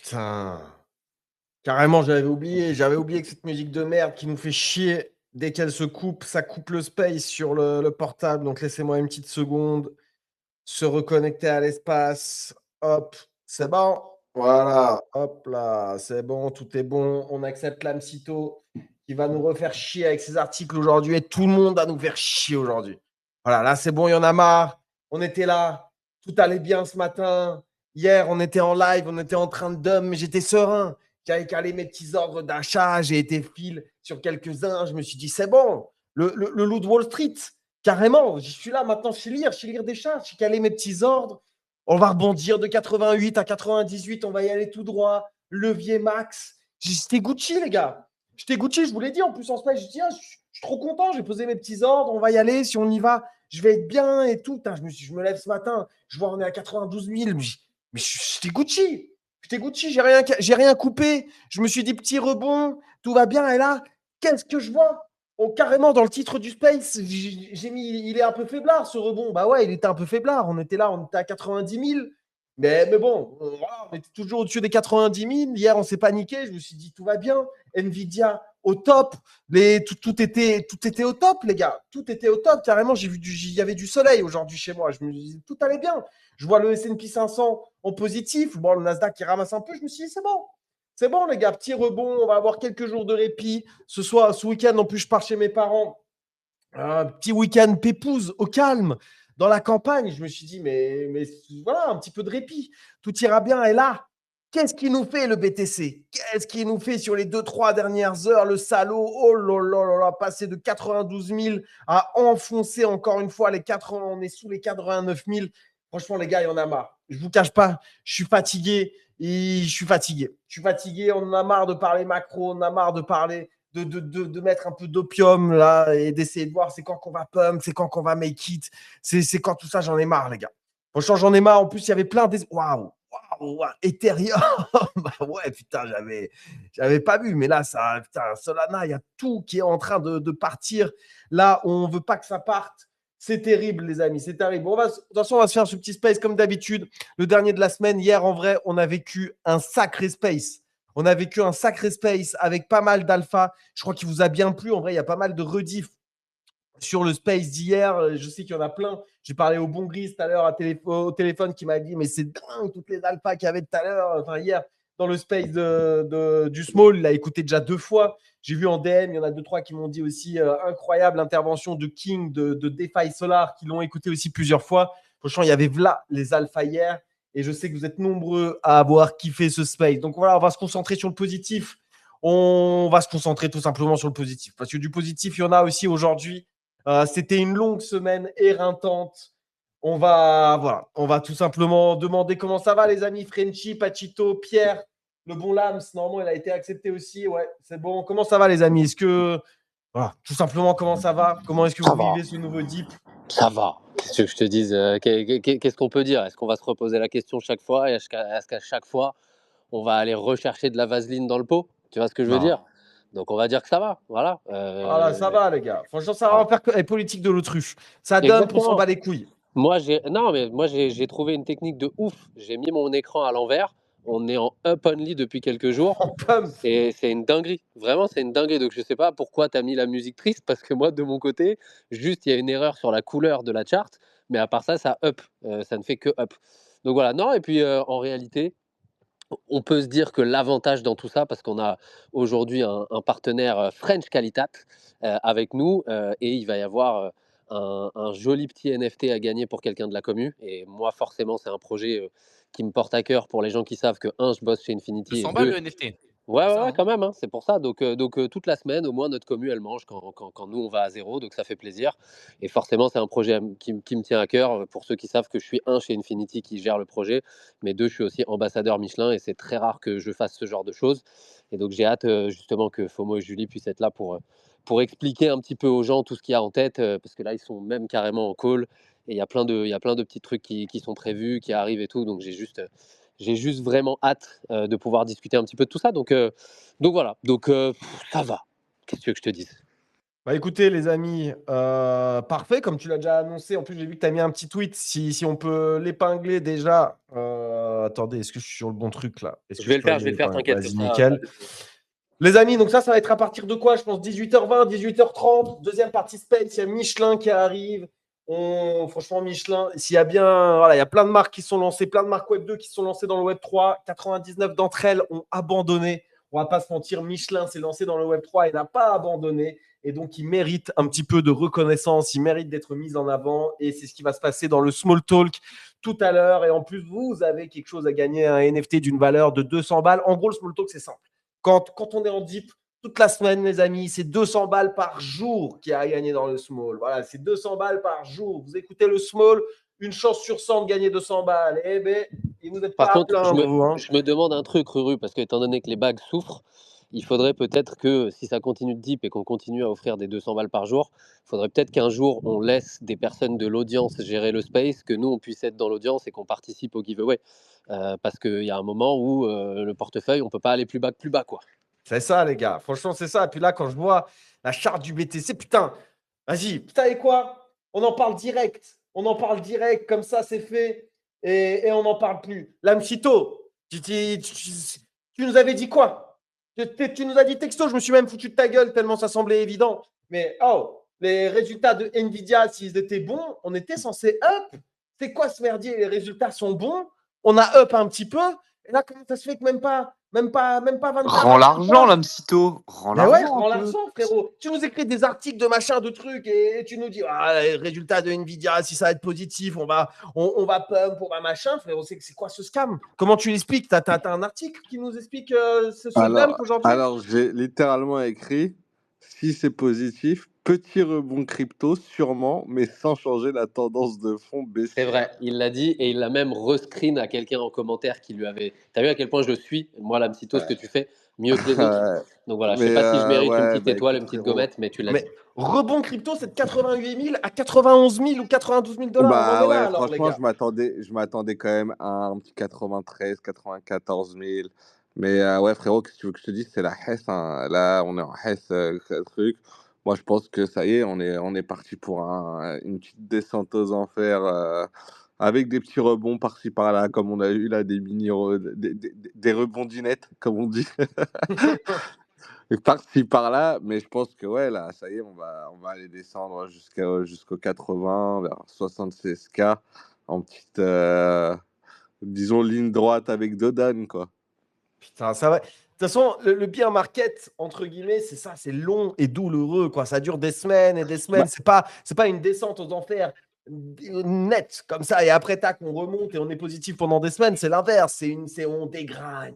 putain. Carrément, j'avais oublié. J'avais oublié que cette musique de merde qui nous fait chier dès qu'elle se coupe, ça coupe le space sur le portable. Donc laissez-moi une petite seconde. Se reconnecter à l'espace. Hop, c'est bon. Voilà, hop là, c'est bon, tout est bon. On accepte l'AMSITO qui va nous refaire chier avec ses articles aujourd'hui et tout le monde va nous faire chier aujourd'hui. Voilà, là c'est bon, il y en a marre. On était là, tout allait bien ce matin. Hier, on était en live, on était en train de dumb, mais j'étais serein. J'avais calé mes petits ordres d'achat, j'ai été fil sur quelques-uns. Je me suis dit, c'est bon, le loup de Wall Street, carrément. Je suis là maintenant chez lire des chats, j'ai calé mes petits ordres. On va rebondir de 88 à 98, on va y aller tout droit. Levier max. J'étais Gucci, les gars. J'étais Gucci, je vous l'ai dit en plus en semaine. Je dis, ah, je suis trop content, j'ai posé mes petits ordres, on va y aller. Si on y va, je vais être bien et tout. Putain, je me lève ce matin, je vois on est à 92 000. Mais j'étais Gucci. J'étais Gucci, j'ai rien coupé. Je me suis dit, petit rebond, tout va bien. Et là, qu'est-ce que je vois? Oh, carrément, dans le titre du Space, j'ai mis, il est un peu faiblard ce rebond. Bah ouais, il était un peu faiblard. On était là, on était à 90 000. Mais bon, voilà, on était toujours au-dessus des 90 000. Hier, on s'est paniqué. Je me suis dit, tout va bien. Nvidia au top. Tout était au top, les gars. Tout était au top. Carrément, il y avait du soleil aujourd'hui chez moi. Je me dis, tout allait bien. Je vois le S&P 500 en positif. Bon, le Nasdaq qui ramasse un peu. Je me suis dit, c'est bon. C'est bon, les gars, petit rebond. On va avoir quelques jours de répit. Ce week-end, en plus, je pars chez mes parents. Un petit week-end pépouze, au calme, dans la campagne. Je me suis dit, mais voilà, un petit peu de répit. Tout ira bien. Et là, qu'est-ce qu'il nous fait le BTC? Qu'est-ce qu'il nous fait sur les 2-3 dernières heures, le salaud? Oh là là là là, passer de 92 000 à enfoncer encore une fois les 80, on est sous les 89 000. Franchement, les gars, il y en a marre. Je ne vous cache pas, je suis fatigué. Je suis fatigué. Je suis fatigué. On en a marre de parler macro. On en a marre de parler de mettre un peu d'opium là et d'essayer de voir c'est quand qu'on va pump, c'est quand qu'on va make it, c'est quand tout ça, j'en ai marre, les gars. Franchement, j'en ai marre. En plus, il y avait plein des. Waouh! Waouh! Ethereum! Bah ouais, putain, j'avais pas vu, mais là, ça, putain, Solana, il y a tout qui est en train de partir. Là, on veut pas que ça parte. C'est terrible, les amis, c'est terrible. Bon, de toute façon, on va se faire ce petit space comme d'habitude. Le dernier de la semaine, hier, en vrai, on a vécu un sacré space. On a vécu un sacré space avec pas mal d'alpha. Je crois qu'il vous a bien plu. En vrai, il y a pas mal de rediff sur le space d'hier. Je sais qu'il y en a plein. J'ai parlé au bon gris tout à l'heure au téléphone qui m'a dit mais c'est dingue toutes les alphas qu'il y avait tout à l'heure. Enfin, hier, dans le space du small, il l'a écouté déjà 2 fois. J'ai vu en DM, il y en a 2-3 qui m'ont dit aussi incroyable intervention de King, de DeFi Solar, qui l'ont écouté aussi plusieurs fois. Franchement, il y avait là les alphas hier. Et je sais que vous êtes nombreux à avoir kiffé ce space. Donc voilà, on va se concentrer sur le positif. On va se concentrer tout simplement sur le positif. Parce que du positif, il y en a aussi aujourd'hui. C'était une longue semaine éreintante. On va tout simplement demander comment ça va, les amis. Frenchy, Pachito, Pierre, le bon Lams. Normalement, il a été accepté aussi. Ouais, c'est bon. Comment ça va, les amis? Est-ce que, voilà, tout simplement, comment ça va? Comment est-ce que Ça vous va, vivez ce nouveau dip? ça va. Qu'est-ce que je te dise qu'est-ce qu'on peut dire? Est-ce qu'on va se reposer la question chaque fois et est-ce qu'à chaque fois, on va aller rechercher de la vaseline dans le pot? Tu vois ce que je veux Non. dire? Donc on va dire que ça va, voilà. Voilà, ça va, les gars. Franchement, ça va Ah, en faire que les politiques de l'autruche. Ça dump, on s'en exactement. bat les couilles. Moi, j'ai trouvé une technique de ouf. J'ai mis mon écran à l'envers. On est en up only depuis quelques jours. En pump. Et c'est une dinguerie. Vraiment, c'est une dinguerie. Donc, je sais pas pourquoi tu as mis la musique triste, parce que moi, de mon côté, juste, il y a une erreur sur la couleur de la chart. Mais à part ça, ça up. Ça ne fait que up. Donc voilà. Non, et puis en réalité, on peut se dire que l'avantage dans tout ça, parce qu'on a aujourd'hui un partenaire French Qualitat avec nous, et il va y avoir un joli petit NFT à gagner pour quelqu'un de la commu. Et moi, forcément, c'est un projet qui me porte à cœur pour les gens qui savent que, un, je bosse chez De Infinity, et 100 balles deux, le NFT, ouais, c'est ouais, ça, ouais, hein? quand même, hein, c'est pour ça. Donc toute la semaine, au moins, notre commu, elle mange quand nous, on va à zéro. Donc ça fait plaisir. Et forcément, c'est un projet qui me tient à cœur. Pour ceux qui savent que je suis, un, chez Infinity qui gère le projet, mais deux, je suis aussi ambassadeur Michelin et c'est très rare que je fasse ce genre de choses. Et donc j'ai hâte justement que FOMO et Julie puissent être là pour expliquer un petit peu aux gens tout ce qu'il y a en tête, parce que là, ils sont même carrément en call. Et il y a plein de petits trucs qui sont prévus, qui arrivent et tout. Donc j'ai juste vraiment hâte de pouvoir discuter un petit peu de tout ça. Donc voilà, donc ça va. Qu'est-ce que tu veux que je te dise? Bah écoutez, les amis, parfait, comme tu l'as déjà annoncé. En plus, j'ai vu que tu as mis un petit tweet. Si on peut l'épingler déjà. Attendez, est-ce que je suis sur le bon truc là? Est-ce que je peux Je aller vais le faire, l'épingler? t'inquiète, comme Vas-y, ça. nickel. Les amis, donc ça va être à partir de quoi? Je pense 18h20, 18h30. Deuxième partie space, il y a Michelin qui arrive. Franchement, Michelin, s'il y a bien, voilà, il y a plein de marques qui sont lancées, plein de marques Web 2 qui sont lancées dans le Web 3. 99 d'entre elles ont abandonné. On va pas se mentir, Michelin s'est lancé dans le Web 3 et n'a pas abandonné. Et donc, il mérite un petit peu de reconnaissance, il mérite d'être mis en avant. Et c'est ce qui va se passer dans le Small Talk tout à l'heure. Et en plus, vous avez quelque chose à gagner, un NFT d'une valeur de 200 balles. En gros, le Small Talk, c'est simple. Quand on est en deep, toute la semaine, les amis, c'est 200 balles par jour qui a gagné dans le small. Voilà, c'est 200 balles par jour. Vous écoutez le small, une chance sur 100 de gagner 200 balles. Eh bien, et vous n'êtes Par pas à contre, plaindre, vous. Hein. je me demande un truc, Ruru, parce qu'étant donné que les bagues souffrent, il faudrait peut-être que si ça continue de dip et qu'on continue à offrir des 200 balles par jour, il faudrait peut-être qu'un jour on laisse des personnes de l'audience gérer le space, que nous on puisse être dans l'audience et qu'on participe au giveaway. Parce qu'il y a un moment où le portefeuille, on peut pas aller plus bas que plus bas, quoi. C'est ça, les gars. Franchement, c'est ça. Et puis là, quand je vois la charte du BTC, putain, vas-y, putain, et quoi? On en parle direct. On en parle direct, comme ça, c'est fait. Et on n'en parle plus. Lamchito, tu nous avais dit quoi? Tu nous as dit texto, je me suis même foutu de ta gueule tellement ça semblait évident. Mais oh, les résultats de Nvidia, s'ils étaient bons, on était censé up. C'est quoi ce merdier? Les résultats sont bons. On a up un petit peu. Et là, comment ça se fait que même pas 24 Rends heures plus l'argent, tard. l'Amsito. Rends Mais ouais, l'argent un rends peu. l'argent, frérot. Tu nous écris des articles de machin, de trucs, et tu nous dis, ah, les résultats de Nvidia, si ça va être positif, on va pump, on va machin, frérot. C'est quoi ce scam? Comment tu l'expliques? T'as un article qui nous explique ce dump aujourd'hui? Alors j'ai littéralement écrit si c'est positif, petit rebond crypto, sûrement, mais sans changer la tendance de fond C'est baissière. vrai, il l'a dit et il l'a même rescreen à quelqu'un en commentaire qui lui avait. T'as vu à quel point je le suis, moi, l'Amsito, ce que Ouais. tu fais, mieux que les autres. Donc voilà, je sais Mais pas si je mérite une ouais, petite bah étoile, écoute, une petite frérot. gommette, mais tu l'as dit. Mais rebond crypto, c'est de 88 000 à 91 000 ou 92 000 dollars. On en Bah est là, ouais, alors, les franchement, gars. je m'attendais quand même à un petit 93, 94 000. Mais ouais, frérot, qu'est-ce que tu veux que je te dise? C'est la Hesse, hein. Là, on est en Hesse, ce truc. Moi, je pense que ça y est, on est parti pour une petite descente aux enfers avec des petits rebonds par-ci par-là, comme on a eu là, des rebondinettes, comme on dit, par-ci par-là. Mais je pense que ouais, là, ça y est, on va aller descendre jusqu'au 80, vers 76K en petite, disons, ligne droite avec Dodan, quoi. Putain, ça va. De toute façon, le bear market, entre guillemets, c'est ça, c'est long et douloureux, quoi. Ça dure des semaines et des semaines. Bah, C'est pas une descente aux enfers nette comme ça. Et après, tac, on remonte et on est positif pendant des semaines. C'est l'inverse. On dégraine,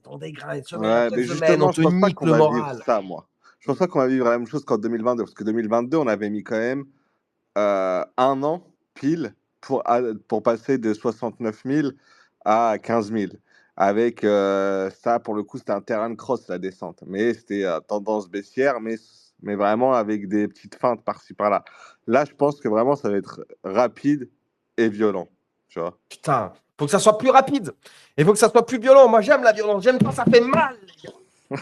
semaine ouais, après mais semaine. On justement, te je pense pas nique qu'on le va vivre moral. ça, moi. Je pense pas qu'on va vivre la même chose qu'en 2022, parce que 2022, on avait mis quand même un an pile pour passer de 69 000 à 15 000. Avec ça, pour le coup, c'était un terrain de cross, la descente. Mais c'était tendance baissière, mais vraiment avec des petites feintes par-ci par-là. Là, je pense que vraiment, ça va être rapide et violent. Tu vois. Putain, faut que ça soit plus rapide. Il faut que ça soit plus violent. Moi, j'aime la violence. J'aime quand ça fait mal, les gars.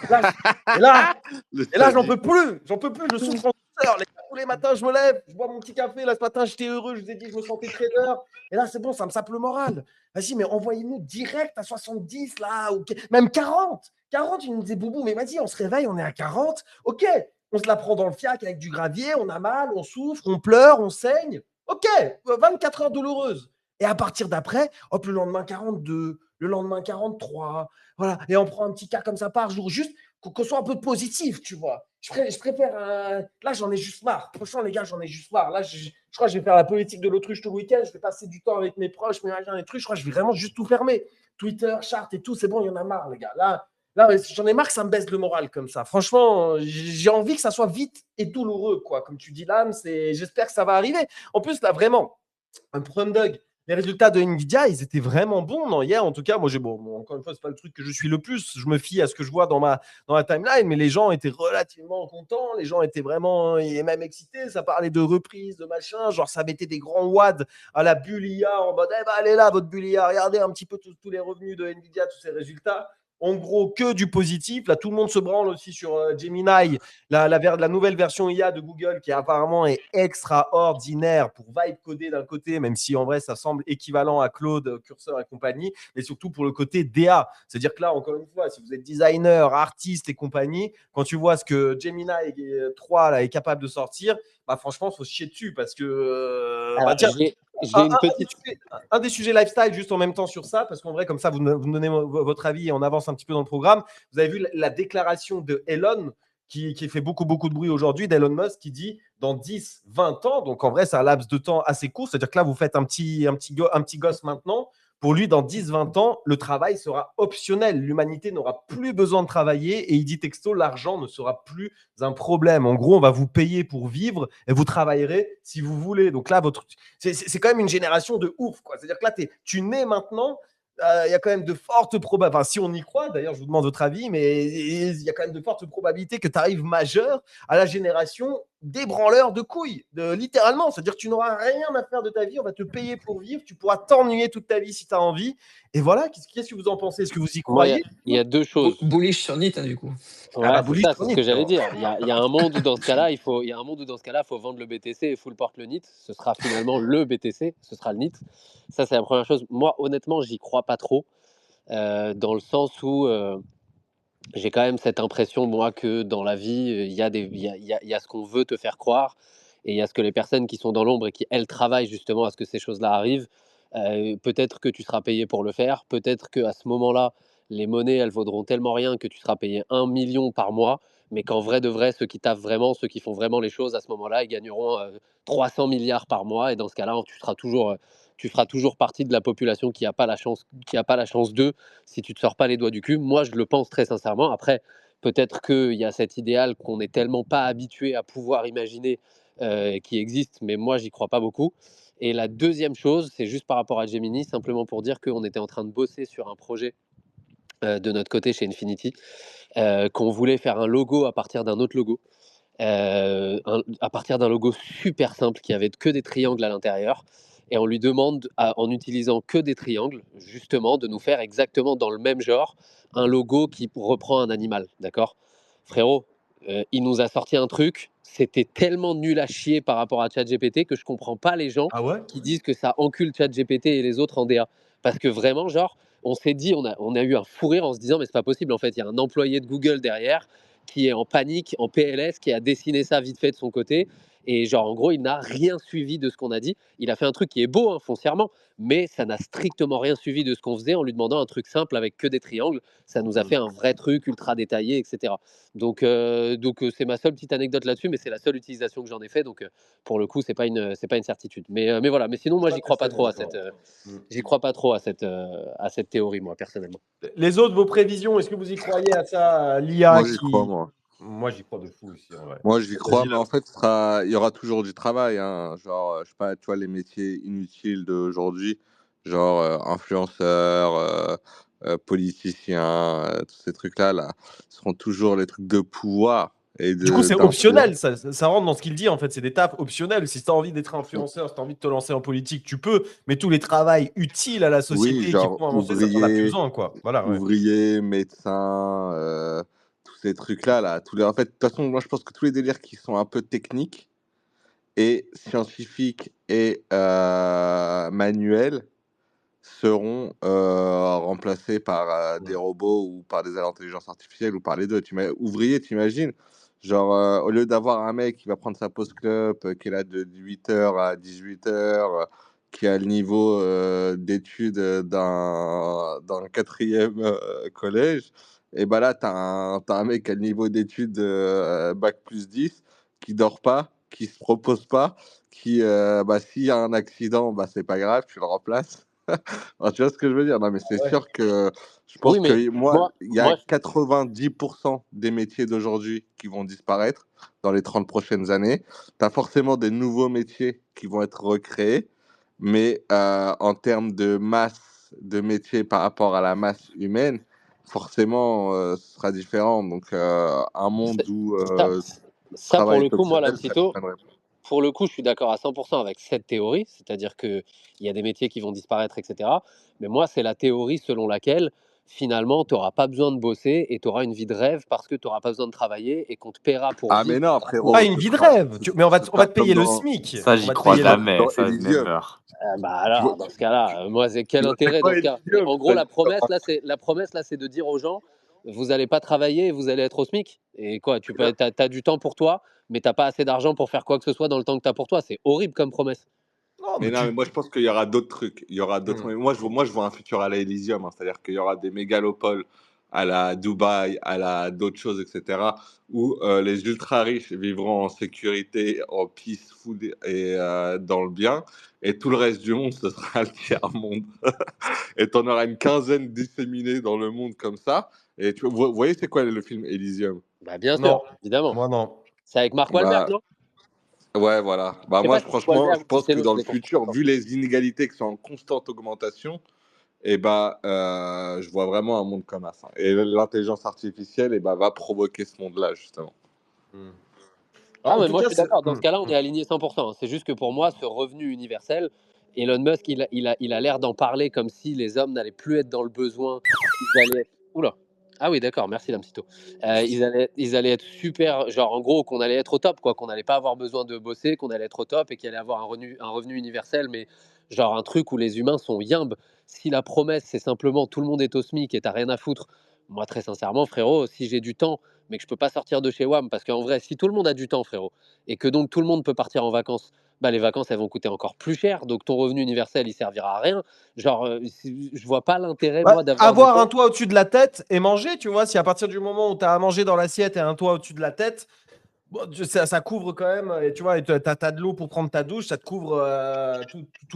Et là, et là, Le Et là, j'en sadique. peux plus. J'en peux plus. Je souffre en douceur. Les gars. Tous les matins, je me lève, je bois mon petit café. Là, ce matin, j'étais heureux. Je vous ai dit, je me sentais trader. Et là, c'est bon, ça me sape le moral. Vas-y, mais envoyez-nous direct à 70, là, ou même 40. 40, il nous disait Boubou, mais vas-y, on se réveille, on est à 40. Ok, on se la prend dans le fiac avec du gravier, on a mal, on souffre, on pleure, on saigne. Ok, 24 heures douloureuses. Et à partir d'après, hop, le lendemain 42, le lendemain 43. Voilà, et on prend un petit cas comme ça par jour. Juste qu'on soit un peu positif, tu vois. Je préfère Là, j'en ai juste marre. Franchement, les gars, j'en ai juste marre. Là, je crois que je vais faire la politique de l'autruche tout le week-end. Je vais passer du temps avec mes proches, mes machins, les trucs. Je crois que je vais vraiment juste tout fermer. Twitter, chart et tout, c'est bon, il y en a marre, les gars. Là, j'en ai marre que ça me baisse le moral comme ça. Franchement, j'ai envie que ça soit vite et douloureux, quoi. Comme tu dis, l'âme, j'espère que ça va arriver. En plus, là, vraiment, un prime dog. Les résultats de Nvidia, ils étaient vraiment bons. Non, hier, en tout cas, moi, encore une fois, c'est pas le truc que je suis le plus. Je me fie à ce que je vois dans ma timeline, mais les gens étaient relativement contents. Les gens étaient vraiment, et même excités. Ça parlait de reprise, de machin. Genre, ça mettait des grands wads à la bulle IA en mode, eh ben, allez là, votre bulle IA. Regardez un petit peu tous les revenus de Nvidia, tous ces résultats. en gros que du positif. Là, tout le monde se branle aussi sur Gemini, la nouvelle version IA de Google qui apparemment est extraordinaire pour vibe coder d'un côté, même si en vrai ça semble équivalent à Claude, Cursor et compagnie, mais surtout pour le côté DA. C'est-à-dire que là, encore une fois, si vous êtes designer, artiste et compagnie, quand tu vois ce que Gemini 3 là, est capable de sortir, bah franchement, il faut se chier dessus parce que Alors, tiens, j'ai une petite. un des sujets lifestyle juste en même temps sur ça, parce qu'en vrai, comme ça, vous me donnez votre avis et on avance un petit peu dans le programme. Vous avez vu la déclaration de Elon qui fait beaucoup de bruit aujourd'hui, d'Elon Musk, qui dit dans 10, 20 ans, donc en vrai, c'est un laps de temps assez court, c'est-à-dire que là, vous faites un petit gosse maintenant. Pour lui, dans 10, 20 ans, le travail sera optionnel. L'humanité n'aura plus besoin de travailler et il dit texto, l'argent ne sera plus un problème. En gros, on va vous payer pour vivre et vous travaillerez si vous voulez. Donc là, c'est quand même une génération de ouf, quoi. C'est-à-dire que là, tu nais maintenant, il y a quand même de fortes probabilités, enfin, si on y croit, d'ailleurs, je vous demande votre avis, mais il y a quand même de fortes probabilités que tu arrives majeur à la génération des branleurs de couilles, littéralement. C'est-à-dire que tu n'auras rien à faire de ta vie, on va te payer pour vivre, tu pourras t'ennuyer toute ta vie si tu as envie. Et voilà, qu'est-ce que vous en pensez? Est-ce que vous y Moi, croyez? il y a deux choses. Bullish sur NIT, du coup. Ah bah, Ouais, c'est bullish ça, sur c'est ce Nip, que j'allais alors. dire. Il y a un monde où dans ce cas-là, il y a un monde où dans ce cas-là, faut vendre le BTC et full porte le NIT. Ce sera finalement le BTC, ce sera le NIT. Ça, c'est la première chose. Moi, honnêtement, j'y crois pas trop, dans le sens où j'ai quand même cette impression, moi, que dans la vie, il y a ce qu'on veut te faire croire et il y a ce que les personnes qui sont dans l'ombre et qui, elles, travaillent justement à ce que ces choses-là arrivent. Peut-être que tu seras payé pour le faire, peut-être qu'à ce moment-là, les monnaies, elles vaudront tellement rien que tu seras payé 1 million par mois, mais qu'en vrai de vrai, ceux qui taffent vraiment, ceux qui font vraiment les choses, à ce moment-là, ils gagneront 300 milliards par mois et dans ce cas-là, tu feras toujours partie de la population qui n'a pas la chance, qui a pas la chance d'eux si tu te sors pas les doigts du cul. Moi, je le pense très sincèrement. Après, peut-être qu'il y a cet idéal qu'on n'est tellement pas habitué à pouvoir imaginer qui existe, mais moi, j'y crois pas beaucoup. Et la deuxième chose, c'est juste par rapport à Gemini, simplement pour dire qu'on était en train de bosser sur un projet de notre côté chez Infinity, qu'on voulait faire un logo à partir d'un autre logo. À partir d'un logo super simple qui avait que des triangles à l'intérieur. Et on lui demande, en utilisant que des triangles, justement, de nous faire exactement dans le même genre un logo qui reprend un animal. D'accord? Frérot, il nous a sorti un truc. C'était tellement nul à chier par rapport à ChatGPT que je comprends pas les gens Ah ouais? qui disent que ça encule ChatGPT et les autres en DA. Parce que vraiment, genre, on s'est dit, on a eu un fou rire en se disant, mais c'est pas possible. En fait, il y a un employé de Google derrière qui est en panique, en PLS, qui a dessiné ça vite fait de son côté. Et genre, en gros, il n'a rien suivi de ce qu'on a dit. Il a fait un truc qui est beau, hein, foncièrement, mais ça n'a strictement rien suivi de ce qu'on faisait en lui demandant un truc simple avec que des triangles. Ça nous a fait un vrai truc ultra détaillé, etc. Donc c'est ma seule petite anecdote là-dessus, mais c'est la seule utilisation que j'en ai fait. Donc, pour le coup, c'est pas une certitude. Mais voilà. Mais sinon, moi, Pas j'y crois pas trop à personnellement. j'y crois pas trop à cette théorie, moi, personnellement. Les autres, vos prévisions, est-ce que vous y croyez à ça, à l'IA Moi, j'y crois, qui. moi. Moi, j'y crois de fou aussi, en vrai. Moi, j'y crois, Vas-y, mais là. en fait, il y aura toujours du travail, hein. Genre, je sais pas, tu vois, les métiers inutiles d'aujourd'hui, genre influenceurs, politiciens, tous ces trucs-là, là, seront toujours les trucs de pouvoir et Du coup, c'est d'influence. optionnel, ça rentre dans ce qu'il dit, en fait. C'est des tafs optionnels. Si tu as envie d'être influenceur, si tu as envie de te lancer en politique, tu peux. Mais tous les travails utiles à la Oui, société qui genre font avancer, ça, t'en as plus ouvrier, besoin, quoi. Voilà, ouais. ouvrier, médecin, tous ces trucs-là, là, en fait, de toute façon, moi, je pense que tous les délires qui sont un peu techniques et scientifiques et manuels seront remplacés par des robots ou par des intelligences artificielles ou par les deux. Ouvrier, t'imagines? Genre, au lieu d'avoir un mec qui va prendre sa pause club, qui est là de 8h à 18h, qui a le niveau d'études d'un quatrième collège, et bah là, t'as un mec qui a le niveau d'études bac plus 10, qui dort pas, qui se propose pas, qui, bah, s'il y a un accident, bah, c'est pas grave, tu le remplaces. Ah, tu vois ce que je veux dire? Non, mais c'est Ouais. sûr que je pense Oui, mais que moi, moi, il y a 90% des métiers d'aujourd'hui qui vont disparaître dans les 30 prochaines années. Tu as forcément des nouveaux métiers qui vont être recréés, mais en termes de masse de métiers par rapport à la masse humaine, forcément, ce sera différent. Donc, un monde où ça, ça, pour travail le est coup, moi, là, optionnel, ça Tito, m'étonnerait. pour le coup, je suis d'accord à 100% avec cette théorie, c'est-à-dire qu'il y a des métiers qui vont disparaître, etc. Mais moi, c'est la théorie selon laquelle finalement, tu auras pas besoin de bosser et tu auras une vie de rêve parce que tu auras pas besoin de travailler et qu'on te paiera pour Ah, mais vivre, non, pas Pas frérot, pour une ce vie de sera, rêve, ce, mais ce on va sera te comme payer le dans, SMIC. Ça, On j'y va te crois payer le. jamais. dans Ça, Elysium. never. Bah Tu vois, alors, dans ce cas-là, moi, c'est quel c'est intérêt dans quoi ce cas? Et Elysium? en gros, la promesse là, c'est de dire aux gens, vous allez pas travailler et vous allez être au SMIC. Et quoi, t'as du temps pour toi, mais t'as pas assez d'argent pour faire quoi que ce soit dans le temps que t'as pour toi. C'est horrible comme promesse. Non, Mais mais non, mais tu. moi je pense qu'il y aura d'autres trucs. Il y aura d'autres. Hmm. Moi, je vois un futur à la Elysium, hein. C'est-à-dire qu'il y aura des mégalopoles à la Dubaï, à la d'autres choses, etc. Où les ultra riches vivront en sécurité, en peaceful et dans le bien. Et tout le reste du monde, ce sera le tiers-monde. Et tu en auras une quinzaine disséminés dans le monde comme ça. Et vous voyez, c'est quoi le film Elysium? Bah bien sûr, Non, évidemment. moi non. C'est avec Mark Wahlberg, Bah, non? ouais, voilà. Je Bah, sais moi, pas si c'est franchement, Wahlberg je ou si pense c'est que l'autre, dans je le les confonds futur, tout le temps. vu les inégalités qui sont en constante augmentation, et bah, je vois vraiment un monde comme ça. Et l'intelligence artificielle, et bah, va provoquer ce monde-là, justement. Hmm. Ah, En mais tout moi, je cas, suis d'accord. Dans ce cas-là, on hmm. est aligné 100%. C'est juste que pour moi, ce revenu universel, Elon Musk, il a l'air d'en parler comme si les hommes n'allaient plus être dans le besoin. Ils allaient être... Oula. Ah oui, d'accord. Merci, Dame Cito. Ils allaient être super... Genre, en gros, qu'on allait être au top, quoi. Qu'on n'allait pas avoir besoin de bosser, qu'on allait être au top et qu'il allait avoir un revenu universel, mais genre un truc où les humains sont yimbes. Si la promesse, c'est simplement tout le monde est au SMIC et t'as rien à foutre, moi, très sincèrement, frérot, si j'ai du temps mais que je peux pas sortir de chez WAM parce qu'en vrai, si tout le monde a du temps, frérot, et que donc tout le monde peut partir en vacances, bah les vacances elles vont coûter encore plus cher, donc ton revenu universel il servira à rien. Genre, je vois pas l'intérêt Ouais, moi d'avoir du avoir un temps. toit au-dessus de la tête et manger, tu vois, si à partir du moment où tu as à manger dans l'assiette et un toit au-dessus de la tête, bon, ça couvre quand même, et tu vois, tu as de l'eau pour prendre ta douche, ça te couvre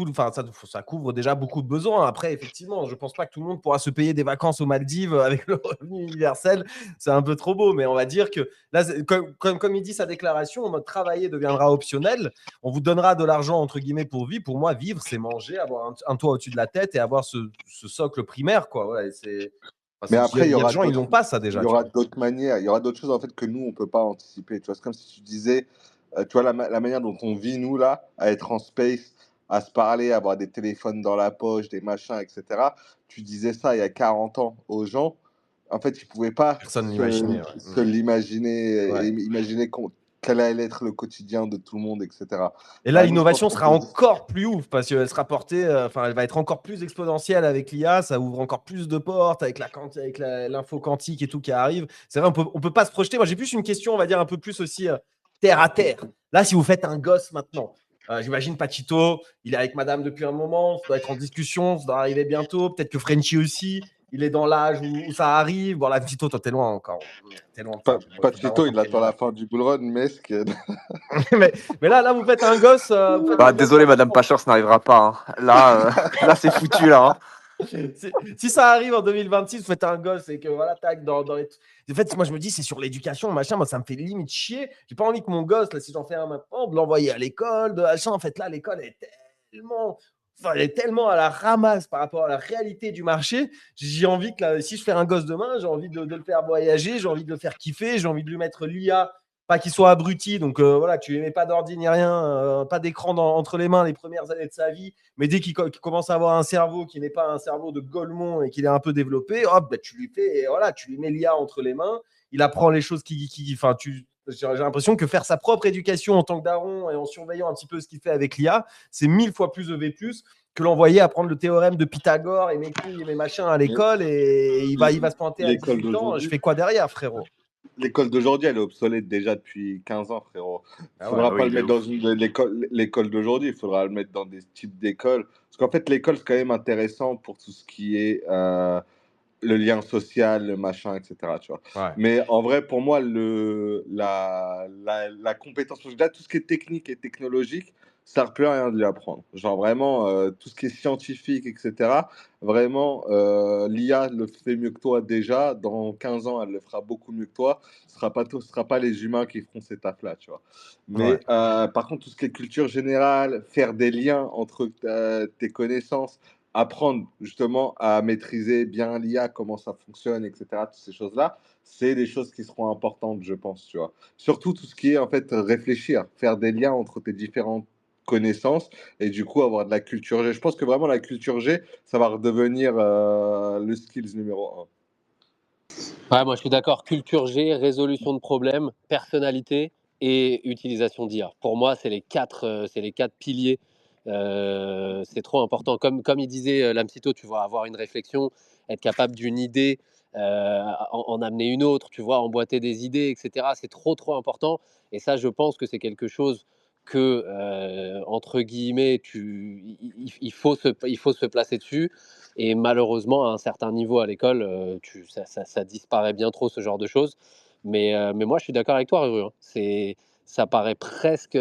enfin, ça couvre déjà beaucoup de besoins. Après, effectivement, je pense pas que tout le monde pourra se payer des vacances aux Maldives avec le revenu universel. C'est un peu trop beau, mais on va dire que là, comme il dit sa déclaration, en mode travailler deviendra optionnel. On vous donnera de l'argent, entre guillemets, pour vivre. Pour moi, vivre, c'est manger, avoir un toit au-dessus de la tête et avoir ce socle primaire, quoi. Ouais, Mais il après, y a des gens, ils l'ont pas, ça il déjà, y tu aura vois. d'autres manières, il y aura d'autres choses en fait que nous, on peut pas anticiper. Tu vois, c'est comme si tu disais, tu vois, la manière dont on vit, nous, là, à être en space, à se parler, à avoir des téléphones dans la poche, des machins, etc. Tu disais ça il y a 40 ans aux gens. En fait, ils pouvaient pas Personne n'imaginait. se l'imaginer et Ouais. imaginer quel allait être le quotidien de tout le monde, etc. Et là, Bah, nous, je pense l'innovation qu'on sera peut. encore plus ouf parce qu'elle sera portée, enfin, elle va être encore plus exponentielle avec l'IA. Ça ouvre encore plus de portes avec l'info quantique et tout qui arrive. C'est vrai, on peut pas se projeter. Moi, j'ai plus une question, on va dire, un peu plus aussi terre à terre. Là, si vous faites un gosse maintenant, j'imagine Pachito, il est avec madame depuis un moment, ça doit être en discussion, ça doit arriver bientôt. Peut-être que Frenchy aussi, il est dans l'âge où ça arrive. Bon, là, Pachito, toi, t'es loin encore. T'es loin de ça. Moi, il faut d'abord Pachito, il attend la t'entraîner. fin du bull run, mais mais, mais là, vous faites un gosse, vous faites Bah, un gosse désolé, dans Madame maintenant. Pacheur, ça n'arrivera pas, hein. Là, là c'est foutu, là, hein. Si ça arrive en 2026, vous faites un gosse et que voilà, tac, dans les. En fait, moi, je me dis, c'est sur l'éducation, machin. Moi, ça me fait limite chier. J'ai pas envie que mon gosse, là, si j'en fais un maintenant, de l'envoyer à l'école, de machin. En fait, là, l'école est tellement. Enfin, elle est tellement à la ramasse par rapport à la réalité du marché. J'ai envie que là, si je fais un gosse demain, j'ai envie de le faire voyager, j'ai envie de le faire kiffer, j'ai envie de lui mettre l'IA, pas qu'il soit abruti. Donc voilà, tu lui mets pas d'ordi ni rien, pas d'écran entre les mains les premières années de sa vie. Mais dès qu'il commence à avoir un cerveau qui n'est pas un cerveau de Golemont et qu'il est un peu développé, hop, bah, tu lui fais, et voilà, tu lui mets l'IA entre les mains. Il apprend les choses enfin, j'ai l'impression que faire sa propre éducation en tant que daron et en surveillant un petit peu ce qu'il fait avec l'IA, c'est 1000 fois plus EV+, que l'envoyer apprendre le théorème de Pythagore et mes couilles et mes machins à l'école et il va se pointer à l'école 18 ans. Je d'aujourd'hui. fais quoi derrière, frérot? L'école d'aujourd'hui, elle est obsolète déjà depuis 15 ans, frérot. Il Ah ouais. Ah faudra pas oui, le de mettre dans ouf. l'école d'aujourd'hui, il faudra le mettre dans des types d'écoles. Parce qu'en fait, l'école, c'est quand même intéressant pour tout ce qui est le lien social, le machin, etc. Tu vois. Ouais. Mais en vrai, pour moi, la compétence, parce que là, tout ce qui est technique et technologique, ça ne sert plus à rien de lui apprendre. Genre vraiment, tout ce qui est scientifique, etc. Vraiment, l'IA le fait mieux que toi déjà. Dans 15 ans, elle le fera beaucoup mieux que toi. Ce sera pas les humains qui feront ces tafs-là, tu vois. Ouais. Mais par contre, tout ce qui est culture générale, faire des liens entre tes connaissances, apprendre justement à maîtriser bien l'IA, comment ça fonctionne, etc. Toutes ces choses-là, c'est des choses qui seront importantes, je pense, tu vois. Surtout tout ce qui est en fait réfléchir, faire des liens entre tes différentes connaissances et du coup avoir de la culture G. Je pense que vraiment la culture G, ça va redevenir le skills numéro 1. Ouais, moi je suis d'accord. Culture G, résolution de problèmes, personnalité et utilisation d'IA. Pour moi, c'est les quatre piliers. C'est trop important. Comme il disait Lamsito, tu vois, avoir une réflexion, être capable d'une idée, en amener une autre, tu vois, emboîter des idées, etc. C'est trop important. Et ça, je pense que c'est quelque chose que, entre guillemets, il faut se placer dessus. Et malheureusement, à un certain niveau à l'école, ça disparaît bien trop, ce genre de choses. Mais moi, je suis d'accord avec toi, Ruru, hein. Ça paraît presque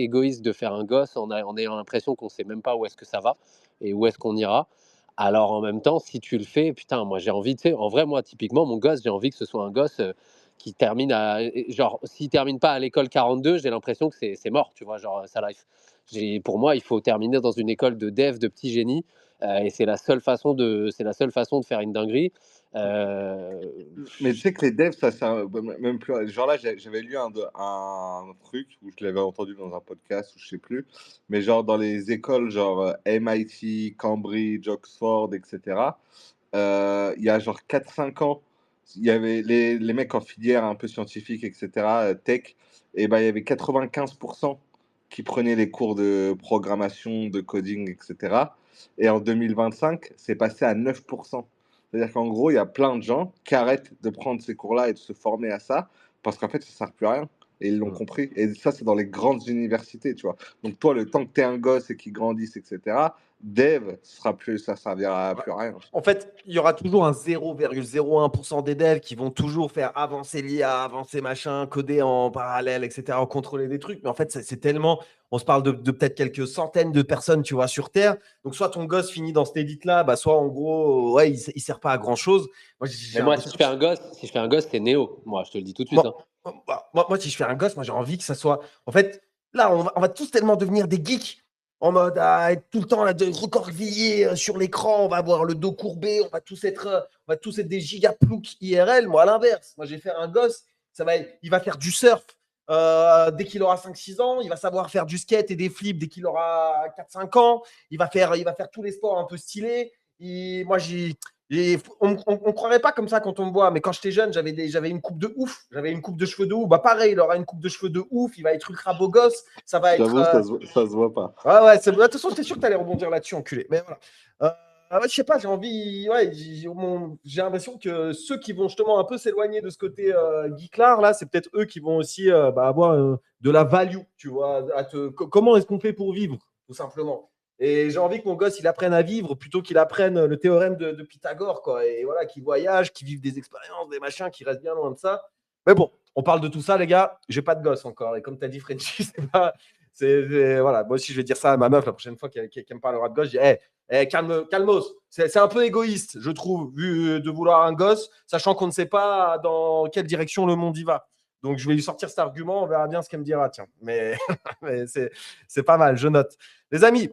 égoïste de faire un gosse en ayant l'impression qu'on ne sait même pas où est-ce que ça va et où est-ce qu'on ira. Alors en même temps, si tu le fais, putain, moi j'ai envie, tu sais, en vrai, moi, typiquement, mon gosse, j'ai envie que ce soit un gosse qui termine à. Genre, s'il termine pas à l'école 42, j'ai l'impression que c'est mort, tu vois, genre, sa life. Pour moi, il faut terminer dans une école de dev, de petits génies. Et c'est la seule façon de faire une dinguerie. Euh, Mais tu sais que les devs, ça c'est même plus. Genre là, j'avais lu un truc où je l'avais entendu dans un podcast ou je sais plus. Mais genre dans les écoles, genre MIT, Cambridge, Oxford, etc. Il y a genre 4-5 ans, il y avait les mecs en filière un peu scientifique, etc. Tech, et ben il y avait 95% qui prenaient les cours de programmation, de coding, etc. Et en 2025, c'est passé à 9%. C'est-à-dire qu'en gros, il y a plein de gens qui arrêtent de prendre ces cours-là et de se former à ça parce qu'en fait, ça ne sert plus à rien. Et ils l'ont compris. Et ça, c'est dans les grandes universités, tu vois. Donc toi, le temps que tu es un gosse et qu'il grandisse, etc., dev, ça servira plus à rien. En fait, il y aura toujours un 0,01% des devs qui vont toujours faire avancer l'IA, avancer machin, coder en parallèle, etc., contrôler des trucs. Mais en fait, c'est tellement. On se parle de peut-être quelques centaines de personnes, tu vois, sur Terre. Donc, soit ton gosse finit dans cette élite-là, bah, soit en gros, ouais, il ne sert pas à grand-chose. Mais moi, si je fais un gosse, c'est Néo. Moi, je te le dis tout de suite. Moi, si je fais un gosse, moi, j'ai envie que ça soit. En fait, là, on va tous tellement devenir des geeks en mode à être tout le temps là, de recroquevillé sur l'écran, on va avoir le dos courbé, on va tous être des gigaploucs IRL. Moi, à l'inverse, moi, je vais faire un gosse, il va faire du surf dès qu'il aura 5-6 ans, il va savoir faire du skate et des flips dès qu'il aura 4-5 ans, il va faire tous les sports un peu stylés. Et moi, on ne croirait pas comme ça quand on me voit, mais quand j'étais jeune, j'avais une coupe de ouf, j'avais une coupe de cheveux de ouf. Bah pareil, il aura une coupe de cheveux de ouf, il va être ultra beau gosse, ça va être. J'avoue, ça se voit pas. Ouais, de toute façon, j'étais sûr que tu allais rebondir là-dessus, enculé. Mais voilà. Je sais pas, j'ai envie. Ouais, j'ai l'impression que ceux qui vont justement un peu s'éloigner de ce côté geeklard, là, c'est peut-être eux qui vont aussi avoir de la value, tu vois. Comment est-ce qu'on fait pour vivre, tout simplement. Et j'ai envie que mon gosse, il apprenne à vivre plutôt qu'il apprenne le théorème de Pythagore, quoi. Et voilà, qu'il voyage, qu'il vive des expériences, des machins, qu'il reste bien loin de ça. Mais bon, on parle de tout ça, les gars. J'ai pas de gosse encore. Et comme tu as dit, Frenchy, c'est pas. Voilà, moi aussi, je vais dire ça à ma meuf la prochaine fois qu'elle me parlera de gosse. Je dis, calmos. C'est un peu égoïste, je trouve, vu de vouloir un gosse, sachant qu'on ne sait pas dans quelle direction le monde y va. Donc, je vais lui sortir cet argument. On verra bien ce qu'elle me dira. Tiens, mais c'est pas mal. Je note. Les amis,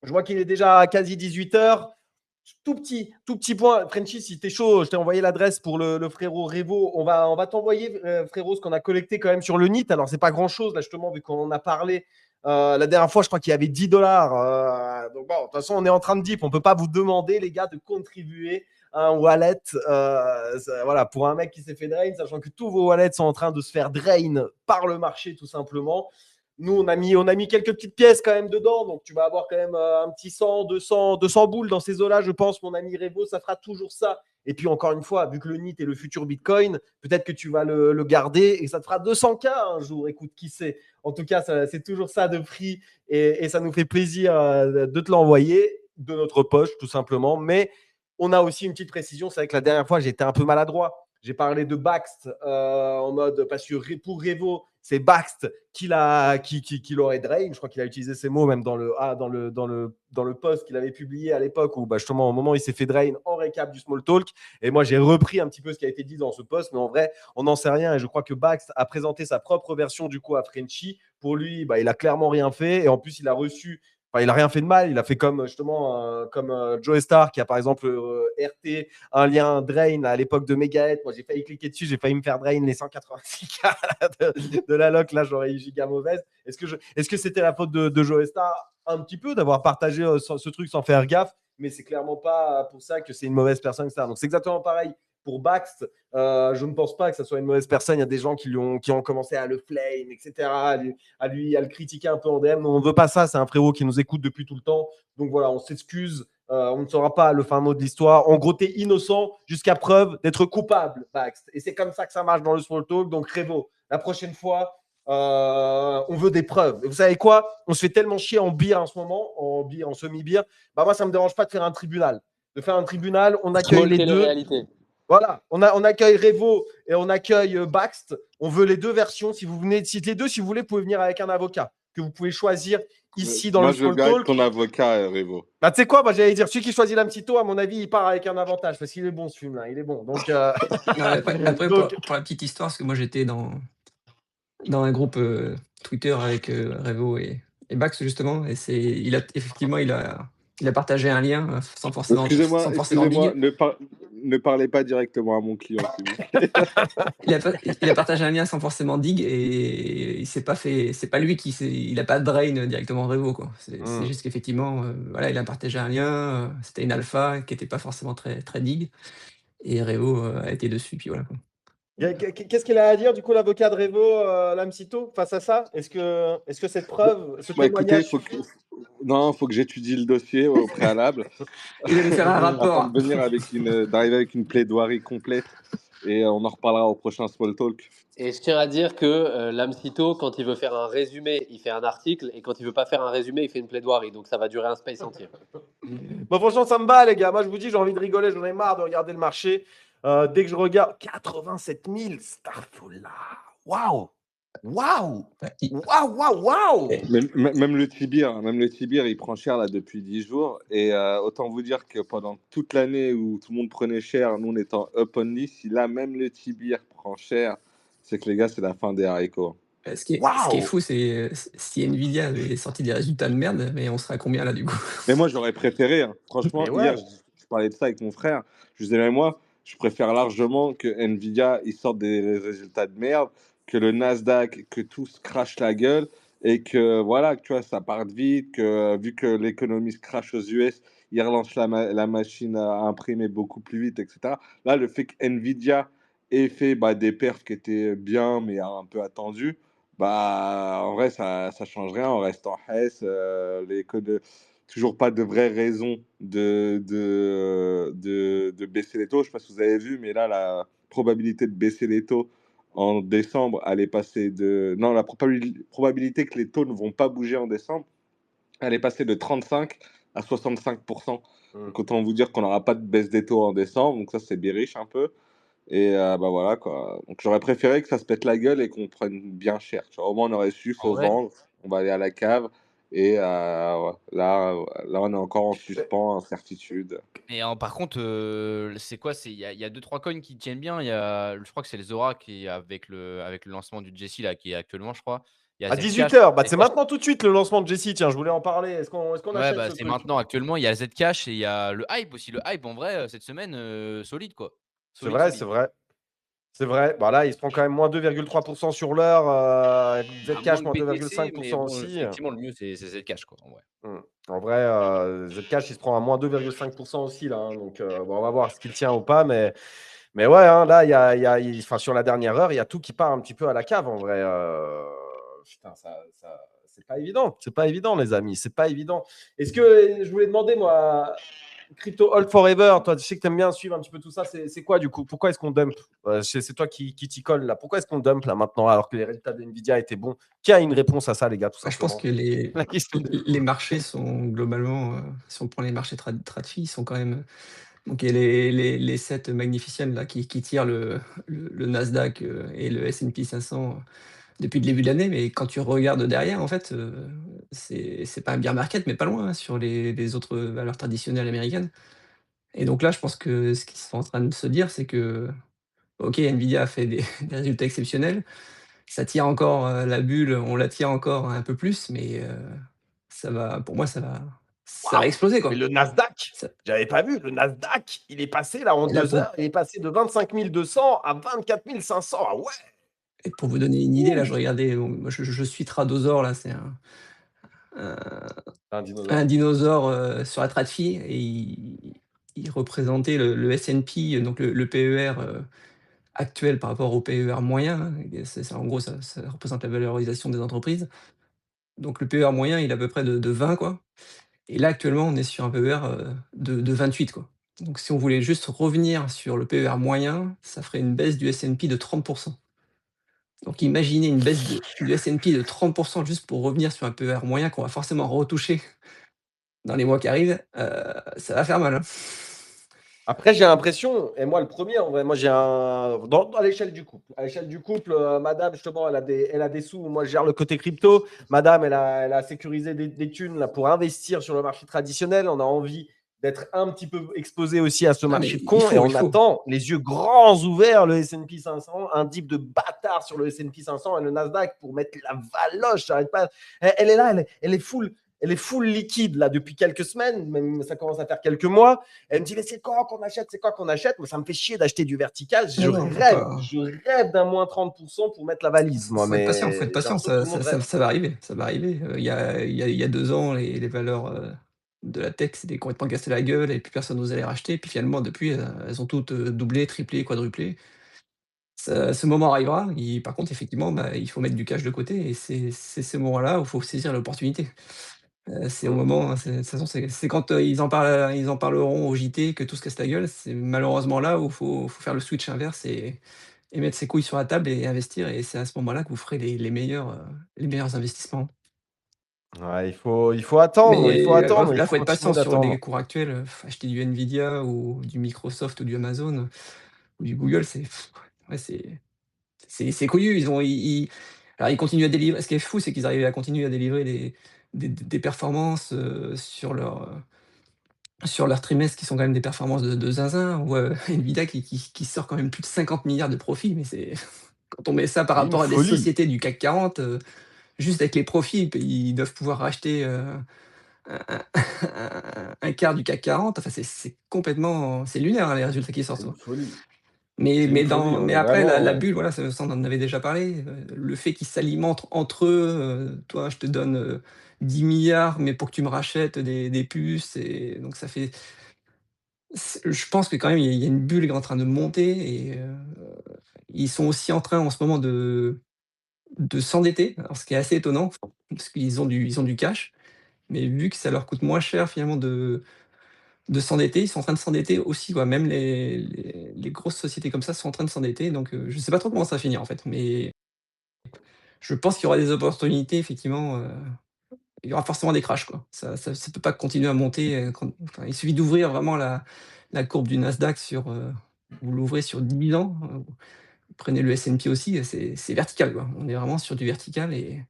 je vois qu'il est déjà quasi 18h. Tout petit point. Frenchy, si t'es chaud, je t'ai envoyé l'adresse pour le frérot Revo. On va t'envoyer, frérot, ce qu'on a collecté quand même sur le NIT. Alors, c'est pas grand-chose, là, justement, vu qu'on en a parlé. La dernière fois, je crois qu'il y avait $10. Donc, bon, de toute façon, on est en train de dip. On ne peut pas vous demander, les gars, de contribuer à un wallet. Voilà, pour un mec qui s'est fait drain, sachant que tous vos wallets sont en train de se faire drain par le marché, tout simplement. Nous, on a mis quelques petites pièces quand même dedans. Donc, tu vas avoir quand même un petit 100, 200 boules dans ces eaux-là, je pense, mon ami Revo. Ça fera toujours ça. Et puis, encore une fois, vu que le NIT est le futur Bitcoin, peut-être que tu vas le garder et ça te fera 200K un jour. Écoute, qui sait. En tout cas, c'est toujours ça de prix et ça nous fait plaisir de te l'envoyer de notre poche, tout simplement. Mais on a aussi une petite précision. C'est vrai que la dernière fois, j'étais un peu maladroit. J'ai parlé de Bakst en mode, parce que pour Revo, c'est Bakst qui l'aurait drain. Je crois qu'il a utilisé ces mots même dans le post qu'il avait publié à l'époque où justement au moment où il s'est fait drain en récap du small talk. Et moi, j'ai repris un petit peu ce qui a été dit dans ce post, mais en vrai, on n'en sait rien. Et je crois que Bakst a présenté sa propre version du coup à Frenchy. Pour lui, il a clairement rien fait. Et en plus, il a reçu Enfin, il a rien fait de mal. Il a fait comme justement comme Joe Star qui a par exemple RT un lien drain à l'époque de Megahet. Moi, j'ai failli cliquer dessus, j'ai failli me faire drain les 186K de la loc. Là, j'aurais eu giga mauvaise. Est-ce que c'était la faute de Joe Star un petit peu d'avoir partagé ce truc sans faire gaffe? Mais c'est clairement pas pour ça que c'est une mauvaise personne, ça. Donc c'est exactement pareil pour Baxt. Je ne pense pas que ça soit une mauvaise personne. Il y a des gens qui ont commencé à le flame, etc., à le critiquer un peu en DM. On ne veut pas ça. C'est un frérot qui nous écoute depuis tout le temps. Donc voilà, on s'excuse. On ne saura pas le fin mot de l'histoire. En gros, t'es innocent jusqu'à preuve d'être coupable, Baxt. Et c'est comme ça que ça marche dans le small talk. Donc Revo, la prochaine fois, on veut des preuves. Et vous savez quoi? On se fait tellement chier en bière en ce moment, en semi-bière. Bah moi, ça ne me dérange pas de faire un tribunal. De faire un tribunal, on accueille Small les deux. télé-réalité. Voilà, on accueille Revo et on accueille Baxt. On veut les deux versions. Si vous venez, si les deux, si vous voulez, vous pouvez venir avec un avocat que vous pouvez choisir ici dans Moi, le je veux small bien être talk. ton avocat, Revo. Bah, tu sais quoi, bah, j'allais dire, celui qui choisit l'Amsito, à mon avis, il part avec un avantage parce qu'il est bon ce film-là, il est bon. Donc, Non, après, donc pour la petite histoire, parce que moi j'étais dans un groupe Twitter avec Revo et Bax justement, et effectivement il a partagé un lien sans forcément Excusez-moi, dig. ne parlez pas directement à mon client, s'il vous plaît. Il a partagé un lien sans forcément dig et il s'est pas fait. C'est pas lui il a pas drain directement Revo quoi. C'est juste qu'effectivement, voilà, il a partagé un lien. C'était une alpha qui était pas forcément très dig et Revo a été dessus puis voilà quoi. qu'est-ce qu'il a à dire, du coup, l'avocat de Revo, l'Amsito, face à ça? Est-ce que cette preuve, ce Bah, écoutez, témoignage faut que j'étudie le dossier au préalable Il allait faire un afin rapport. de venir d'arriver avec une plaidoirie complète et on en reparlera au prochain Small Talk. Et je tiens à dire que l'Amsito, quand il veut faire un résumé, il fait un article, et quand il veut pas faire un résumé, il fait une plaidoirie. Donc ça va durer un space entier. Bon, franchement, ça me bat, les gars. Moi, je vous dis, j'ai envie de rigoler. J'en ai marre de regarder le marché. Dès que je regarde 87 000, Starfall. Waouh! Waouh! Waouh, waouh, waouh! Même le Tibir, il prend cher là depuis 10 jours. Et autant vous dire que pendant toute l'année où tout le monde prenait cher, nous on étant up only, si là même le Tibir prend cher, c'est que les gars, c'est la fin des haricots. Ce qui est fou, c'est si Nvidia avait sorti des résultats de merde, mais on serait à combien là du coup? Mais moi, j'aurais préféré, hein. Franchement, Mais ouais. hier, je parlais de ça avec mon frère. Je disais, mais moi, je préfère largement que Nvidia il sorte des résultats de merde, que le Nasdaq, que tout se crache la gueule et que voilà, que, tu vois, ça parte vite, que vu que l'économie se crache aux US, ils relancent la machine à imprimer beaucoup plus vite, etc. Là, le fait que Nvidia ait fait des perfs qui étaient bien, mais un peu attendus, bah, en vrai, ça change rien. On reste en Hess. Toujours pas de vraie raison de baisser les taux. Je sais pas si vous avez vu, mais là, la probabilité de baisser les taux en décembre, elle est passée de... Non, la probabilité que les taux ne vont pas bouger en décembre, elle est passée de 35 à 65%. Donc, autant vous dire qu'on n'aura pas de baisse des taux en décembre. Donc, ça, c'est bearish un peu. Et bah voilà quoi. Donc, j'aurais préféré que ça se pète la gueule et qu'on prenne bien cher. Tu vois, au moins, on aurait su, faut vrai. vendre. On va aller à la cave. Et ouais, là, on est encore en suspens, incertitude. Et par contre, c'est quoi? Il y a 2-3 coins qui tiennent bien. Je crois que c'est le Zora qui est avec le lancement du Jessie là, qui est actuellement, je crois. Il y a À Zcash. 18h, bah, c'est maintenant tout de suite le lancement de Jessie. Tiens, je voulais en parler. Est-ce qu'on Ouais, achète bah, ce c'est truc? maintenant actuellement. Il y a Zcash et il y a le Hype aussi. Le Hype, en vrai, cette semaine, solide quoi. C'est vrai, c'est vrai. C'est vrai. Bah là, il se prend quand même moins 2,3% sur l'heure. Zcash, moins moins de BTC, mais 2,5% bon, aussi. effectivement, le mieux, c'est Zcash quoi, en vrai. En vrai, Zcash, il se prend à moins 2,5% aussi. Là, hein. Donc, bon, on va voir ce qu'il tient ou pas. Mais ouais, hein, là, enfin, sur la dernière heure, il y a tout qui part un petit peu à la cave. En vrai, putain, c'est pas évident. C'est pas évident, les amis. C'est pas évident. Est-ce que je voulais demander, moi, Crypto Hold Forever, toi, je sais que tu aimes bien suivre un petit peu tout ça. C'est quoi, du coup? Pourquoi est-ce qu'on dump? C'est toi qui t'y colle, là. Pourquoi est-ce qu'on dump, là, maintenant, alors que les résultats de Nvidia étaient bons? Qui a une réponse à ça, les gars, tout Je pense simplement? que La question. les marchés sont globalement, si on prend les marchés TradFi, ils sont quand même. Donc il y a les 7 magnificents là qui tirent le Nasdaq et le S&P 500 depuis le début de l'année, mais quand tu regardes derrière, en fait, c'est pas un bear market, mais pas loin, hein, sur les autres valeurs traditionnelles américaines. Et donc là, je pense que ce qu'ils sont en train de se dire, c'est que, OK, Nvidia a fait des des résultats exceptionnels. Ça tire encore, la bulle, on la tire encore un peu plus, mais pour moi, ça va Waouh! exploser, Mais quoi. le Nasdaq, Ça j'avais pas vu. Le Nasdaq, il est passé là en et là, 2 heures, il est passé de 25 200 à 24 500. Ah ouais! pour vous donner une idée, là, Ouh! je regardais, moi, je suis Tradosaur, là, c'est un Un un dinosaure. dinosaure, sur la Tradfi et il représentait le S&P, donc le PER, actuel par rapport au PER moyen, hein, et c'est en gros, ça représente la valorisation des entreprises. Donc le PER moyen, il est à peu près de 20, quoi. Et là, actuellement, on est sur un PER, de 28, quoi. Donc si on voulait juste revenir sur le PER moyen, ça ferait une baisse du S&P de 30. Donc imaginez une baisse du S&P de 30 juste pour revenir sur un PER moyen qu'on va forcément retoucher dans les mois qui arrivent, ça va faire mal, hein. Après, j'ai l'impression, et moi le premier, en vrai, moi j'ai un. À l'échelle du couple. À l'échelle du couple, madame, justement, elle a des sous. Moi, je gère le côté crypto. Madame, elle a sécurisé des thunes là, pour investir sur le marché traditionnel. On a envie d'être un petit peu exposé aussi à ce Ah mais marché de con. Et il on faut. attend, les yeux grands ouverts, le S&P 500, un dip de bâtard sur le S&P 500 et le Nasdaq pour mettre la valoche. J'arrête pas. Elle est là, elle est full. Elle est full liquide là depuis quelques semaines, même ça commence à faire quelques mois. Elle me dit, mais c'est quoi qu'on achète? C'est quoi qu'on achète? Moi, ça me fait chier d'acheter du vertical. Non, non, faut pas. Je rêve d'un moins 30% pour mettre la valise, moi. Faut être patient, faut Mais être j'ai patient, l'impression que tout le monde rêve. ça va arriver, ça va arriver. Il y a 2 ans, les valeurs, de la tech s'étaient complètement cassé la gueule et puis personne n'osait les racheter. Puis finalement depuis, elles ont toutes, doublé, triplé, quadruplé. Ce moment arrivera. Par contre, effectivement, bah, il faut mettre du cash de côté et c'est ce moment-là où il faut saisir l'opportunité. C'est au Mm. moment, c'est de toute façon, c'est quand, ils en parleront au JT que tout se casse la gueule. C'est malheureusement là où faut faire le switch inverse et mettre ses couilles sur la table et investir et c'est à ce moment-là que vous ferez les meilleurs investissements. Ouais, il faut attendre, il faut Mais attendre, il là, faut faut être continuer patient sur les d'attendre. cours actuels, acheter du Nvidia ou du Microsoft ou du Amazon ou du Google, ouais, c'est couillu. Alors ils continuent à délivrer. Ce qui est fou, c'est qu'ils arrivent à continuer à délivrer des performances, sur leurs trimestres qui sont quand même des performances de zinzin ou, Nvidia qui sort quand même plus de 50 milliards de profits, mais c'est quand on met ça par C'est une rapport à des folie. sociétés du CAC 40, juste avec les profits, ils doivent pouvoir racheter, un quart du CAC 40. Enfin, c'est complètement c'est lunaire, hein, les résultats qui C'est sortent, une quoi. folie. Mais C'est une folie. On mais est après la vraiment. bulle, voilà, ça on en avait déjà parlé, le fait qu'ils s'alimentent entre eux, toi je te donne, 10 000 mais pour que tu me rachètes des puces et donc ça fait je pense que quand même il y a une bulle qui est en train de monter et ils sont aussi en train en ce moment de s'endetter. Alors ce qui est assez étonnant, parce ils ont du cash, mais vu que ça leur coûte moins cher finalement de s'endetter, ils sont en train de s'endetter aussi, quoi. Même les grosses sociétés comme ça sont en train de s'endetter, donc je ne sais pas trop comment ça va finir en fait, mais je pense qu'il y aura des opportunités effectivement, il y aura forcément des crashs, quoi. Ça peut pas continuer à monter, enfin, il suffit d'ouvrir vraiment la courbe du Nasdaq vous l'ouvrez sur 10 ans, vous prenez le S&P aussi, c'est vertical, quoi. On est vraiment sur du vertical et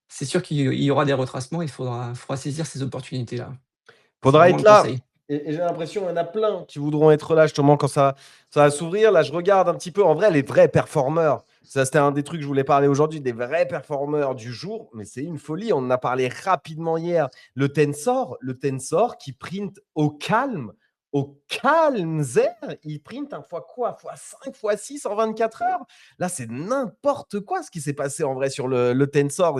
c'est sûr qu'il y aura des retracements, il faudra saisir ces opportunités-là. C'est Faudra vraiment être le là. conseil. Et j'ai l'impression qu'il y en a plein qui voudront être là justement quand ça va s'ouvrir. Là, je regarde un petit peu. En vrai, les vrais performeurs, ça c'était un des trucs que je voulais parler aujourd'hui, des vrais performeurs du jour. Mais c'est une folie. On en a parlé rapidement hier. Le Tensor qui print au calme zère. Il print un fois quoi? Fois 5, fois 6 en 24 heures. Là, c'est n'importe quoi ce qui s'est passé en vrai sur le Tensor.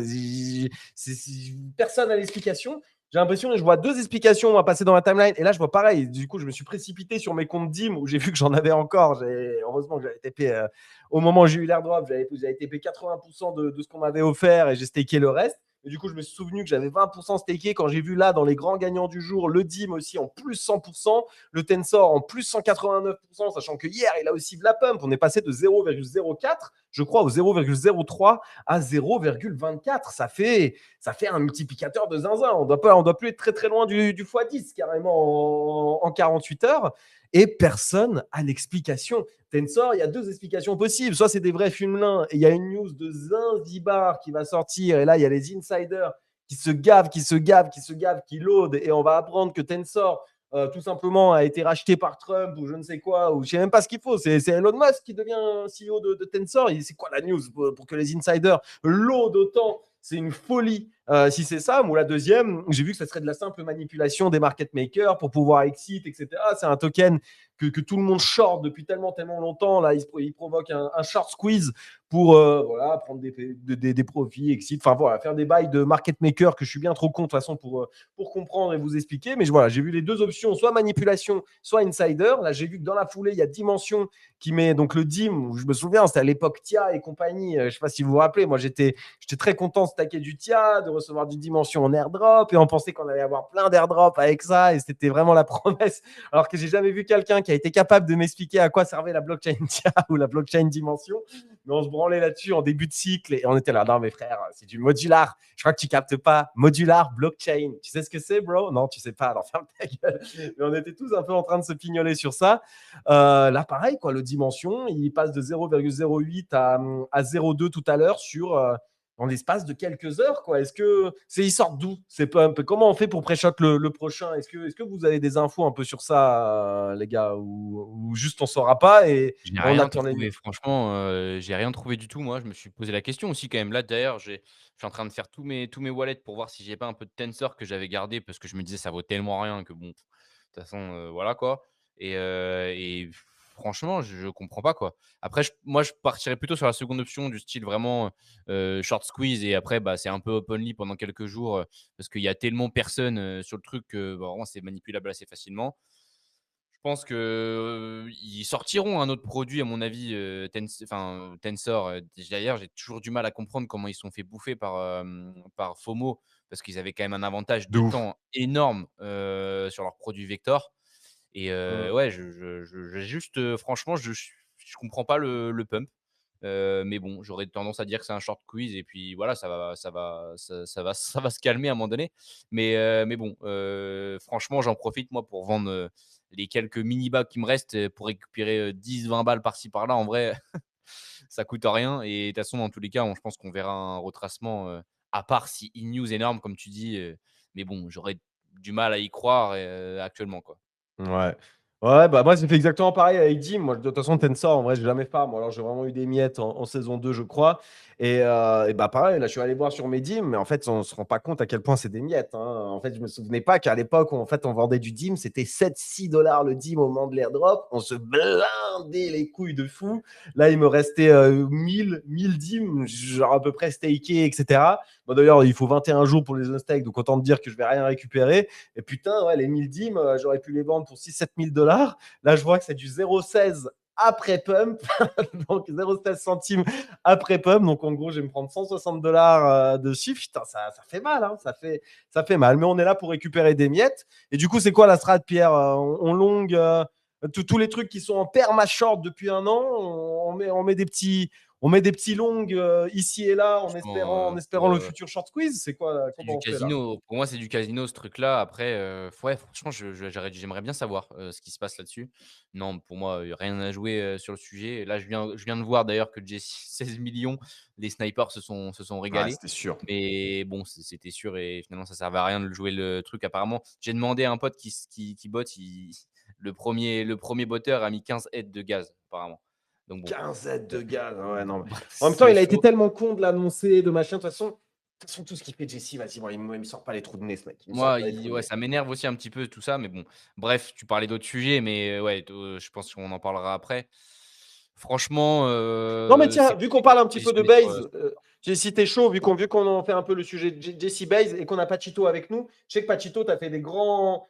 Personne n'a l'explication. J'ai l'impression que je vois deux explications à passer dans ma timeline. Et là, je vois pareil. Du coup, je me suis précipité sur mes comptes DIM où j'ai vu que j'en avais encore. Heureusement que j'avais TP au moment où j'ai eu l'airdrop. J'avais TP 80% de ce qu'on m'avait offert et j'ai staké le reste. Et du coup, je me suis souvenu que j'avais 20% staké quand j'ai vu là dans les grands gagnants du jour le DIM aussi en plus 100%, le Tensor en plus 189%, sachant que hier, il a aussi de la pump. On est passé de 0,04, je crois, au 0,03 à 0,24. Ça fait un multiplicateur de zinzin. On doit plus être très très loin du x10 carrément en 48 heures. Et personne n'a l'explication. Tensor, il y a deux explications possibles. Soit c'est des vrais fumelins et il y a une news de Zanzibar qui va sortir. Et là, il y a les insiders qui se gavent, qui loadent. Et on va apprendre que Tensor, tout simplement, a été racheté par Trump ou je ne sais quoi. Ou je ne sais même pas ce qu'il faut. C'est Elon Musk qui devient CEO de Tensor. C'est quoi la news pour que les insiders loadent autant? C'est une folie. Si c'est ça, ou la deuxième, j'ai vu que ça serait de la simple manipulation des market makers pour pouvoir exit, etc. C'est un token que tout le monde short depuis tellement longtemps. Là, il provoque un short squeeze pour voilà, prendre des profits, exit, enfin voilà, faire des bails de market maker que je suis bien trop con de toute façon pour comprendre et vous expliquer. Mais voilà, j'ai vu les deux options, soit manipulation, soit insider. Là, j'ai vu que dans la foulée, il y a Dimension qui met donc le DIM. Je me souviens, c'était à l'époque TIA et compagnie. Je ne sais pas si vous vous rappelez, moi j'étais très content de stacker du TIA, de recevoir du Dimension en airdrop, et on pensait qu'on allait avoir plein d'airdrops avec ça, et c'était vraiment la promesse. Alors que j'ai jamais vu quelqu'un qui a été capable de m'expliquer à quoi servait la blockchain TIA ou la blockchain Dimension. Mais on se branlait là-dessus en début de cycle, et on était là, non mais frère, c'est du modular. Je crois que tu captes pas. Modular blockchain. Tu sais ce que c'est, bro? Non, tu sais pas. Alors ferme ta gueule. Mais on était tous un peu en train de se pignoler sur ça. Là, pareil, quoi, le Dimension, il passe de 0,08 à 0,2 tout à l'heure en l'espace de quelques heures, quoi. Est-ce que ils sortent d'où? C'est pas un peu comment on fait pour pré-shot le prochain? Est-ce que vous avez des infos un peu sur ça, les gars, ou juste on saura pas et J'ai on rien attend les trouvé, news? franchement, j'ai rien trouvé du tout. Moi, je me suis posé la question aussi quand même. Là, d'ailleurs, je suis en train de faire tous mes wallets pour voir si j'ai pas un peu de Tensor que j'avais gardé parce que je me disais: «Ça vaut tellement rien que bon, de toute façon, voilà quoi» et franchement, je comprends pas, quoi. Après moi, je partirais plutôt sur la seconde option du style vraiment, short squeeze et après, bah, c'est un peu openly pendant quelques jours, parce qu'il y a tellement personne, sur le truc que, bah, vraiment c'est manipulable assez facilement. Je pense que, ils sortiront un autre produit à mon avis, Tensor, d'ailleurs, j'ai toujours du mal à comprendre comment ils se sont fait bouffer par FOMO parce qu'ils avaient quand même un avantage De de ouf. temps énorme, sur leur produit Vector et Mmh. ouais, j'ai juste, franchement, je comprends pas le pump, mais bon, j'aurais tendance à dire que c'est un short quiz et puis voilà, ça va se calmer à un moment donné, mais bon, franchement, j'en profite moi pour vendre, les quelques mini bags qui me restent, pour récupérer, 10-20 balles par-ci par-là. En vrai, ça coûte rien et de toute façon, dans tous les cas, je pense qu'on verra un retracement, à part si une news énorme comme tu dis, mais bon, j'aurais du mal à y croire, actuellement, quoi. Ouais. Ouais, bah, moi, j'ai fait exactement pareil avec Dim. Moi, de toute façon, Tensor, en vrai, j'ai jamais farm. Alors, j'ai vraiment eu des miettes en saison 2, je crois. Et bah, pareil, là, je suis allé voir sur mes Dim, mais en fait, on se rend pas compte à quel point c'est des miettes, hein. En fait, je me souvenais pas qu'à l'époque, où en fait, on vendait du Dim, c'était 7-6 $ le Dim au moment de l'airdrop. On se blindait les couilles de fou. Là, il me restait 1000 Dim, genre à peu près stakés, etc. Bon, d'ailleurs, il faut 21 jours pour les unstake, donc autant te dire que je vais rien récupérer. Et putain, ouais, les 1000 dîmes, j'aurais pu les vendre pour 6-7 000 $. Là, je vois que c'est du 0,16 après pump, donc 0,16 centimes après pump. Donc, en gros, je vais me prendre 160 $ dessus. Putain, ça fait mal, hein, ça fait mal. Mais on est là pour récupérer des miettes. Et du coup, c'est quoi la strat, Pierre? On long tous les trucs qui sont en perma short depuis un an. On met des petits longs ici et là Franchement, en espérant le futur short squeeze. C'est quoi? c'est du Comment on fait là? casino. Pour moi, c'est du casino ce truc-là. Après, ouais, franchement, j'aimerais bien savoir, ce qui se passe là-dessus. Non, pour moi, rien à jouer, sur le sujet. Et là, je viens de voir d'ailleurs que Jesse 16 millions, les snipers se sont Ah, régalés. c'était sûr. Mais bon, c'était sûr et finalement, ça servait à rien de jouer le truc apparemment. J'ai demandé à un pote qui botte, le premier botteur a mis 15 heads de gaz apparemment. Donc bon, 15 aides de heu, gaz. Ouais, non. En même temps, c'est il a été chaud. tellement con de l'annoncer, de machin. De toute façon, tout ce qu'il fait, Jesse, vas-y, moi, il me sort pas les trous de nez, ce mec. Il me sort Moi, pas les trous de ouais, nez. ça m'énerve aussi un petit peu tout ça, mais bon. Bref, tu parlais d'autres sujets, mais ouais, je pense qu'on en parlera après. Franchement, Non, mais tiens, c'est vu qu'on compliqué parle de un se petit peu de positionner sur, base, si t'es chaud, vu qu'on en fait un peu le sujet de Jesse Base et qu'on a Pachito avec nous, je sais que Pachito, tu as fait des grands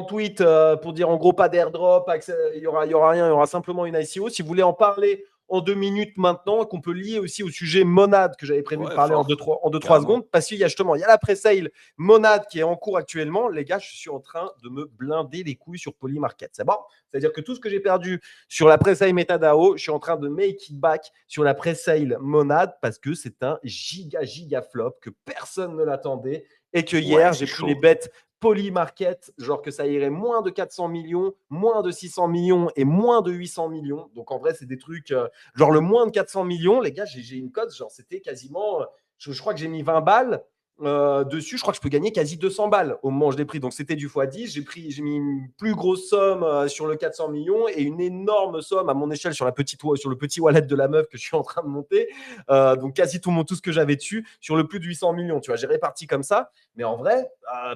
tweets pour dire en gros pas d'airdrop, il y aura rien, il y aura simplement une ICO. Si vous voulez en parler en 2 minutes maintenant, qu'on peut lier aussi au sujet Monade que j'avais prévu de Ouais, parler en fort, 2-3 carrément. secondes, parce qu'il y a justement, il y a la pré-sale Monade qui est en cours actuellement. Les gars, je suis en train de me blinder les couilles sur Polymarket. C'est bon? C'est-à-dire que tout ce que j'ai perdu sur la pré-sale MetaDAO, je suis en train de make it back sur la pré-sale Monade parce que c'est un giga flop que personne ne l'attendait et que Ouais, hier, c'est j'ai pris les chaud. bêtes Polymarket, genre que ça irait moins de 400 millions, moins de 600 millions et moins de 800 millions. Donc en vrai, c'est des trucs, genre le moins de 400 millions, les gars, j'ai une cote, genre c'était quasiment, je crois que j'ai mis 20 balles. dessus, je crois que je peux gagner quasi 200 balles au moment où je l'ai pris. Donc c'était du x10. J'ai mis une plus grosse somme sur le 400 millions et une énorme somme à mon échelle sur le petit wallet de la meuf que je suis en train de monter. Donc quasi tout ce que j'avais dessus sur le plus de 800 millions. Tu vois, j'ai réparti comme ça. Mais en vrai,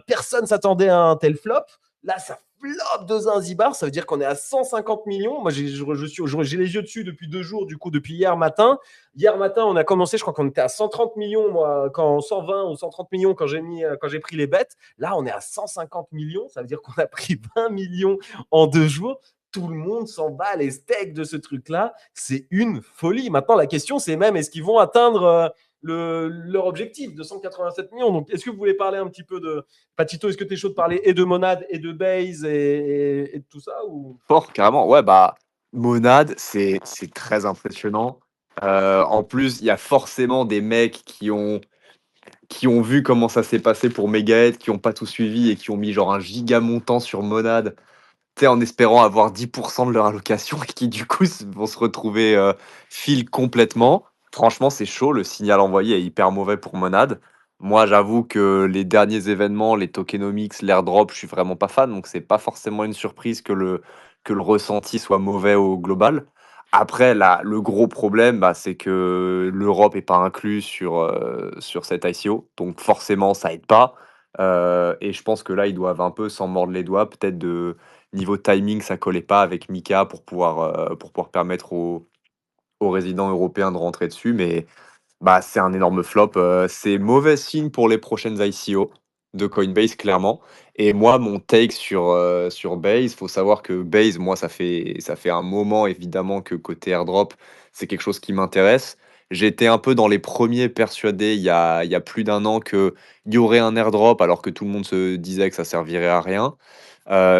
personne s'attendait à un tel flop. Là, ça flop de Zanzibar. Ça veut dire qu'on est à 150 millions. Moi, j'ai les yeux dessus depuis 2 jours, du coup, depuis hier matin. Hier matin, on a commencé, je crois qu'on était à 130 millions, moi, 120 ou 130 millions quand j'ai pris les bêtes. Là, on est à 150 millions. Ça veut dire qu'on a pris 20 millions en 2 jours. Tout le monde s'en bat les steaks de ce truc-là. C'est une folie. Maintenant, la question, c'est même est-ce qu'ils vont atteindre leur objectif de 187 millions. Donc, est-ce que vous voulez parler un petit peu de. Patito, est-ce que tu es chaud de parler et de Monade et de Base et de tout ça ou... Fort, carrément. Ouais, bah, Monade, c'est très impressionnant. En plus, il y a forcément des mecs qui ont vu comment ça s'est passé pour Megahead, qui ont pas tout suivi et qui ont mis genre un giga montant sur Monade, tu sais, en espérant avoir 10% de leur allocation et qui du coup vont se retrouver fill complètement. Franchement, c'est chaud, le signal envoyé est hyper mauvais pour Monade. Moi, j'avoue que les derniers événements, les tokenomics, l'airdrop, je suis vraiment pas fan, donc c'est pas forcément une surprise que le ressenti soit mauvais au global. Après, là, le gros problème, bah, c'est que l'Europe est pas inclus sur cette ICO, donc forcément, ça aide pas. Et je pense que là, ils doivent un peu s'en mordre les doigts, peut-être de niveau timing, ça collait pas avec Mika pour pouvoir permettre aux résidents européens de rentrer dessus. Mais bah, c'est un énorme flop. C'est mauvais signe pour les prochaines ICO de Coinbase, clairement. Et moi, mon take sur Base, faut savoir que Base, moi, ça fait un moment, évidemment, que côté airdrop, c'est quelque chose qui m'intéresse. J'étais un peu dans les premiers persuadés il y a plus d'un an qu'il y aurait un airdrop alors que tout le monde se disait que ça servirait à rien.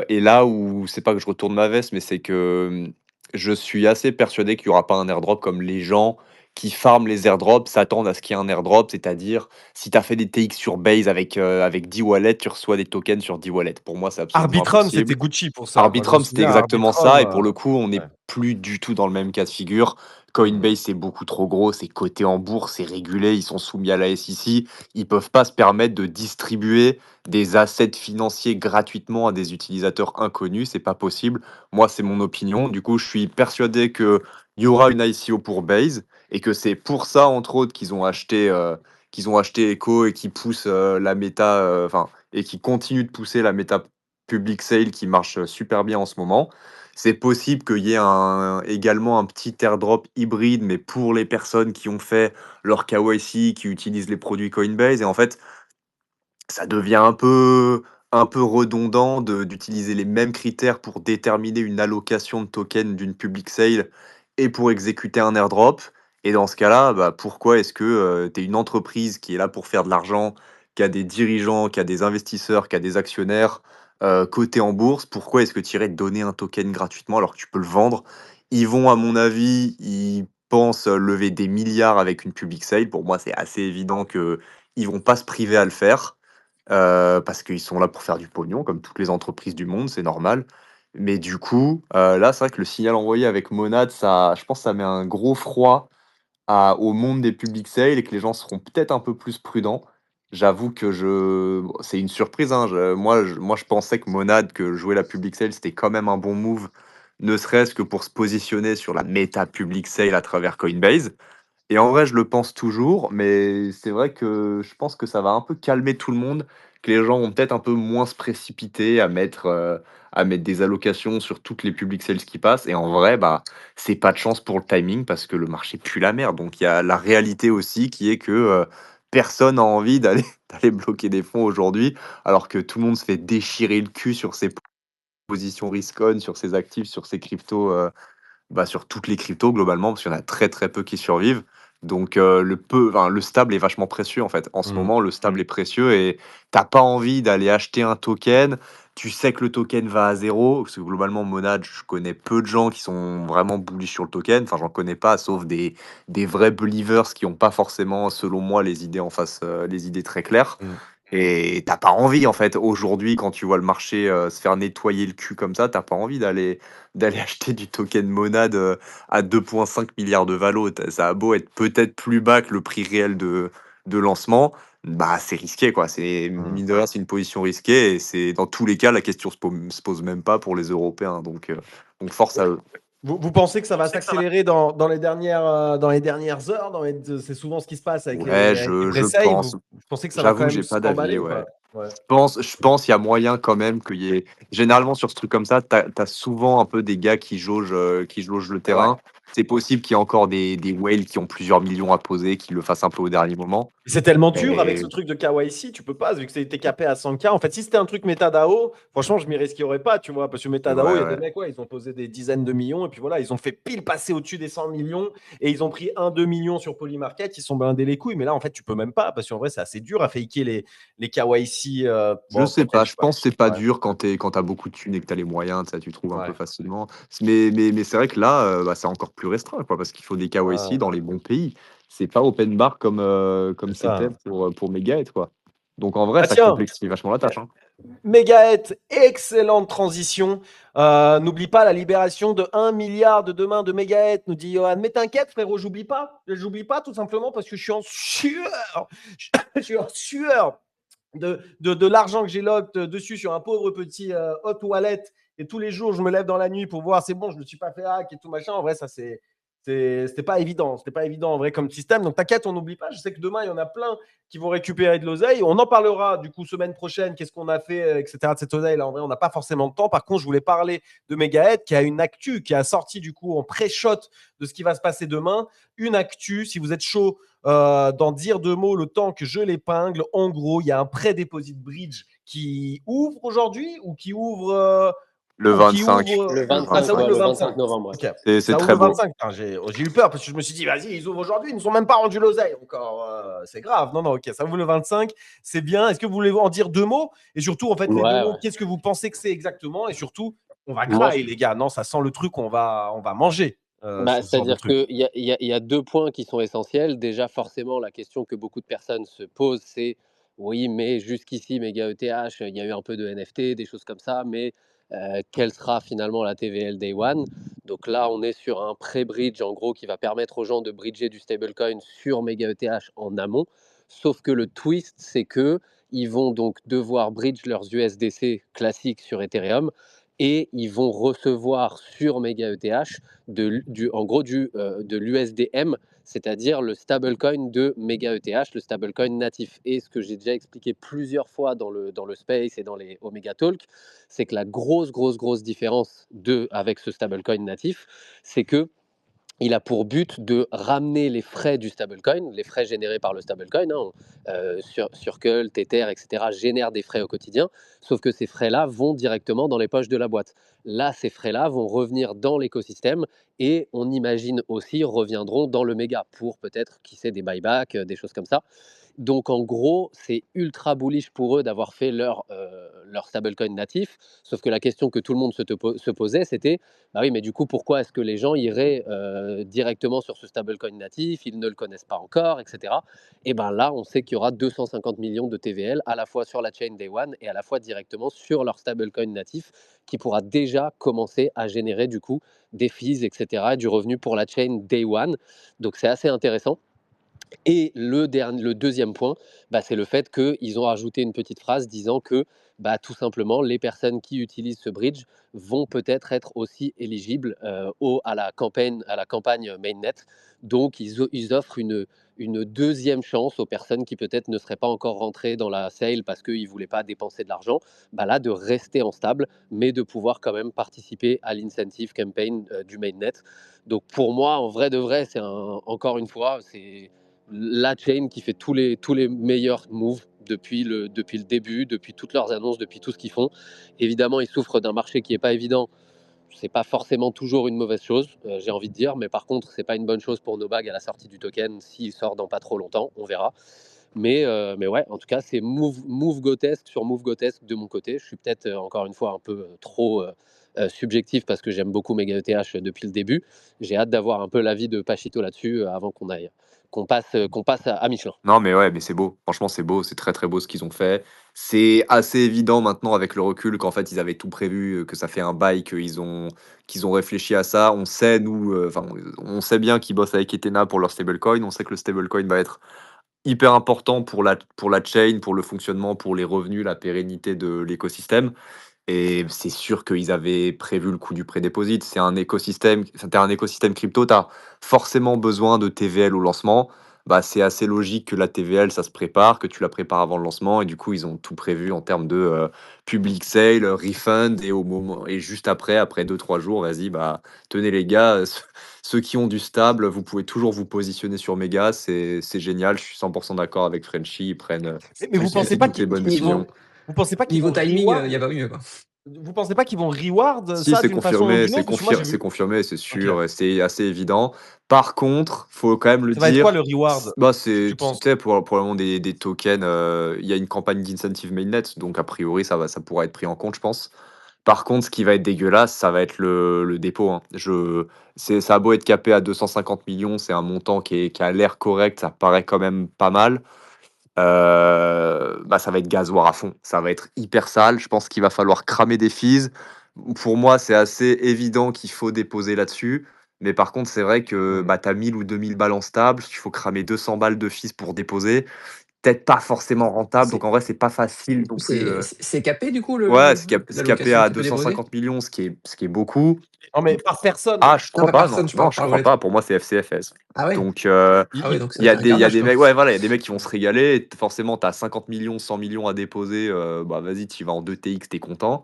Et là où c'est pas que je retourne ma veste, mais c'est que, je suis assez persuadé qu'il y aura pas un airdrop comme les gens qui farment les airdrops s'attendent à ce qu'il y ait un airdrop. C'est-à-dire, si tu as fait des TX sur Base avec 10 wallets, tu reçois des tokens sur 10 wallets. Pour moi, c'est absolument Arbitrum, c'était impossible. Gucci pour ça. Moi, je me Arbitrum, c'était souviens, exactement Arbitrum. ça et pour le coup, on Ouais. n'est plus du tout dans le même cas de figure. Mhm. Coinbase, c'est beaucoup trop gros, c'est coté en bourse, c'est régulé, ils sont soumis à la SEC. Ils peuvent pas se permettre de distribuer des assets financiers gratuitement à des utilisateurs inconnus, c'est pas possible. Moi, c'est mon opinion. Du coup, je suis persuadé qu'il y aura une ICO pour Base et que c'est pour ça, entre autres, qu'ils ont acheté Echo et qui poussent la méta, enfin, et qui continuent de pousser la méta public sale qui marche super bien en ce moment. C'est possible qu'il y ait également un petit airdrop hybride, mais pour les personnes qui ont fait leur KYC, qui utilisent les produits Coinbase. Et en fait, ça devient un peu redondant d'utiliser les mêmes critères pour déterminer une allocation de tokens d'une public sale et pour exécuter un airdrop. Et dans ce cas-là, bah, pourquoi est-ce que tu es une entreprise qui est là pour faire de l'argent, qui a des dirigeants, qui a des investisseurs, qui a des actionnaires cotés en bourse, pourquoi est-ce que tu irais te donner un token gratuitement alors que tu peux le vendre? Ils vont, à mon avis, ils pensent lever des milliards avec une public sale. Pour moi, c'est assez évident que ils vont pas se priver à le faire. Parce qu'ils sont là pour faire du pognon, comme toutes les entreprises du monde, c'est normal. Mais du coup, là, c'est vrai que le signal envoyé avec Monad, ça je pense que ça met un gros froid au monde des public sales et que les gens seront peut-être un peu plus prudents. J'avoue que c'est une surprise, hein, moi, je pensais que Monad, que jouer la public sale, c'était quand même un bon move, ne serait-ce que pour se positionner sur la méta public sale à travers Coinbase. Et en vrai, je le pense toujours, mais c'est vrai que je pense que ça va un peu calmer tout le monde, que les gens vont peut-être un peu moins se précipiter à mettre des allocations sur toutes les public sales qui passent. Et en vrai, bah, c'est pas de chance pour le timing parce que le marché pue la merde. Donc il y a la réalité aussi qui est que personne n'a envie d'aller d'aller bloquer des fonds aujourd'hui, alors que tout le monde se fait déchirer le cul sur ses positions risk-on, sur ses actifs, sur ses cryptos. Bah, sur toutes les cryptos globalement, parce qu'il y en a très, très peu qui survivent. Donc le stable est vachement précieux, en fait. En ce Mhm. moment, le stable est précieux et t'as pas envie d'aller acheter un token. Tu sais que le token va à zéro, parce que globalement, Monad, je connais peu de gens qui sont vraiment bullish sur le token. Enfin, j'en connais pas, sauf des vrais believers qui ont pas forcément, selon moi, les idées en face, les idées très claires. Mhm. Et t'as pas envie, en fait, aujourd'hui, quand tu vois le marché se faire nettoyer le cul comme ça, t'as pas envie d'aller acheter du token Monad à 2,5 milliards de valo. Ça a beau être peut-être plus bas que le prix réel de lancement, bah, c'est risqué, quoi. C'est Mmh. mine de rien, c'est une position risquée et c'est dans tous les cas, la question se pose même pas pour les Européens, donc force à eux. Vous pensez que ça va s'accélérer dans les dernières heures, c'est souvent ce qui se passe avec Ouais, les je pré-sales? pense. Vous pensez que ça va quand J'avoue, même j'ai pas d'avis, s'emballer ou ouais. pas? Ouais. Je pense il y a moyen quand même qu'il y ait généralement sur ce truc comme ça, tu as souvent un peu des gars qui jaugent le Ouais. terrain. C'est possible qu'il y ait encore des whales qui ont plusieurs millions à poser, qui le fassent un peu au dernier moment. C'est tellement dur avec Et ce truc de KYC, tu peux pas, vu que c'était capé à 100K. En fait, si c'était un truc MetaDAO, franchement, je m'y risquerais pas, tu vois, parce que ouais, MetaDAO, il y a des ouais. mecs, ouais, ils ont posé des dizaines de millions, et puis voilà, ils ont fait pile passer au-dessus des 100 millions, et ils ont pris 1-2 millions sur Polymarket, ils se sont blindés les couilles. Mais là, en fait, tu peux même pas, parce qu'en vrai, c'est assez dur à faker les KYC. Je Bon, sais pas, peut-être je pas. pense que c'est pas Ouais, dur quand tu as beaucoup de thunes et que tu as les moyens, tu trouves un peu ouais, facilement. Mais c'est vrai que là, bah, c'est encore plus restreint, quoi, parce qu'il faut des KYC ouais, dans les bons pays. C'est pas open bar comme c'est c'était ça. pour Megaeth, quoi. Donc en vrai, Ah ça tiens, complexifie vachement la tâche, hein. Megahet, excellente transition. N'oublie pas la libération de 1 milliard de demain de Megahet, nous dit Johan. Mais t'inquiète, frérot, j'oublie pas. J'oublie pas tout simplement parce que je suis en sueur. Je suis en sueur de l'argent que j'ai locked dessus sur un pauvre petit hot wallet. Et tous les jours, je me lève dans la nuit pour voir, c'est bon, je ne me suis pas fait hack et tout machin. En vrai, ça, c'était pas évident. C'était pas évident en vrai comme système. Donc t'inquiète, on n'oublie pas. Je sais que demain, il y en a plein qui vont récupérer de l'oseille. On en parlera du coup semaine prochaine. Qu'est-ce qu'on a fait, etc. de cette oseille. Là, en vrai, on n'a pas forcément de temps. Par contre, je voulais parler de Megahead qui a une actu, qui a sorti du coup en pré-shot de ce qui va se passer demain. Une actu, si vous êtes chaud d'en dire deux mots le temps que je l'épingle. En gros, il y a un pré-deposit bridge qui ouvre aujourd'hui ou qui ouvre. Le Ou qui 25, ouvre. Le le Ah, 25, ça ouvre ouais, vingt-cinq. le le 25 25. novembre. Ouais. Ok. C'est Ça ouvre très le beau. 25. Putain, j'ai eu peur parce que je me suis dit, vas-y, ils ouvrent aujourd'hui, ils nous ont même pas rendu l'oseille encore. C'est grave. Non, non, ok, ça ouvre le 25. C'est bien. Est-ce que vous voulez en dire deux mots? Et surtout, en fait, les deux Ouais, mots, ouais. qu'est-ce que vous pensez que c'est exactement? Et surtout, on va Moi, je, grailler, les gars. Non, ça sent le truc, on va manger Bah, ce genre de c'est-à-dire truc. qu'il y a 2 points qui sont essentiels. Déjà, forcément, la question que beaucoup de personnes se posent, c'est: «Oui, mais jusqu'ici, méga ETH, il y a eu un peu de NFT, des choses comme ça, mais quelle sera finalement la TVL Day One?» Donc là, on est sur un pré-bridge, en gros, qui va permettre aux gens de bridger du stablecoin sur méga ETH en amont. Sauf que le twist, c'est que ils vont donc devoir bridge leurs USDC classiques sur Ethereum et ils vont recevoir sur méga ETH de l'USDM, c'est-à-dire le stablecoin de Mega ETH, le stablecoin natif. Et ce que j'ai déjà expliqué plusieurs fois dans le space et dans les Omega Talk, c'est que la grosse différence avec ce stablecoin natif, c'est que il a pour but de ramener les frais du stablecoin, les frais générés par le stablecoin, hein, Circle, Tether, etc., génèrent des frais au quotidien, sauf que ces frais-là vont directement dans les poches de la boîte. Là, ces frais-là vont revenir dans l'écosystème et on imagine aussi reviendront dans le méga pour peut-être, qui sait, des buybacks, des choses comme ça. Donc en gros, c'est ultra bullish pour eux d'avoir fait leur stablecoin natif. Sauf que la question que tout le monde se posait, c'était: bah oui, mais du coup, pourquoi est-ce que les gens iraient directement sur ce stablecoin natif? Ils ne le connaissent pas encore, etc. Et bien là, on sait qu'il y aura 250 millions de TVL à la fois sur la chain Day One et à la fois directement sur leur stablecoin natif qui pourra déjà commencer à générer du coup des fees, etc. et du revenu pour la chain Day One. Donc c'est assez intéressant. Et le deuxième point, bah, c'est le fait qu'ils ont rajouté une petite phrase disant que bah, tout simplement, les personnes qui utilisent ce bridge vont peut-être être aussi éligibles à la campagne mainnet. Donc, ils offrent une deuxième chance aux personnes qui peut-être ne seraient pas encore rentrées dans la sale parce qu'ils ne voulaient pas dépenser de l'argent, bah là, de rester en stable, mais de pouvoir quand même participer à l'incentive campaign du mainnet. Donc, pour moi, en vrai de vrai, encore une fois, c'est la chain qui fait tous les meilleurs moves depuis le début, depuis toutes leurs annonces, depuis tout ce qu'ils font. Évidemment, ils souffrent d'un marché qui n'est pas évident. C'est pas forcément toujours une mauvaise chose, j'ai envie de dire, mais par contre, c'est pas une bonne chose pour Nobag à la sortie du token. S'il sort dans pas trop longtemps, on verra. Mais ouais, en tout cas, c'est move Gotesque sur move Gotesque de mon côté. Je suis peut-être encore une fois un peu trop subjectif parce que j'aime beaucoup Mega ETH depuis le début. J'ai hâte d'avoir un peu l'avis de Pachito là-dessus avant qu'on passe à Michelin. Non, mais ouais, mais c'est beau. Franchement, c'est beau, c'est très, très beau ce qu'ils ont fait. C'est assez évident maintenant avec le recul qu'en fait, ils avaient tout prévu, que ça fait un bail qu'ils ont réfléchi à ça. On sait, nous, enfin, on sait bien qu'ils bossent avec Etena pour leur stablecoin. On sait que le stablecoin va être hyper important pour la chain, pour le fonctionnement, pour les revenus, la pérennité de l'écosystème. Et c'est sûr qu'ils avaient prévu le coût du pré-déposit. C'est un écosystème, enfin, tu un écosystème crypto, tu as forcément besoin de TVL au lancement. Bah, c'est assez logique que la TVL, ça se prépare, que tu la prépares avant le lancement. Et du coup, ils ont tout prévu en termes de public sale, refund. Et, au moment, et juste après 2-3 jours, vas-y, bah, tenez les gars, ceux qui ont du stable, vous pouvez toujours vous positionner sur Mega. C'est génial. Je suis 100% d'accord avec Frenchy. Ils prennent Mais vous pensez pas toutes les bonnes qu'ils décisions. vont, vous pensez pas qu'ils Niveau vont timing, il reward, y a pas mieux, quoi. vous pensez pas qu'ils vont reward Si, ça c'est d'une façon ou confirmé, d'une autre? Parce que moi j'ai c'est vu. confirmé, c'est Ok. sûr, et c'est assez évident. Par contre, faut quand même le Ça va être quoi dire, le reward? bah, Tu tu penses? sais, pour le moment des tokens, il y a une campagne d'incentive mainnet, donc a priori, ça pourra être pris en compte, je pense. Par contre, ce qui va être dégueulasse, ça va être le dépôt, hein. Ça a beau être capé à 250 millions, c'est un montant qui a l'air correct, ça paraît quand même pas mal. Bah, ça va être gasoir à fond. Ça va être hyper sale. Je pense qu'il va falloir cramer des fees. Pour moi, c'est assez évident qu'il faut déposer là-dessus. Mais par contre, c'est vrai que Hmm. bah, tu as 1000 ou 2000 balles en stable. Il faut cramer 200 balles de fees pour déposer. Peut-être pas forcément rentable. Donc C'est en vrai, c'est pas facile non plus. c'est capé, du coup, Ouais, la c'est capé location que à tu peux déposer? 250 millions, ce qui est beaucoup. Non mais par personne. Ah, je Non, crois pas pas, non. personne, je Non, parle je par crois wallet. pas. Pour moi, c'est FCFS. Ah ouais? Donc, Ah ouais, donc ça il va y a être un des, il y a carnage, des quoi. mecs, ouais, voilà, il y a des mecs qui vont se régaler. Et forcément, tu as 50 millions, 100 millions à déposer. Bah, vas-y, tu vas en 2TX, t'es content.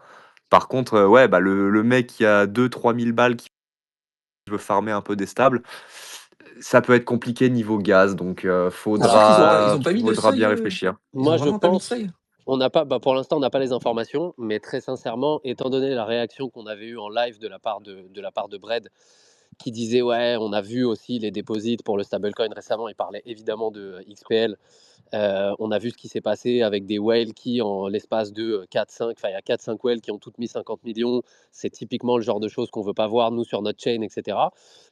Par contre, ouais, bah, le mec qui a 2-3 000 balles qui veut farmer un peu des stables, ça peut être compliqué niveau gaz. Donc, Tu es sûr qu'ils faudra, ont pas mis de faudra seuil, bien réfléchir. ils ont Moi, je vraiment pas mis de pense, seuil? on n'a pas, pour l'instant, on n'a pas les informations, mais très sincèrement, étant donné la réaction qu'on avait eue en live de la part de Bread, qui disait ouais, on a vu aussi les déposits pour le stablecoin récemment, il parlait évidemment de XPL. On a vu ce qui s'est passé avec des whales qui, en l'espace de 4-5, enfin il y a 4-5 whales qui ont toutes mis 50 millions. C'est typiquement le genre de choses qu'on ne veut pas voir, nous, sur notre chain, etc.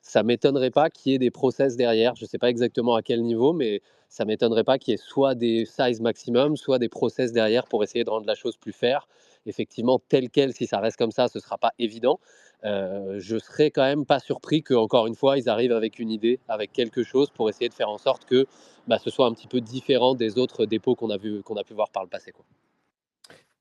Ça ne m'étonnerait pas qu'il y ait des process derrière. Je ne sais pas exactement à quel niveau, mais ça ne m'étonnerait pas qu'il y ait soit des size maximum, soit des process derrière pour essayer de rendre la chose plus fair. Effectivement, tel quel, si ça reste comme ça, ce ne sera pas évident. Je serais quand même pas surpris qu'encore une fois, ils arrivent avec une idée, avec quelque chose pour essayer de faire en sorte que bah, ce soit un petit peu différent des autres dépôts qu'on a pu voir par le passé, quoi.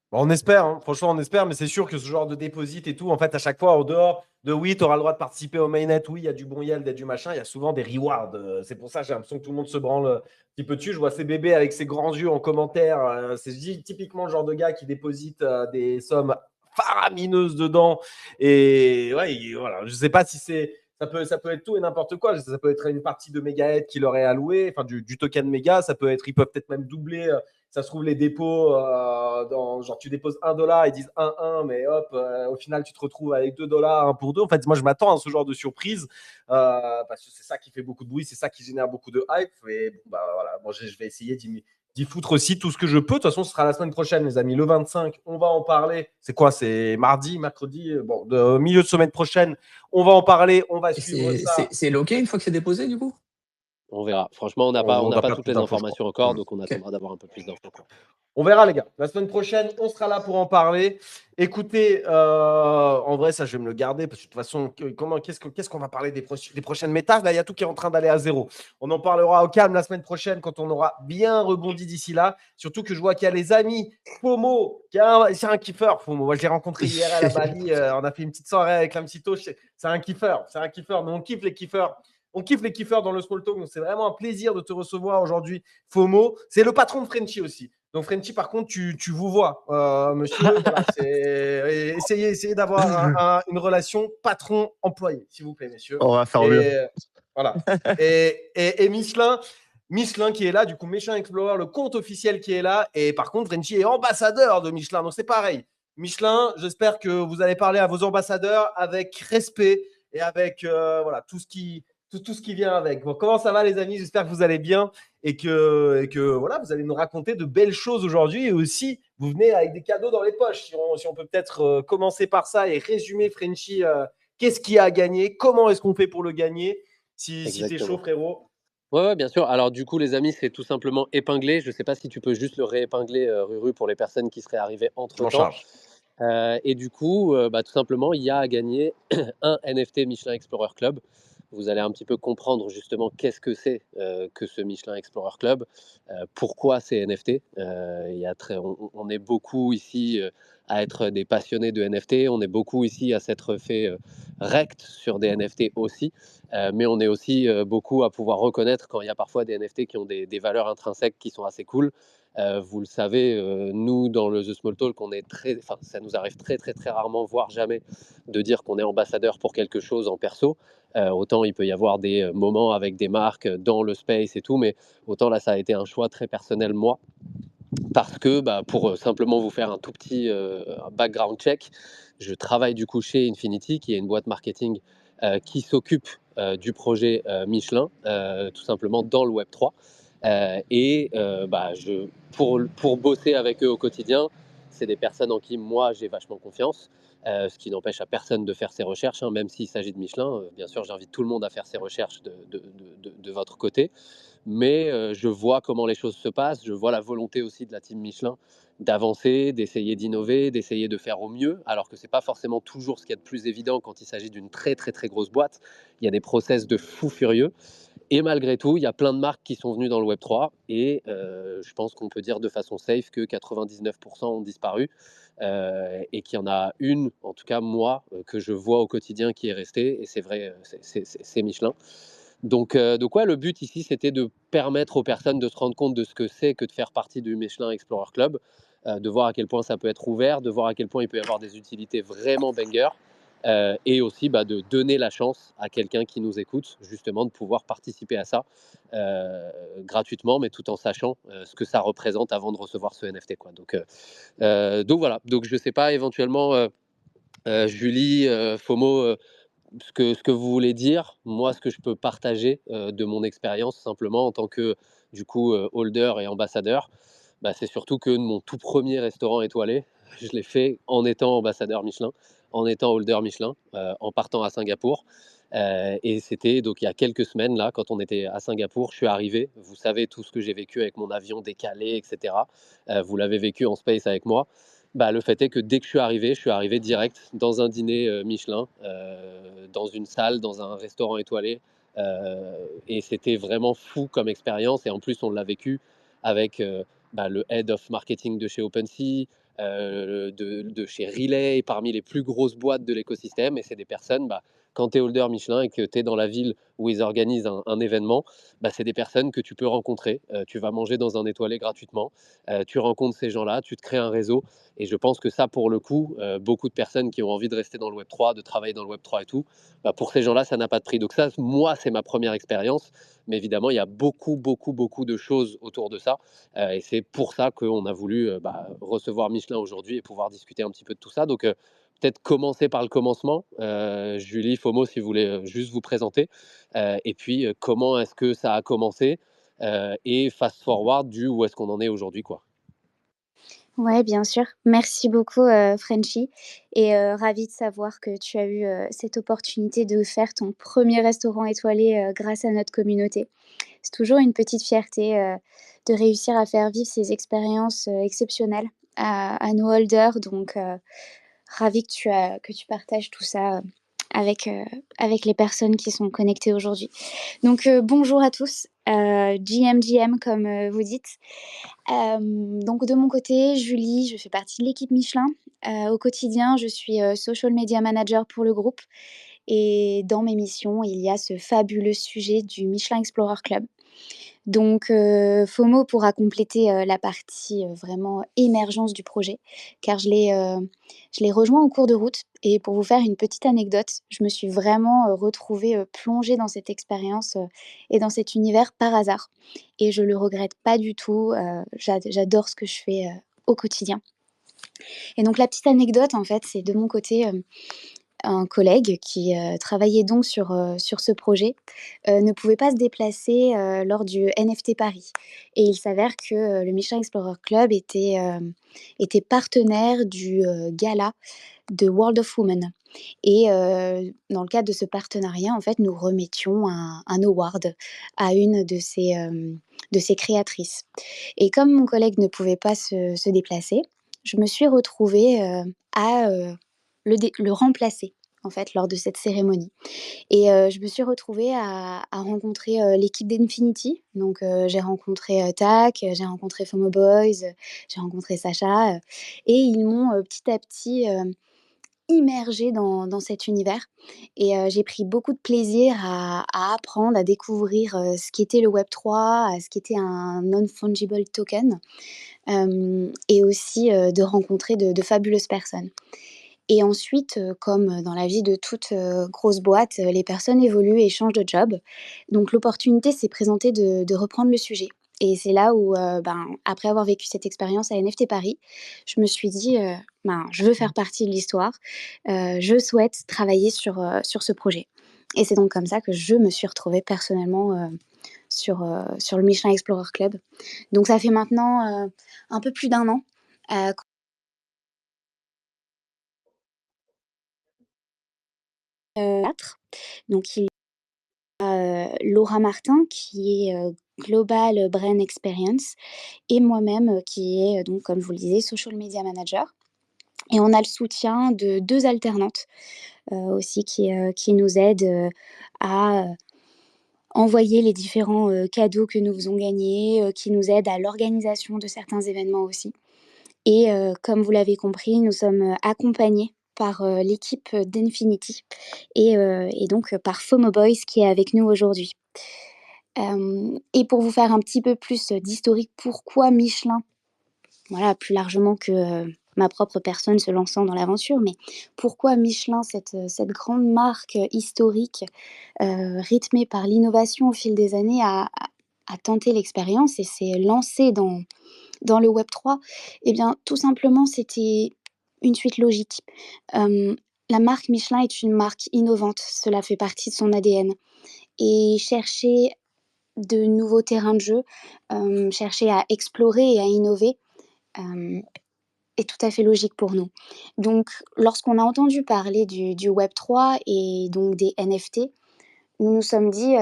Bon, on espère, hein. Franchement, on espère, mais c'est sûr que ce genre de déposit et tout, en fait, à chaque fois, au dehors de oui, tu auras le droit de participer au mainnet, oui, il y a du bon yield, il y a du machin, il y a souvent des rewards. C'est pour ça que j'ai l'impression que tout le monde se branle un petit peu dessus. Je vois ces bébés avec ses grands yeux en commentaire. C'est typiquement le genre de gars qui déposite des sommes faramineuses dedans. Et ouais, voilà, je ne sais pas si c'est. Ça peut être tout et n'importe quoi. Ça peut être une partie de Megahead qui leur est allouée, enfin du token méga. Ça peut être, ils peuvent peut-être même doubler. Ça se trouve, les dépôts, genre tu déposes $1, ils disent 1-1, mais hop, au final, tu te retrouves avec $2, 1 pour 2. En fait, moi, je m'attends à ce genre de surprise parce que c'est ça qui fait beaucoup de bruit, c'est ça qui génère beaucoup de hype. Et bon, bah, voilà, moi, je vais essayer d'y foutre aussi tout ce que je peux. De toute façon, ce sera la semaine prochaine, les amis. Le 25, on va en parler. C'est quoi? C'est mardi, mercredi? Bon, de milieu de semaine prochaine, on va en parler. On va Et suivre ça. c'est loqué une fois que c'est déposé, du coup? On verra. Franchement, On on n'a n'a pas pas toutes plus les d'infos, je crois. informations encore, donc on OK. attendra d'avoir un peu plus d'infos, quoi. On verra, les gars. La semaine prochaine, on sera là pour en parler. Écoutez, en vrai, ça, je vais me le garder parce que de toute façon, qu'est-ce qu'on va parler des prochaines métas? Là, il y a tout qui est en train d'aller à zéro. On en parlera au calme la semaine prochaine quand on aura bien rebondi d'ici là. Surtout que je vois qu'il y a les amis FOMO, c'est un kiffeur, FOMO. Moi, je l'ai rencontré hier à Bali. On a fait une petite soirée avec Lamsito. C'est un kiffeur. C'est un kiffeur. Nous, on kiffe les kiffeurs. On kiffe les kiffeurs dans le small talk. Donc, c'est vraiment un plaisir de te recevoir aujourd'hui, FOMO. C'est le patron de Frenchy aussi. Donc, Frenchy, par contre, tu vous vois, monsieur. Voilà, essayez d'avoir une relation patron-employé, s'il vous plaît, messieurs. On va faire mieux. Et voilà. Et Michelin qui est là, du coup, Michelin Explorer, le compte officiel qui est là. Et par contre, Frenchy est ambassadeur de Michelin. Donc, c'est pareil. Michelin, j'espère que vous allez parler à vos ambassadeurs avec respect et avec voilà, tout ce qui vient avec. Bon, comment ça va, les amis? J'espère que vous allez bien et que voilà, vous allez nous raconter de belles choses aujourd'hui. Et aussi, vous venez avec des cadeaux dans les poches. Si on peut peut-être commencer par ça et résumer, Frenchy, qu'est-ce qu'il y a à gagner? Comment est-ce qu'on fait pour le gagner? Si t'es chaud, Exactement. frérot. Ouais, bien sûr. Alors, du coup, les amis, c'est tout simplement épinglé. Je ne sais pas si tu peux juste le réépingler, Ruru, pour les personnes qui seraient arrivées Je m'en entre-temps. charge. Et du coup, tout simplement, il y a à gagner un NFT Michelin Explorer Club. vous allez un petit peu comprendre justement qu'est-ce que c'est que ce Michelin Explorer Club, pourquoi c'est NFT. On est beaucoup ici à être des passionnés de NFT, on est beaucoup ici à s'être fait rect sur des NFT aussi, mais on est aussi beaucoup à pouvoir reconnaître quand il y a parfois des NFT qui ont des valeurs intrinsèques qui sont assez cool. Vous le savez, nous dans le The Small Talk, ça nous arrive très très très rarement, voire jamais, de dire qu'on est ambassadeur pour quelque chose en perso. Autant il peut y avoir des moments avec des marques dans le space et tout, mais autant là ça a été un choix très personnel moi, parce que pour simplement vous faire un tout petit background check, je travaille du coup chez Infinity, qui est une boîte marketing qui s'occupe du projet Michelin, tout simplement dans le Web3. Pour bosser avec eux au quotidien, c'est des personnes en qui moi j'ai vachement confiance, ce qui n'empêche à personne de faire ses recherches, hein, même s'il s'agit de Michelin. Bien sûr, j'invite tout le monde à faire ses recherches de votre côté, mais je vois comment les choses se passent, je vois la volonté aussi de la team Michelin d'avancer, d'essayer d'innover, d'essayer de faire au mieux, alors que c'est pas forcément toujours ce qu'il y a de plus évident quand il s'agit d'une très très très grosse boîte. Il y a des process de fou furieux, et malgré tout, il y a plein de marques qui sont venues dans le Web3, et je pense qu'on peut dire de façon safe que 99% ont disparu, et qu'il y en a une, en tout cas moi, que je vois au quotidien qui est restée, et c'est vrai, c'est Michelin. Donc ouais, le but ici, c'était de permettre aux personnes de se rendre compte de ce que c'est que de faire partie du Michelin Explorer Club, de voir à quel point ça peut être ouvert, de voir à quel point il peut y avoir des utilités vraiment banger, et aussi de donner la chance à quelqu'un qui nous écoute, justement, de pouvoir participer à ça gratuitement, mais tout en sachant ce que ça représente avant de recevoir ce NFT, quoi. Donc voilà, donc je ne sais pas, éventuellement, Julie, FOMO, ce que vous voulez dire. Moi, ce que je peux partager de mon expérience simplement en tant que du coup holder et ambassadeur, c'est surtout que mon tout premier restaurant étoilé, je l'ai fait en étant ambassadeur Michelin, en étant holder Michelin, en partant à Singapour. Et c'était donc il y a quelques semaines, là, quand on était à Singapour, je suis arrivé. Vous savez tout ce que j'ai vécu avec mon avion décalé, etc. Vous l'avez vécu en space avec moi. Le fait est que dès que je suis arrivé direct dans un dîner Michelin, dans une salle, dans un restaurant étoilé. Et c'était vraiment fou comme expérience. Et en plus, on l'a vécu avec le head of marketing de chez OpenSea, de chez Relay, parmi les plus grosses boîtes de l'écosystème. Et c'est des personnes, quand tu es holder Michelin et que tu es dans la ville où ils organisent un événement, c'est des personnes que tu peux rencontrer. Tu vas manger dans un étoilé gratuitement. Tu rencontres ces gens-là, tu te crées un réseau. Et je pense que ça, pour le coup, beaucoup de personnes qui ont envie de rester dans le Web3, de travailler dans le Web3 et tout, pour ces gens-là, ça n'a pas de prix. Donc ça, moi, c'est ma première expérience. Mais évidemment, il y a beaucoup, beaucoup, beaucoup de choses autour de ça. Et c'est pour ça qu'on a voulu recevoir Michelin aujourd'hui et pouvoir discuter un petit peu de tout ça. Donc peut-être commencer par le commencement. Julie, FOMO, si vous voulez juste vous présenter. Et puis, comment est-ce que ça a commencé, et fast forward du où est-ce qu'on en est aujourd'hui, quoi. Ouais, bien sûr. Merci beaucoup, Frenchie, et ravie de savoir que tu as eu, cette opportunité de faire ton premier restaurant étoilé, grâce à notre communauté. C'est toujours une petite fierté, de réussir à faire vivre ces expériences, exceptionnelles à nos holders, donc ravie que tu partages tout ça, avec les personnes qui sont connectées aujourd'hui. Donc bonjour à tous, GM comme, vous dites. Donc de mon côté, Julie, je fais partie de l'équipe Michelin. Au quotidien, je suis, social media manager pour le groupe, et dans mes missions, il y a ce fabuleux sujet du Michelin Explorer Club. Donc FOMO pourra compléter, la partie, vraiment émergence du projet, car je l'ai rejoint en cours de route, et pour vous faire une petite anecdote, je me suis vraiment, retrouvée, plongée dans cette expérience, et dans cet univers par hasard, et je le regrette pas du tout, j'adore ce que je fais, au quotidien. Et donc la petite anecdote, en fait, c'est de mon côté, un collègue qui, travaillait donc sur ce projet, ne pouvait pas se déplacer, lors du NFT Paris, et il s'avère que, le Michelin Explorer Club était partenaire du, gala de World of Women, et dans le cadre de ce partenariat, en fait, nous remettions un award à une de ces créatrices, et comme mon collègue ne pouvait pas se déplacer, je me suis retrouvée, à, le remplacer, en fait, lors de cette cérémonie. Et je me suis retrouvée à rencontrer, l'équipe d'Infinity. Donc j'ai rencontré, Tac, j'ai rencontré FOMO Boys, j'ai rencontré Sacha, et ils m'ont, petit à petit, immergée dans cet univers. Et j'ai pris beaucoup de plaisir à apprendre, à découvrir, ce qu'était le Web3, ce qu'était un non-fungible token, et aussi, de rencontrer de fabuleuses personnes. Et ensuite, comme dans la vie de toute, grosse boîte, les personnes évoluent et changent de job. Donc l'opportunité s'est présentée de reprendre le sujet. Et c'est là où, après avoir vécu cette expérience à NFT Paris, je me suis dit, «Ben, je veux faire partie de l'histoire, je souhaite travailler sur ce projet». Et c'est donc comme ça que je me suis retrouvée personnellement, sur le Michelin Explorer Club. Donc ça fait maintenant, un peu plus d'1 an, q donc il Laura Martin qui est, Global Brand Experience, et moi-même, qui est, donc comme je vous le disais, Social Media Manager. Et on a le soutien de 2 alternantes, aussi qui nous aident, à, envoyer les différents, cadeaux que nous faisons gagner, qui nous aident à l'organisation de certains événements aussi. Et comme vous l'avez compris, nous sommes, accompagnés par, l'équipe d'Infinity, et donc par FOMO Boys qui est avec nous aujourd'hui. Et pour vous faire un petit peu plus, d'historique, pourquoi Michelin? Voilà, plus largement que, ma propre personne se lançant dans l'aventure, mais pourquoi Michelin, cette grande marque, historique, rythmée par l'innovation au fil des années, a tenté l'expérience et s'est lancée dans le Web3? Eh bien, tout simplement, c'était une suite logique. Hem, la marque Michelin est une marque innovante, cela fait partie de son ADN, et chercher de nouveaux terrains de jeu, chercher à explorer et à innover, hem, est tout à fait logique pour nous. Donc lorsqu'on a entendu parler du Web3 et donc des NFT, nous nous sommes dit,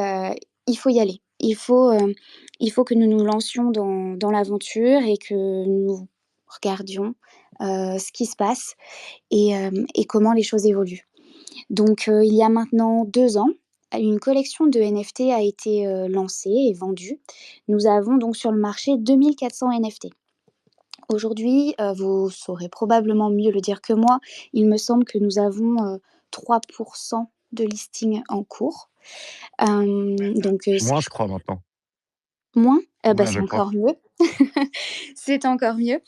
«Il faut y aller. Il faut que nous nous lancions dans l'aventure et que nous regardions, ce qui se passe, et comment les choses évoluent». Donc il y a maintenant 2 ans, une collection de NFT a été, lancée et vendue. Nous avons donc sur le marché 2 400 NFT. Aujourd'hui, vous saurez probablement mieux le dire que moi, il me semble que nous avons, 3 de listings en cours. Donc Moins, je crois, maintenant. moins? Bah, Ouais, c'est je crois. encore mieux. C'est encore mieux.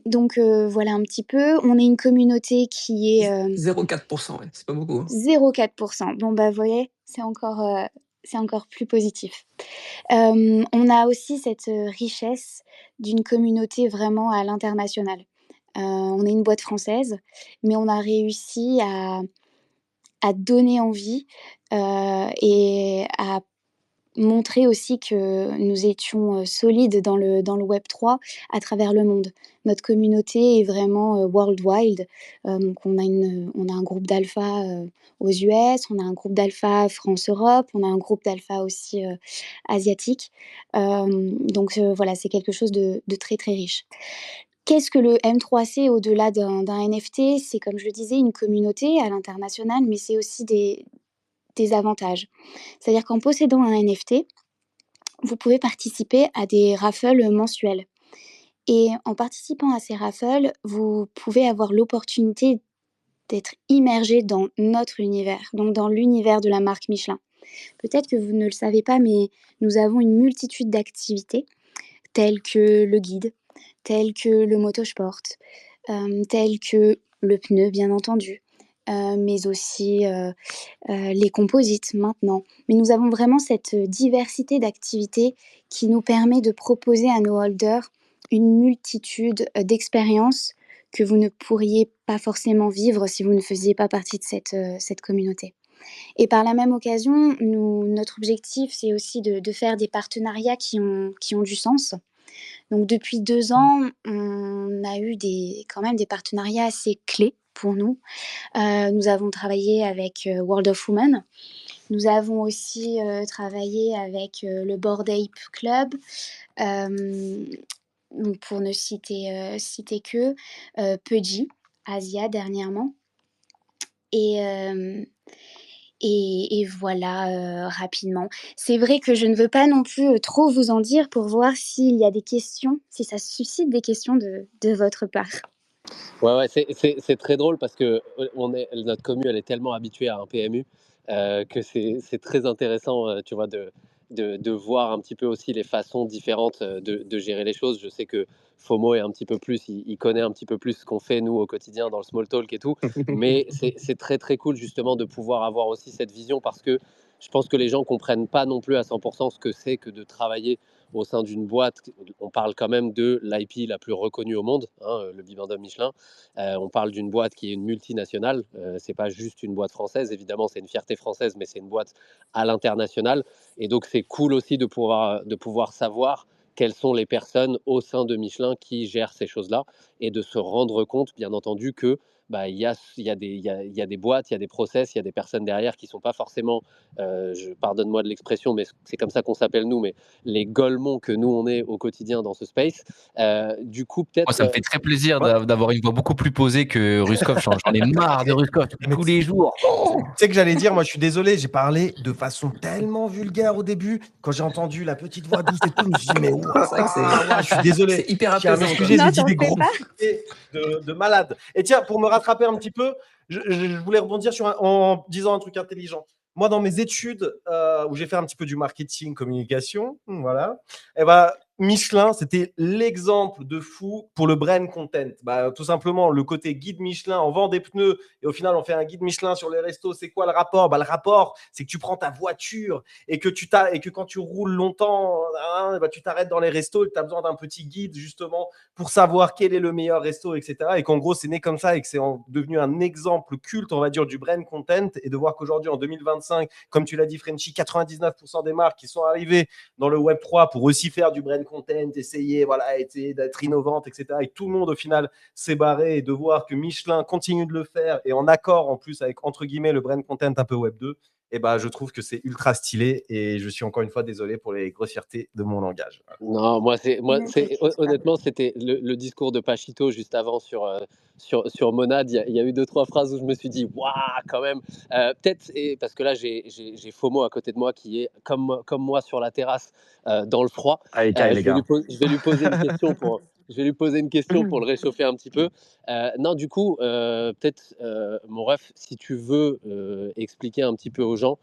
Donc voilà un petit peu. On est une communauté qui est, 0,4%, ouais, c'est pas beaucoup, hein. 0,4. Bon, bah, vous voyez, c'est encore plus positif. On a aussi cette, richesse d'une communauté vraiment à l'international. On est une boîte française, mais on a réussi à donner envie, et à montrer aussi que nous étions, solides dans le Web3 à travers le monde. Notre communauté est vraiment, worldwide, donc on a un groupe d'alpha, aux US, on a un groupe d'alpha France-Europe, on a un groupe d'alpha aussi, asiatique. Donc voilà, c'est quelque chose de très, très riche. Qu'est-ce que le M3C au-delà d'un NFT? C'est, comme je le disais, une communauté à l'international, mais c'est aussi des avantages. C'est-à-dire qu'en possédant un NFT, vous pouvez participer à des raffles mensuelles. Et en participant à ces raffles, vous pouvez avoir l'opportunité d'être immergé dans notre univers, donc dans l'univers de la marque Michelin. Peut-être que vous ne le savez pas, mais nous avons une multitude d'activités telles que le guide, telles que le motosport, telles que le pneu, bien entendu, mais aussi les composites maintenant. Mais nous avons vraiment cette diversité d'activités qui nous permet de proposer à nos holders une multitude d'expériences que vous ne pourriez pas forcément vivre si vous ne faisiez pas partie de cette communauté. Et par la même occasion, notre objectif, c'est aussi de faire des partenariats qui ont du sens. Donc depuis 2 ans, on a eu quand même des partenariats assez clés pour nous. Nous avons travaillé avec, World of Women. Nous avons aussi, travaillé avec, le Bored Ape Club, hem, donc pour ne citer que, Pudgy, Asia dernièrement. et hem et voilà, rapidement. C'est vrai que je ne veux pas non plus, trop vous en dire pour voir s'il y a des questions, si ça suscite des questions de votre part. Ouais, ouais, c'est très drôle parce que notre commu, elle est tellement habituée à un PMU que c'est très intéressant, tu vois, de voir un petit peu aussi les façons différentes de gérer les choses. Je sais que FOMO est un petit peu plus, il connaît un petit peu plus ce qu'on fait nous au quotidien dans le small talk et tout, mais c'est très très cool justement de pouvoir avoir aussi cette vision parce que je pense que les gens comprennent pas non plus à 100% ce que c'est que de travailler au sein d'une boîte. On parle quand même de l'IP la plus reconnue au monde, hein, le Bibendum Michelin. On parle d'une boîte qui est une multinationale. C'est pas juste une boîte française. Évidemment, c'est une fierté française, mais c'est une boîte à l'international. Et donc, c'est cool aussi de pouvoir savoir quelles sont les personnes au sein de Michelin qui gèrent ces choses-là et de se rendre compte, bien entendu, que bah, il y a des boîtes, il y a des process, il y a des personnes derrière qui ne sont pas forcément, pardonne-moi de l'expression, mais c'est comme ça qu'on s'appelle nous, mais les golemons que nous on est au quotidien dans ce space. Du coup, Moi, peut-être ça me fait très plaisir Ouais, d'avoir une voix beaucoup plus posée que Ruskov. J'en ai marre de Ruskov mais tous les jours. Oh. tu sais que j'allais dire, moi je suis désolé, j'ai parlé de façon tellement vulgaire au début. Quand j'ai entendu la petite voix douce et tout, je me suis dit, mais C'est vrai que waouh, je suis désolé. c'est hyper Je tiens à apaisant, quoi. m'excuser, Non, j'ai dit t'en des fais gros pas. de malade. Et tiens, pour me rattraper un petit peu, je voulais rebondir en disant un truc intelligent. Moi, dans mes études, où j'ai fait un petit peu du marketing, communication, voilà, et ben, Michelin, c'était l'exemple de fou pour le brand content. Bah, tout simplement, le côté guide Michelin, on vend des pneus et au final, on fait un guide Michelin sur les restos. C'est quoi le rapport? Bah, le rapport, c'est que tu prends ta voiture et que quand tu roules longtemps, hein, bah, tu t'arrêtes dans les restos et que tu as besoin d'un petit guide justement pour savoir quel est le meilleur resto, etc. Et qu'en gros, c'est né comme ça et que c'est devenu un exemple culte, on va dire, du brand content. Et de voir qu'aujourd'hui, en 2025, comme tu l'as dit, Frenchy, 99% des marques qui sont arrivées dans le Web 3 pour aussi faire du brand content, essayer d'être innovante, etc. Et tout le monde, au final, s'est barré. Et de voir que Michelin continue de le faire et en accord, en plus, avec, entre guillemets, le brand content un peu Web 2, et ben, je trouve que c'est ultra stylé et je suis encore une fois désolé pour les grossièretés de mon langage. Non, Ne t'inquiète pas. honnêtement, c'était le discours de Pachito juste avant sur Monad. Il y a eu deux, trois phrases où je me suis dit, waouh, quand même. Peut-être, parce que là, j'ai FOMO à côté de moi qui est comme moi sur la terrasse dans le froid. Allez, Kai, les gars. Je vais lui poser une question je vais lui poser une question pour le réchauffer un petit peu. Non, du coup, peut-être, mon ref, si tu veux expliquer un petit peu aux gens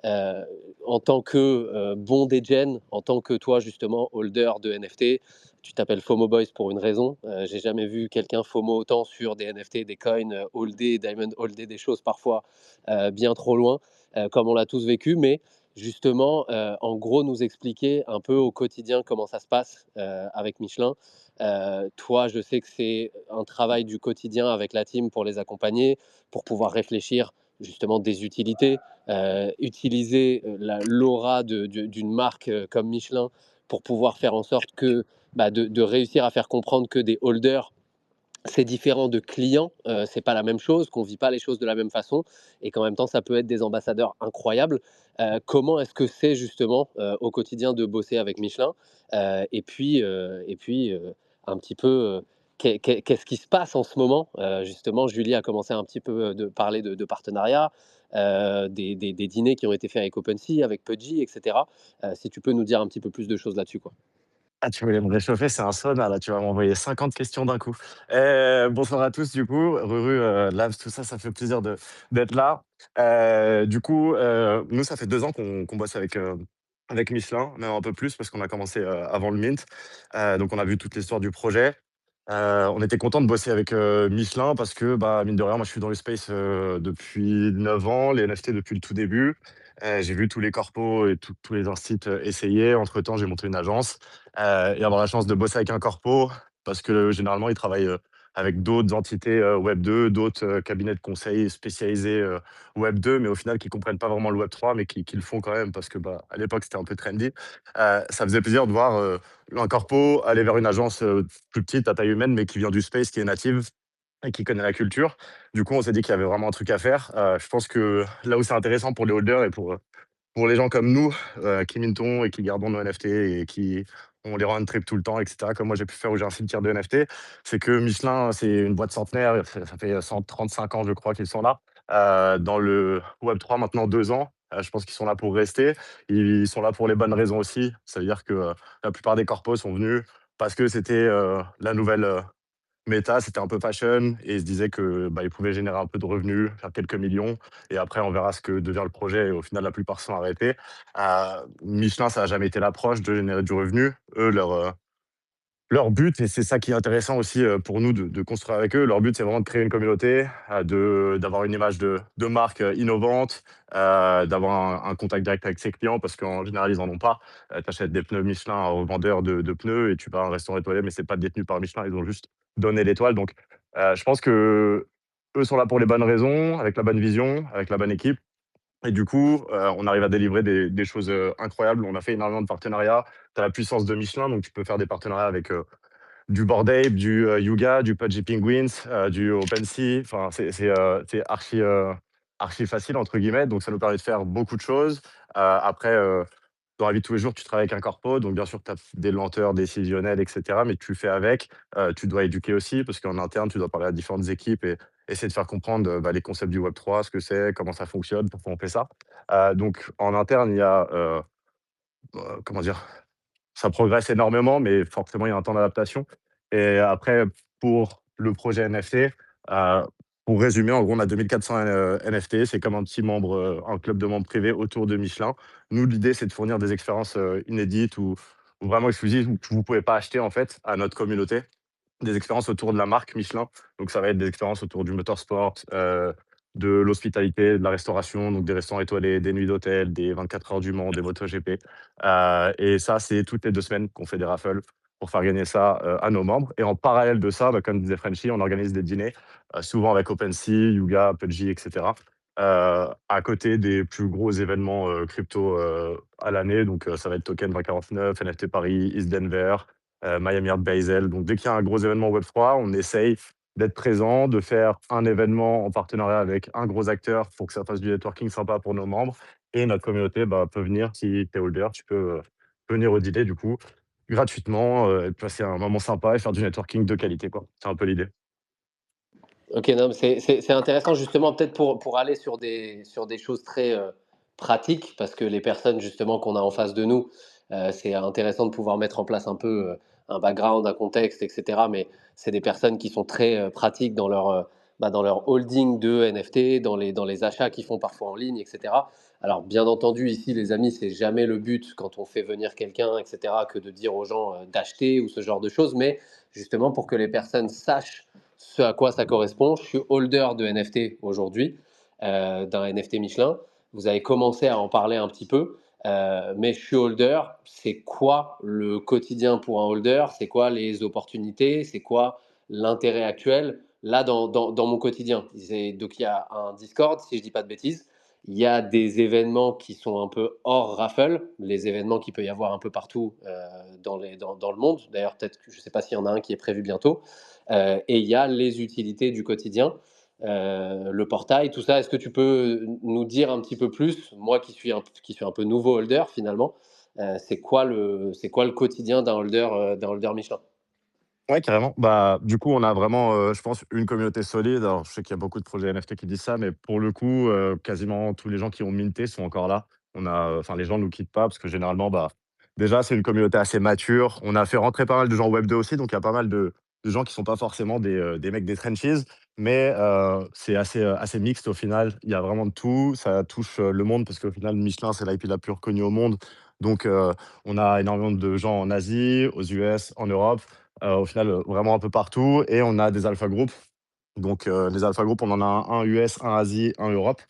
euh, en tant que bon degen, en tant que toi justement holder de NFT, tu t'appelles FOMO Boys pour une raison. J'ai jamais vu quelqu'un FOMO autant sur des NFT, des coins, holdés, diamond holdés, des choses parfois bien trop loin, comme on l'a tous vécu. Mais justement, en gros, nous expliquer un peu au quotidien comment ça se passe avec Michelin. Toi, je sais que c'est un travail du quotidien avec la team pour les accompagner, pour pouvoir réfléchir justement des utilités, utiliser l'aura d'une marque comme Michelin pour pouvoir faire en sorte que de réussir à faire comprendre que des holders c'est différent de clients, c'est pas la même chose, qu'on vit pas les choses de la même façon et qu'en même temps ça peut être des ambassadeurs incroyables. Comment est-ce que c'est justement au quotidien de bosser avec Michelin? Et puis un petit peu qu'est-ce qui se passe en ce moment? Justement, Julie a commencé un petit peu de parler de partenariat, des dîners qui ont été faits avec OpenSea, avec Pudgy, etc. Si tu peux nous dire un petit peu plus de choses là-dessus, quoi. Ah, tu voulais me réchauffer, c'est un sauna là, tu vas m'envoyer 50 questions d'un coup. Bonsoir à tous du coup, Ruru, Labs, tout ça, ça fait plaisir d'être là. Du coup, nous, ça fait 2 ans qu'on bosse avec Michelin, même un peu plus parce qu'on a commencé, avant le mint. Donc on a vu toute l'histoire du projet. On était content de bosser avec, Michelin parce que, bah, mine de rien, moi je suis dans le space, depuis 9 ans, les NFT depuis le tout début. J'ai vu tous les corpos et tous les instituts, essayer. Entre-temps, j'ai monté une agence. Et avoir la chance de bosser avec un corpo, parce que généralement, ils travaillent avec d'autres entités Web 2, d'autres cabinets de conseil spécialisés Web 2, mais au final, qui comprennent pas vraiment le Web 3, mais qui le font quand même, parce que bah, à l'époque, c'était un peu trendy. Ça faisait plaisir de voir un corpo aller vers une agence plus petite, à taille humaine, mais qui vient du space, qui est native et qui connaît la culture. Du coup, on s'est dit qu'il y avait vraiment un truc à faire. Je pense que là où c'est intéressant pour les holders et pour les gens comme nous, qui mintons et qui gardons nos NFT et qui on les rend trip tout le temps, et cetera, comme moi j'ai pu faire où j'ai un cimetière de NFT, c'est que Michelin, c'est une boîte centenaire, ça fait 135 ans, je crois, qu'ils sont là. dans le Web3 maintenant 2 ans. Je pense qu'ils sont là pour rester. Ils sont là pour les bonnes raisons aussi. Ça veut dire que la plupart des corpos sont venus parce que c'était la nouvelle méta, c'était un peu fashion et ils se disaient que bah, ils pouvaient générer un peu de revenus, faire quelques millions et après on verra ce que devient le projet et au final la plupart sont arrêtés. Michelin, ça n'a jamais été l'approche de générer du revenu. Eux, leur but, et c'est ça qui est intéressant aussi pour nous de construire avec eux, leur but c'est vraiment de créer une communauté, d'avoir une image de marque innovante, d'avoir un contact direct avec ses clients parce qu'en général ils n'en ont pas. Tu achètes des pneus Michelin à un revendeur de pneus et tu vas à un restaurant étoilé, mais c'est pas détenu par Michelin, ils ont juste donné l'étoile. Donc je pense que eux sont là pour les bonnes raisons, avec la bonne vision, avec la bonne équipe. Et du coup, on arrive à délivrer des choses incroyables. On a fait énormément de partenariats. Tu as la puissance de Michelin, donc tu peux faire des partenariats avec du Bored Ape, du Yuga, du Pudgy Penguins, du OpenSea. Enfin, c'est archi facile, entre guillemets. Donc, ça nous permet de faire beaucoup de choses. Après, dans la vie de tous les jours, tu travailles avec un corpo. Donc, bien sûr, tu as des lenteurs décisionnelles, etc. Mais tu fais avec. Tu dois éduquer aussi, parce qu'en interne, tu dois parler à différentes équipes et essayer de faire comprendre bah, les concepts du Web3, ce que c'est, comment ça fonctionne, pourquoi on fait ça. Donc, en interne, il y a, comment dire, ça progresse énormément, mais forcément, il y a un temps d'adaptation. Et après, pour le projet NFT, heu, pour résumer, en gros, on a 2 400 NFT. C'est comme un petit membre, un club de membres privés autour de Michelin. Nous, l'idée, c'est de fournir des expériences, inédites ou vraiment exclusives ou que vous ne pouvez pas acheter, en fait, à notre communauté. Des expériences autour de la marque Michelin. Donc ça va être des expériences autour du motorsport, de l'hospitalité, de la restauration, donc des restaurants étoilés, des nuits d'hôtel, des 24 heures du Mans, des MotoGP. Et ça, c'est toutes les 2 semaines qu'on fait des raffles pour faire gagner ça, à nos membres. Et en parallèle de ça, bah, comme disait Frenchy, on organise des dîners, souvent avec OpenSea, Yuga, Pudgy et cetera, à côté des plus gros événements, crypto, à l'année. Donc ça va être Token 2049, NFT Paris, East Denver, Miami Art Basel. Donc dès qu'il y a un gros événement Web3, on essaye d'être présent, de faire un événement en partenariat avec un gros acteur pour que ça fasse du networking sympa pour nos membres. Et notre communauté bah, peut venir, si tu es holder, tu peux venir au dîner du coup, gratuitement, et passer un moment sympa et faire du networking de qualité, quoi. C'est un peu l'idée. Ok, non, mais c'est intéressant justement peut-être pour aller sur des choses très pratiques, parce que les personnes justement qu'on a en face de nous, c'est intéressant de pouvoir mettre en place un peu un background, un contexte, etc. Mais c'est des personnes qui sont très pratiques dans leur holding de NFT, dans les achats qu'ils font parfois en ligne, etc. Alors bien entendu, ici les amis, c'est jamais le but quand on fait venir quelqu'un, etc., que de dire aux gens d'acheter ou ce genre de choses, mais justement pour que les personnes sachent ce à quoi ça correspond. Je suis holder de NFT aujourd'hui, d'un NFT Michelin. Vous avez commencé à en parler un petit peu, mais je suis holder. C'est quoi le quotidien pour un holder? C'est quoi les opportunités? C'est quoi l'intérêt actuel là dans mon quotidien? Donc il y a un Discord, si je ne dis pas de bêtises. Il y a des événements qui sont un peu hors raffle, les événements qu'il peut y avoir un peu partout dans le monde. D'ailleurs, peut-être que je ne sais pas s'il y en a un qui est prévu bientôt. Et il y a les utilités du quotidien, le portail, tout ça. Est-ce que tu peux nous dire un petit peu plus, moi qui suis un peu nouveau holder finalement, c'est quoi le quotidien d'un holder Michelin? Ouais, carrément. Bah, du coup, on a vraiment, je pense, une communauté solide. Alors, je sais qu'il y a beaucoup de projets NFT qui disent ça, mais pour le coup, quasiment tous les gens qui ont minté sont encore là. On a, enfin, les gens ne nous quittent pas parce que généralement, bah, déjà, c'est une communauté assez mature. On a fait rentrer pas mal de gens Web2 aussi, donc il y a pas mal de gens qui sont pas forcément des mecs des trenches, mais c'est assez mixte au final. Il y a vraiment de tout. Ça touche le monde parce qu'au final, Michelin, c'est l'IP la plus reconnue au monde. Donc, on a énormément de gens en Asie, aux US, en Europe. Au final, vraiment un peu partout et on a des alpha groups. Donc, les alpha groups, on en a un US, un Asie, un Europe.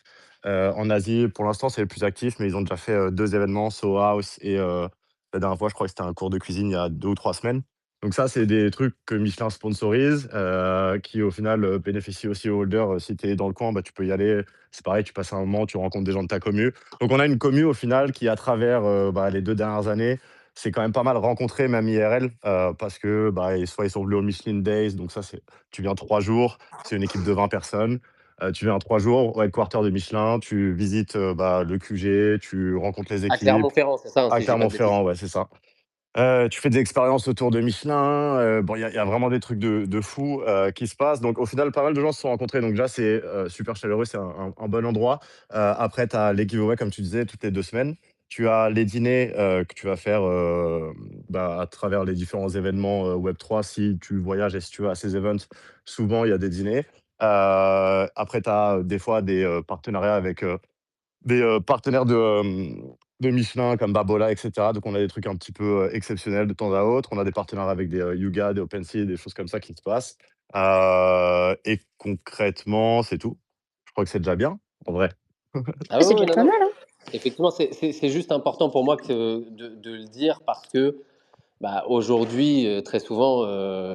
En Asie, pour l'instant, c'est les plus actifs, mais ils ont déjà fait 2 événements, Soho House et la dernière fois, je crois que c'était un cours de cuisine il y a 2 ou 3 semaines. Donc ça, c'est des trucs que Michelin sponsorise, qui au final, bénéficient aussi aux holders. Si tu es dans le coin, bah, tu peux y aller. C'est pareil, tu passes un moment, tu rencontres des gens de ta commu. Donc on a une commu au final qui à travers, bah, les 2 dernières années, c'est quand même pas mal rencontré même IRL, parce que, bah, soit ils sont venus au Michelin Days, donc ça c'est tu viens 3 jours, c'est une équipe de 20 personnes. Tu viens 3 jours au headquarter de Michelin, tu visites, bah, le QG, tu rencontres les À équipes. Clermont-Ferrand, c'est ça, hein, À si je dis pas de bêtises. Clermont-Ferrand, ouais, c'est ça. Tu fais des expériences autour de Michelin, bon, il y a vraiment des trucs de fou, qui se passent. Donc au final, pas mal de gens se sont rencontrés. Donc déjà, c'est, super chaleureux, c'est un bon endroit. Après, tu as les giveaways, comme tu disais, toutes les 2 semaines. Tu as les dîners, que tu vas faire, à travers les différents événements, Web3. Si tu voyages et si tu vas à ces events, souvent, il y a des dîners. Après, tu as des fois des, partenariats avec, des partenaires de Michelin comme Babola, et cetera. Donc on a des trucs un petit peu, exceptionnels de temps à autre. On a des partenariats avec des, Yuga, des OpenSea, des choses comme ça qui se passent. Et concrètement, c'est tout. Je crois que c'est déjà bien, en vrai. Ah Ouais, ouais, c'est ouais, déjà non, pas non. mal, hein. Effectivement, c'est juste important pour moi de le dire parce que bah, aujourd'hui, très souvent,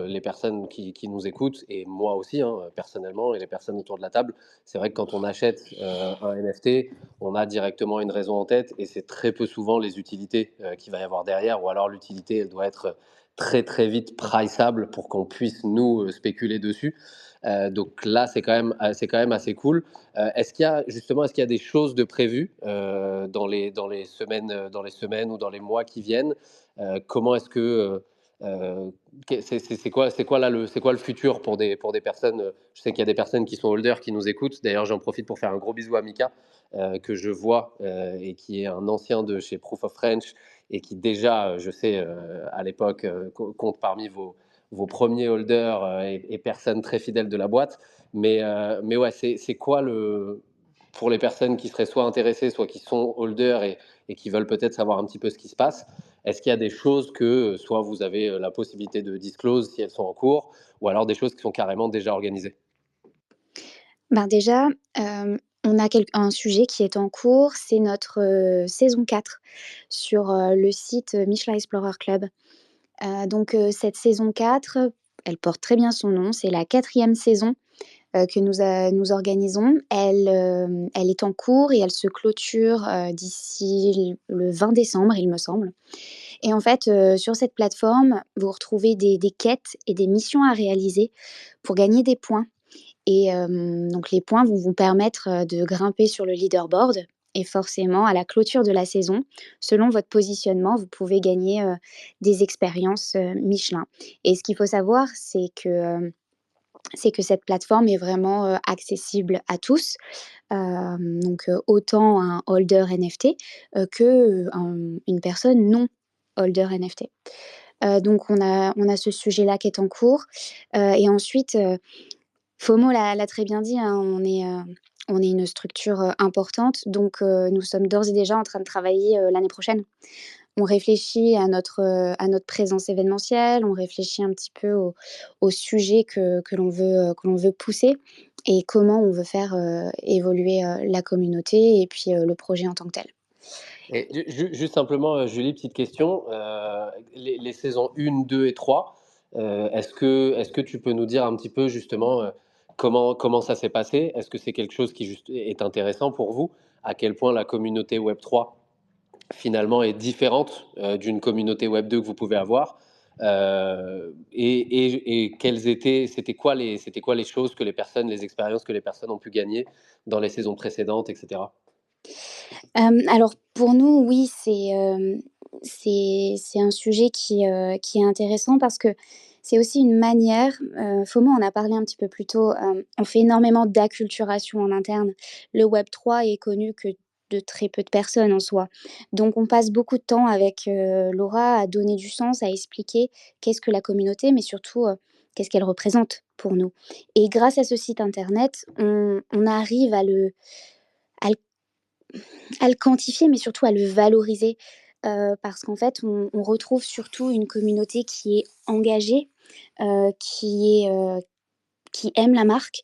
les personnes qui nous écoutent, et moi aussi, hein, personnellement, et les personnes autour de la table, c'est vrai que quand on achète un NFT, on a directement une raison en tête, et c'est très peu souvent les utilités qu'il va y avoir derrière, ou alors l'utilité, elle doit être très très vite priceable pour qu'on puisse nous spéculer dessus. Donc là, c'est quand même assez cool. Est-ce qu'il y a des choses de prévues dans les semaines ou dans les mois qui viennent? Comment est-ce que c'est quoi là c'est quoi le futur pour des personnes? Je sais qu'il y a des personnes qui sont holders qui nous écoutent. D'ailleurs, j'en profite pour faire un gros bisou à Mika que je vois et qui est un ancien de chez Proof of French et qui déjà, je sais, à l'époque, compte parmi vos premiers holders et personnes très fidèles de la boîte. Mais ouais, c'est quoi pour les personnes qui seraient soit intéressées, soit qui sont holders et qui veulent peut-être savoir un petit peu ce qui se passe? Est-ce qu'il y a des choses que soit vous avez la possibilité de disclose si elles sont en cours, ou alors des choses qui sont carrément déjà organisées? Ben, déjà, on a un sujet qui est en cours, c'est notre, saison 4 sur, le site, Michelin Explorer Club. Cette saison 4, elle porte très bien son nom, c'est la 4e saison, que nous organisons. Elle est en cours et elle se clôture, d'ici le 20 décembre, il me semble. Et en fait, sur cette plateforme, vous retrouvez des quêtes et des missions à réaliser pour gagner des points. Donc les points vont vous permettre, de grimper sur le leaderboard, et forcément à la clôture de la saison, selon votre positionnement, vous pouvez gagner, des expériences, Michelin. Et ce qu'il faut savoir, c'est que cette plateforme est vraiment, accessible à tous, autant un holder NFT, que, une personne non holder NFT. On a ce sujet-là qui est en cours, et ensuite, FOMO l'a très bien dit, hein, on est une structure, importante, nous sommes d'ores et déjà en train de travailler, l'année prochaine. On réfléchit à notre présence événementielle, on réfléchit un petit peu aux sujets que l'on veut pousser, et comment on veut faire, évoluer, la communauté et puis, le projet en tant que tel. Et juste simplement, Julie, petite question. Les saisons 1, 2 et 3, est-ce que tu peux nous dire un petit peu justement comment ça s'est passé? Est-ce que c'est quelque chose qui juste est intéressant pour vous? À quel point la communauté Web3 finalement est différente d'une communauté Web2 que vous pouvez avoir? Et c'était quoi les choses que les personnes, les expériences que les personnes ont pu gagner dans les saisons précédentes, etc. Alors pour nous, oui, c'est un sujet qui est intéressant parce que c'est aussi une manière, FOMO en a parlé un petit peu plus tôt, on fait énormément d'acculturation en interne. Le web 3 est connu que de très peu de personnes en soi. Donc on passe beaucoup de temps avec, Laura à donner du sens, à expliquer qu'est-ce que la communauté, mais surtout, qu'est-ce qu'elle représente pour nous. Et grâce à ce site internet, on arrive à le à le quantifier, mais surtout à le valoriser, parce qu'en fait, on retrouve surtout une communauté qui est engagée, qui aime la marque,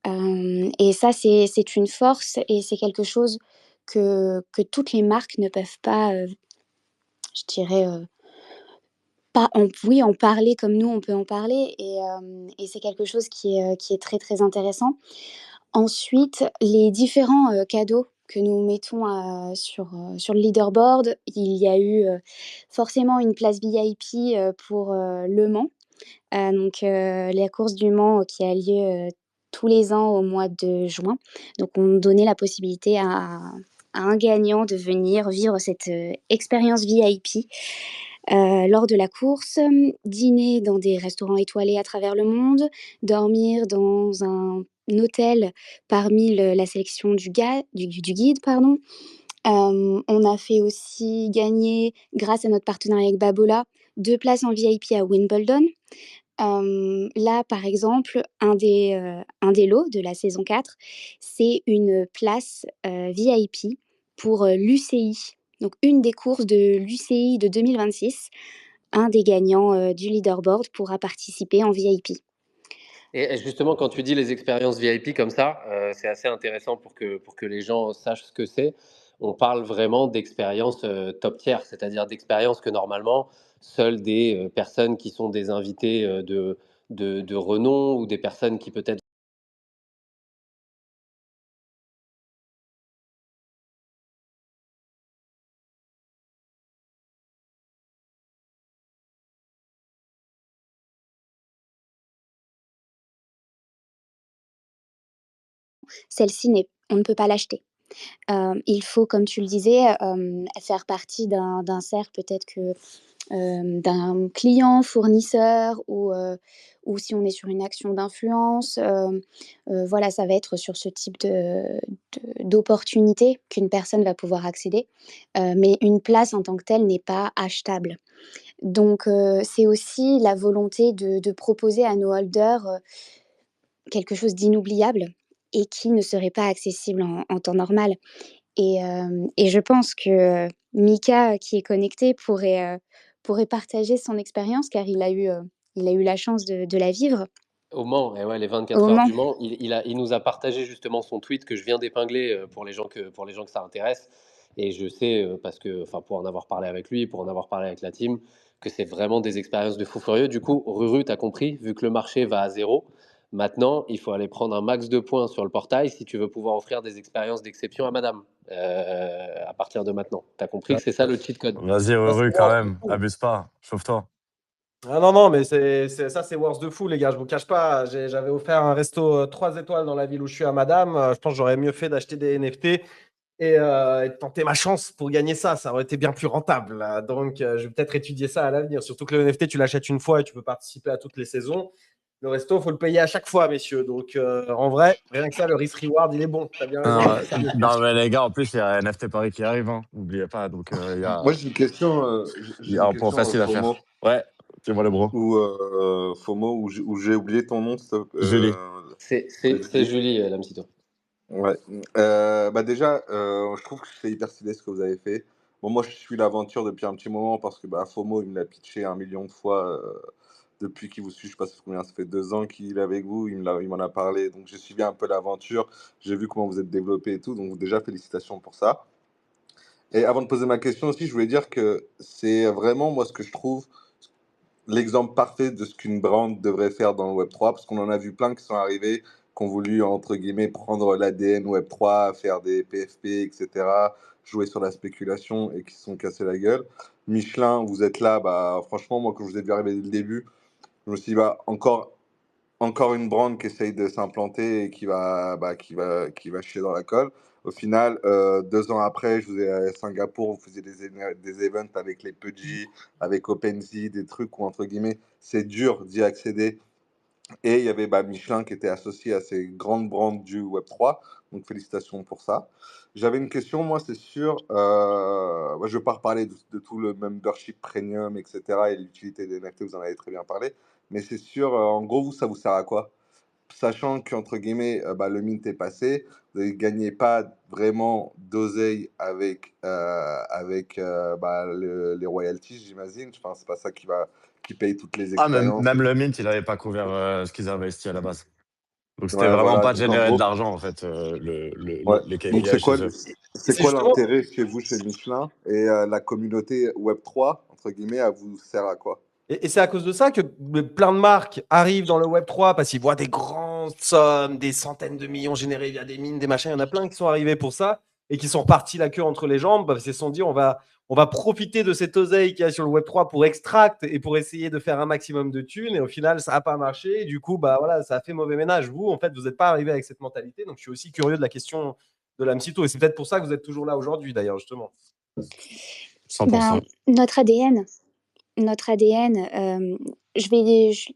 et ça, c'est une force et c'est quelque chose que toutes les marques ne peuvent pas, je dirais, pas en oui, en parler comme nous, on peut en parler, et c'est quelque chose qui est très, très intéressant. Ensuite, les différents, cadeaux que nous mettons, sur le leaderboard, il y a eu, forcément une place VIP, pour, Le Mans, la course du Mans, qui a lieu, tous les ans au mois de juin. Donc on donnait la possibilité à un gagnant de venir vivre cette, expérience VIP. lors de la course, dîner dans des restaurants étoilés à travers le monde, dormir dans un hôtel parmi la sélection du guide, pardon. On a fait aussi gagner, grâce à notre partenariat avec Babola, 2 places en VIP à Wimbledon. Là, par exemple, un des lots de la saison 4, c'est une place, VIP pour, l'UCI, donc une des courses de l'UCI de 2026. Un des gagnants, du leaderboard pourra participer en VIP. Et justement, quand tu dis les expériences VIP comme ça, c'est assez intéressant pour que les gens sachent ce que c'est. On parle vraiment d'expériences top tier, c'est-à-dire d'expériences que normalement, seules des personnes qui sont des invités de renom ou des personnes qui peut-être Celle-ci, on ne peut pas l'acheter. Il faut, comme tu le disais, faire partie d'un cercle peut-être que, d'un client, fournisseur ou si on est sur une action d'influence, voilà, ça va être sur ce type d'opportunité qu'une personne va pouvoir accéder, mais une place en tant que telle n'est pas achetable. Donc c'est aussi la volonté de proposer à nos holders, quelque chose d'inoubliable et qui ne serait pas accessible en temps normal. Et je pense que, Mika, qui est connecté, pourrait partager son expérience car il a eu la chance de la vivre au Mans, et ouais, les au 24 heures Mans. du Mans, il nous a partagé justement son tweet que je viens d'épingler pour les gens que ça intéresse. Et je sais, parce que, enfin, pour en avoir parlé avec lui, pour en avoir parlé avec la team, que c'est vraiment des expériences de fou furieux. Du coup, Ruru, tu as compris, vu que le marché va à zéro, maintenant, il faut aller prendre un max de points sur le portail si tu veux pouvoir offrir des expériences d'exception à madame, à partir de maintenant. Tu as compris Ah, que c'est ça le cheat code. Vas-y, ça, c'est Ruru, quand worse de même. fou. Abuse pas. Chauffe-toi. Ah non, non, mais ça, c'est worse de fou, les gars. Je vous cache pas. J'avais offert un resto 3 étoiles dans la ville où je suis à madame. Je pense que j'aurais mieux fait d'acheter des NFT et de tenter ma chance pour gagner ça. Ça aurait été bien plus rentable, là. Donc, je vais peut-être étudier ça à l'avenir. Surtout que le NFT, tu l'achètes une fois et tu peux participer à toutes les saisons. Le resto, il faut le payer à chaque fois, messieurs. Donc, en vrai, rien que ça, le risk-reward, il est bon. Tu as bien raison. Non, non, mais les gars, en plus, il y a NFT Paris qui arrive, hein. N'oubliez pas. Donc, Moi, j'ai une question, il y a un point facile à FOMO, faire. Ouais, dis-moi le bro. où j'ai oublié ton nom, Julie. c'est C'est Julie. Julie, Lamsito. Ouais. Bah déjà, je trouve que c'est hyper stylé ce que vous avez fait. Bon, moi, je suis l'aventure depuis un petit moment parce que bah, FOMO, il me l'a pitché 1 million de fois depuis qu'il vous suit. Je sais pas combien, ça fait 2 ans qu'il est avec vous. Il m'en a parlé. Donc, j'ai suivi un peu l'aventure. J'ai vu comment vous êtes développé et tout. Donc, déjà, félicitations pour ça. Et avant de poser ma question aussi, je voulais dire que c'est vraiment, moi, ce que je trouve l'exemple parfait de ce qu'une brand devrait faire dans le Web3, parce qu'on en a vu plein qui sont arrivés, qui ont voulu, entre guillemets, prendre l'ADN Web3, faire des PFP, etc., jouer sur la spéculation et qui se sont cassés la gueule. Michelin, vous êtes là, bah, franchement, moi, quand je vous ai vu arriver dès le début, je me suis dit, bah, encore une brand qui essaye de s'implanter et qui va chier dans la colle. Au final, 2 ans après, je vous ai à Singapour, vous faisiez des events avec les Pudgy, avec OpenSea, des trucs où, entre guillemets, c'est dur d'y accéder. Et il y avait bah, Michelin qui était associé à ces grandes brands du Web3. Donc, félicitations pour ça. J'avais une question, moi, c'est sûr. Moi, je ne vais pas reparler de tout le membership premium, etc. et l'utilité des NFT, vous en avez très bien parlé. Mais c'est sûr, en gros, ça vous sert à quoi? Sachant qu'entre guillemets, bah, le mint est passé, vous ne gagnez pas vraiment d'oseille avec bah, les royalties, j'imagine. Enfin, c'est pas ça qui paye toutes les Ah, même, expériences et même tout. le Mint, il n'avait pas couvert ce qu'ils avaient investi à la base. Donc, c'était Ouais, vraiment voilà. pas de Donc en générer de gros, l'argent, en fait, ouais. les Donc KPI chez eux. c'est C'est quoi justement, l'intérêt chez vous, chez Michelin, et la communauté Web3, entre guillemets, elle vous sert à quoi? et c'est à cause de ça que plein de marques arrivent dans le Web3 parce qu'ils voient des grandes sommes, des centaines de millions générés via des mines, des machins. Il y en a plein qui sont arrivés pour ça et qui sont repartis la queue entre les jambes parce qu'ils se sont dit on va profiter de cette oseille qu'il y a sur le Web3 pour extract et pour essayer de faire un maximum de thunes. Et au final, ça n'a pas marché. Et du coup, bah, voilà, ça a fait mauvais ménage. Vous, en fait, vous n'êtes pas arrivé avec cette mentalité. Donc, je suis aussi curieux de la question de l'AMCITO. Et c'est peut-être pour ça que vous êtes toujours là aujourd'hui, d'ailleurs, justement. Ben, 100%. notre ADN, notre ADN,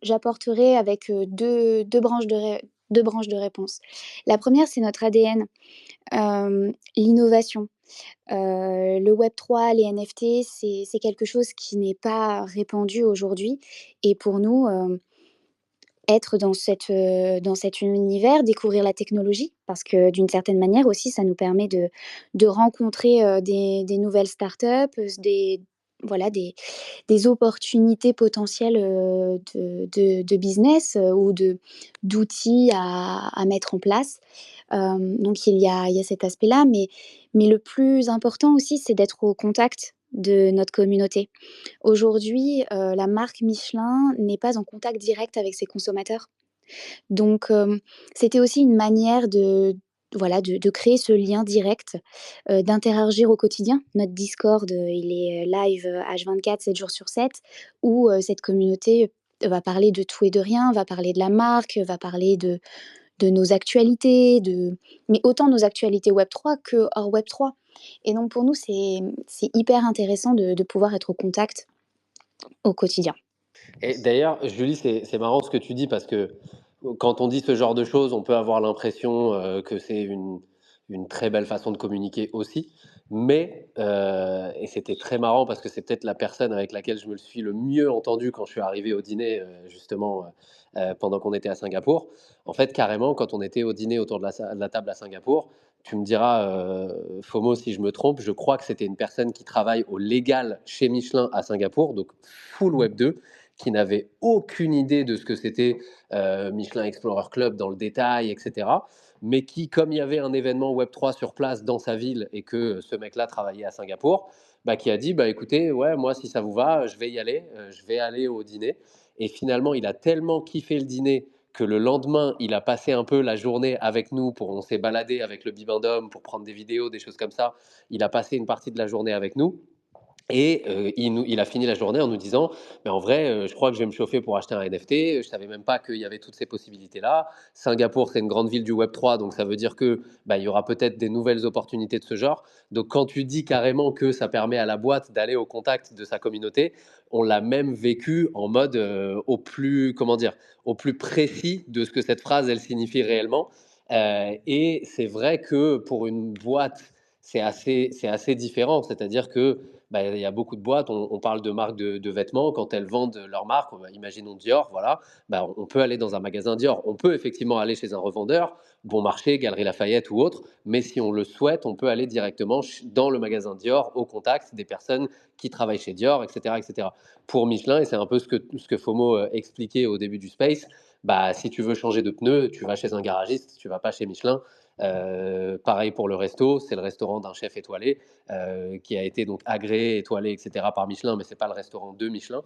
j'apporterai avec, 2 branches de réponse. La première, c'est notre ADN, l'innovation. Le web 3, les NFT, c'est quelque chose qui n'est pas répandu aujourd'hui et pour nous, être dans cet univers, découvrir la technologie parce que d'une certaine manière aussi, ça nous permet de rencontrer, des nouvelles startups, des voilà, des opportunités potentielles, de business, ou d'outils à mettre en place. Donc il y a cet aspect-là, mais le plus important aussi, c'est d'être au contact de notre communauté. Aujourd'hui, la marque Michelin n'est pas en contact direct avec ses consommateurs. Donc, c'était aussi une manière voilà, de créer ce lien direct, d'interagir au quotidien. Notre Discord, il est, live, H24, 7 jours sur 7, où, cette communauté va parler de tout et de rien, va parler de la marque, va parler de nos actualités, mais autant nos actualités Web 3 que hors Web 3. Et donc pour nous, c'est hyper intéressant de pouvoir être au contact au quotidien. Et d'ailleurs, Julie, c'est marrant ce que tu dis parce que quand on dit ce genre de choses, on peut avoir l'impression que c'est une très belle façon de communiquer aussi. Mais, et c'était très marrant parce que c'est peut-être la personne avec laquelle je me le suis le mieux entendu quand je suis arrivé au dîner, justement, pendant qu'on était à Singapour. En fait, carrément, quand on était au dîner autour de de la table à Singapour, tu me diras, FOMO, si je me trompe, je crois que c'était une personne qui travaille au légal chez Michelin à Singapour, donc full Web 2, qui n'avait aucune idée de ce que c'était Michelin Explorer Club dans le détail, etc. Mais qui, comme il y avait un événement Web 3 sur place dans sa ville et que ce mec-là travaillait à Singapour, bah, qui a dit, bah, écoutez, ouais, moi, si ça vous va, je vais y aller, je vais aller au dîner. Et finalement, il a tellement kiffé le dîner que le lendemain, il a passé un peu la journée avec nous, on s'est baladé avec le Bibendum pour prendre des vidéos, des choses comme ça. Il a passé une partie de la journée avec nous. Et il a fini la journée en nous disant, mais en vrai, je crois que je vais me chauffer pour acheter un NFT. Je savais même pas qu'il y avait toutes ces possibilités-là. Singapour, c'est une grande ville du Web 3, donc ça veut dire que bah, il y aura peut-être des nouvelles opportunités de ce genre. Donc quand tu dis carrément que ça permet à la boîte d'aller au contact de sa communauté, on l'a même vécu en mode au plus, comment dire, au plus précis de ce que cette phrase elle signifie réellement. Et c'est vrai que pour une boîte, c'est assez différent. C'est-à-dire que bah, il y a beaucoup de boîtes, on parle de marques de vêtements, quand elles vendent leur marque, imaginons Dior, voilà, bah, on peut aller dans un magasin Dior, on peut effectivement aller chez un revendeur, Bon Marché, Galerie Lafayette ou autre, mais si on le souhaite, on peut aller directement dans le magasin Dior, au contact des personnes qui travaillent chez Dior, etc. etc. Pour Michelin, et c'est un peu ce que FOMO expliquait au début du Space, bah, si tu veux changer de pneus, tu vas chez un garagiste, tu vas pas chez Michelin. Pareil pour le resto, c'est le restaurant d'un chef étoilé qui a été donc agréé, étoilé, etc. par Michelin, mais c'est pas le restaurant de Michelin.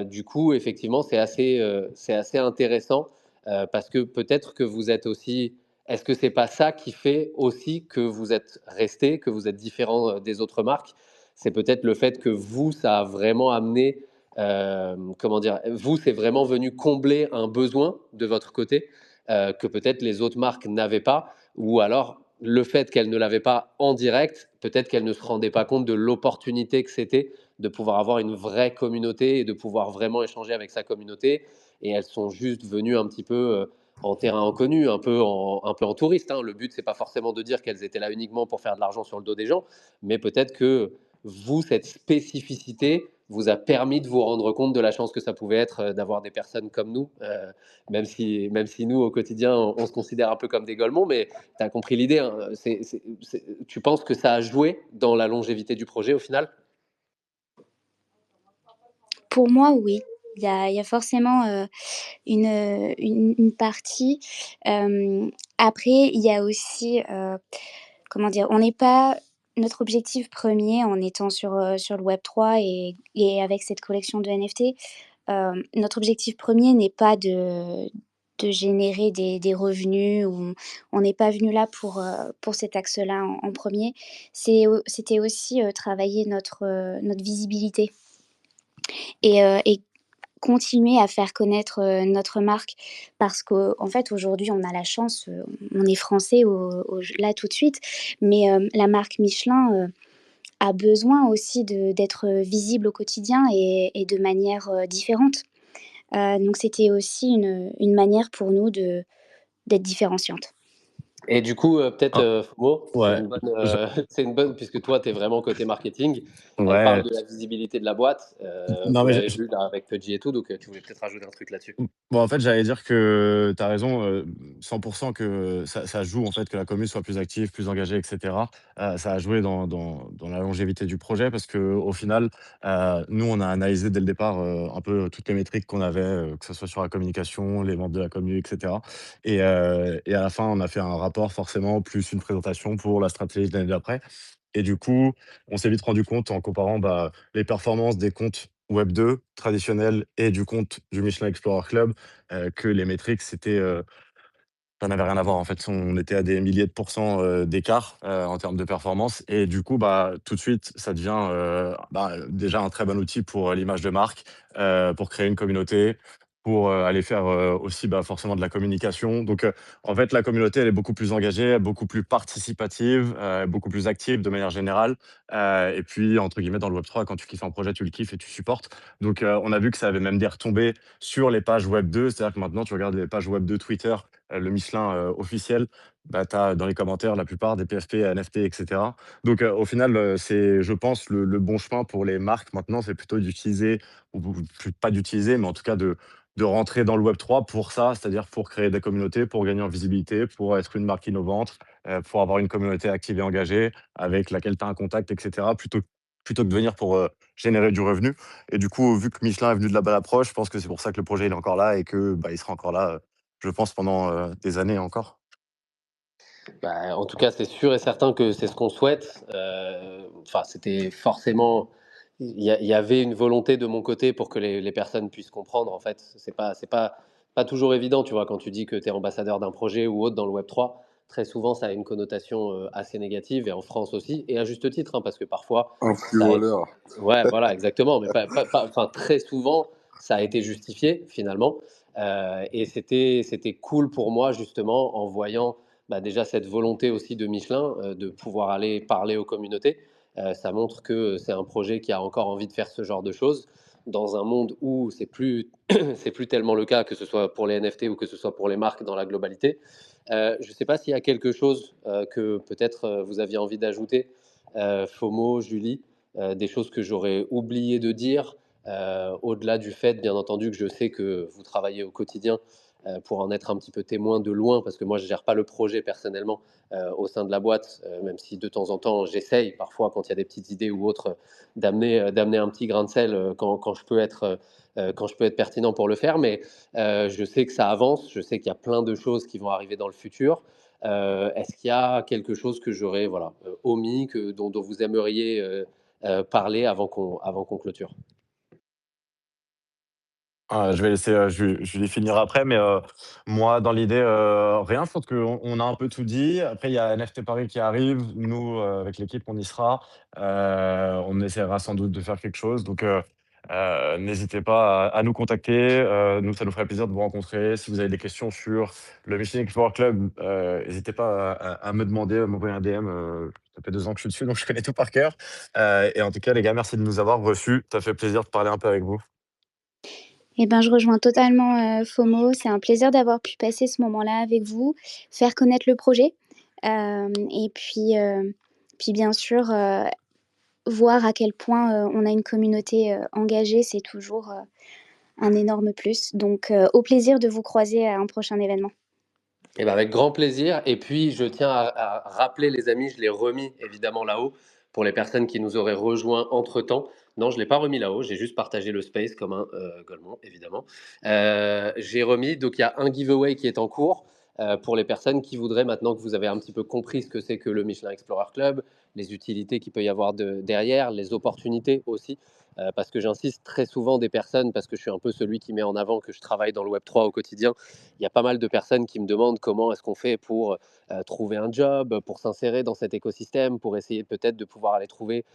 Du coup, effectivement, c'est assez intéressant parce que peut-être que vous êtes aussi. Est-ce que c'est pas ça qui fait aussi que vous êtes resté, que vous êtes différent des autres marques? C'est peut-être le fait que vous, ça a vraiment amené, comment dire, vous, c'est vraiment venu combler un besoin de votre côté que peut-être les autres marques n'avaient pas, ou alors le fait qu'elle ne l'avait pas en direct, peut-être qu'elle ne se rendait pas compte de l'opportunité que c'était de pouvoir avoir une vraie communauté et de pouvoir vraiment échanger avec sa communauté. Et elles sont juste venues un petit peu en terrain inconnu, un peu en touriste. Hein. Le but, c'est pas forcément de dire qu'elles étaient là uniquement pour faire de l'argent sur le dos des gens, mais peut-être que vous, cette spécificité vous a permis de vous rendre compte de la chance que ça pouvait être d'avoir des personnes comme nous, même si nous, au quotidien, on se considère un peu comme des golemons, mais tu as compris l'idée. Hein. Tu penses que ça a joué dans la longévité du projet au final? Pour moi, oui. Il y a forcément, une partie. Après, il y a aussi, comment dire? On n'est pas notre objectif premier en étant sur le Web 3 et avec cette collection de NFT, notre objectif premier n'est pas de générer des revenus ou on n'est pas venu là pour cet axe-là en 1er. C'était aussi, travailler notre visibilité et continuer à faire connaître, notre marque parce qu'en fait, aujourd'hui, on a la chance, on est français là tout de suite, mais la marque Michelin, a besoin aussi d'être visible au quotidien et de manière différente. Donc c'était aussi une manière pour nous d'être différenciantes. Et du coup, peut-être, Ah, Mo, c'est ouais, une bonne, je- c'est une bonne puisque toi, tu es vraiment côté marketing. Elle parle ouais. de la visibilité de la boîte. Non, Vous mais l'avez vu là avec Pudgy et tout, donc tu voulais peut-être rajouter un truc là-dessus. bon, en fait, j'allais dire que tu as raison, 100 que ça joue, en fait, que la commune soit plus active, plus engagée, et cetera. Ça a joué dans la longévité du projet parce qu'au final, nous, on a analysé dès le départ, un peu toutes les métriques qu'on avait, que ce soit sur la communication, les membres de la commune, et cetera. Et à la fin, on a fait un rapport forcément, plus une présentation pour la stratégie de l'année d'après. Et du coup, on s'est vite rendu compte en comparant, bah, les performances des comptes Web2 traditionnels et du compte du Michelin Explorer Club, que les métriques, ça n'avait rien à voir en fait. On était à des milliers de pourcents, d'écart, en termes de performance et du coup, bah, tout de suite, ça devient, bah, déjà un très bon outil pour, l'image de marque, pour créer une communauté, pour, aller faire, aussi, bah, forcément de la communication. Donc, en fait, la communauté, elle est beaucoup plus engagée, beaucoup plus participative, beaucoup plus active de manière générale. Et puis, entre guillemets, dans le Web3, quand tu kiffes un projet, tu le kiffes et tu supportes. Donc, on a vu que ça avait même des retombées sur les pages Web2. C'est-à-dire que maintenant, tu regardes les pages Web2 Twitter, le Michelin, officiel, bah, tu as dans les commentaires la plupart des PFP, NFT, et cetera. Donc, au final, c'est, je pense, le bon chemin pour les marques maintenant, c'est plutôt d'utiliser ou pas d'utiliser, mais en tout cas de rentrer dans le Web3 pour ça, c'est-à-dire pour créer des communautés, pour gagner en visibilité, pour être une marque innovante, pour avoir une communauté active et engagée avec laquelle tu as un contact, et cetera, plutôt que de venir pour, générer du revenu. Et du coup, vu que Michelin est venu de la bonne approche, je pense que c'est pour ça que le projet il est encore là et que, bah, il sera encore là, je pense pendant, des années encore. Bah, en tout cas, c'est sûr et certain que c'est ce qu'on souhaite. Enfin, c'était forcément il y avait une volonté de mon côté pour que les personnes puissent comprendre, en fait. C'est pas toujours évident, tu vois? Quand tu dis que tu es ambassadeur d'un projet ou autre dans le Web3, très souvent, ça a une connotation, assez négative et en France aussi et à juste titre, hein, parce que parfois Un flux ça a voleur. ouais, voilà, exactement, mais pas enfin, très souvent, ça a été justifié finalement, et c'était cool pour moi justement en voyant, bah, déjà cette volonté aussi de Michelin, de pouvoir aller parler aux communautés. Ça montre que c'est un projet qui a encore envie de faire ce genre de choses dans un monde où c'est plus c'est plus tellement le cas, que ce soit pour les NFT ou que ce soit pour les marques dans la globalité. Je ne sais pas s'il y a quelque chose, que peut-être, vous aviez envie d'ajouter, FOMO, Julie, des choses que j'aurais oublié de dire, au-delà du fait, bien entendu, que je sais que vous travaillez au quotidien, pour en être un petit peu témoin de loin, parce que moi, je ne gère pas le projet personnellement, au sein de la boîte, même si de temps en temps, j'essaye parfois, quand il y a des petites idées ou autres, d'amener un petit grain de sel, quand quand je peux être pertinent pour le faire. Mais je sais que ça avance, je sais qu'il y a plein de choses qui vont arriver dans le futur. Est-ce qu'il y a quelque chose que j'aurais voilà, omis, dont vous aimeriez parler avant qu'on clôture? Je vais laisser, Julie finir après, mais, moi, dans l'idée, rien. Je pense qu'on a un peu tout dit. Après, il y a NFT Paris qui arrive. Nous, avec l'équipe, on y sera. On essaiera sans doute de faire quelque chose. Donc, n'hésitez pas à nous contacter. Nous, ça nous ferait plaisir de vous rencontrer. Si vous avez des questions sur le Michelin Explorer Club, n'hésitez pas à me demander, à m'envoyer un DM. Ça fait 2 ans que je suis dessus, donc je connais tout par cœur. Et en tout cas, les gars, merci de nous avoir reçus. Ça fait plaisir de parler un peu avec vous. Eh ben, je rejoins totalement, FOMO. C'est un plaisir d'avoir pu passer ce moment-là avec vous, faire connaître le projet, et puis bien sûr, voir à quel point, on a une communauté, engagée, c'est toujours, un énorme plus. Donc, au plaisir de vous croiser à un prochain événement. Eh ben, avec grand plaisir. Et puis, je tiens à rappeler les amis, je l'ai remis évidemment là-haut pour les personnes qui nous auraient rejoints entre-temps. Non, je ne l'ai pas remis là-haut, j'ai juste partagé le space comme un Golemont, évidemment. J'ai remis, donc il y a un giveaway qui est en cours pour les personnes qui voudraient, maintenant que vous avez un petit peu compris ce que c'est que le Michelin Explorer Club, les utilités qu'il peut y avoir derrière, les opportunités aussi. Parce que j'insiste très souvent des personnes, parce que je suis un peu celui qui met en avant que je travaille dans le Web3 au quotidien, il y a pas mal de personnes qui me demandent comment est-ce qu'on fait pour trouver un job, pour s'insérer dans cet écosystème, pour essayer peut-être de pouvoir aller trouver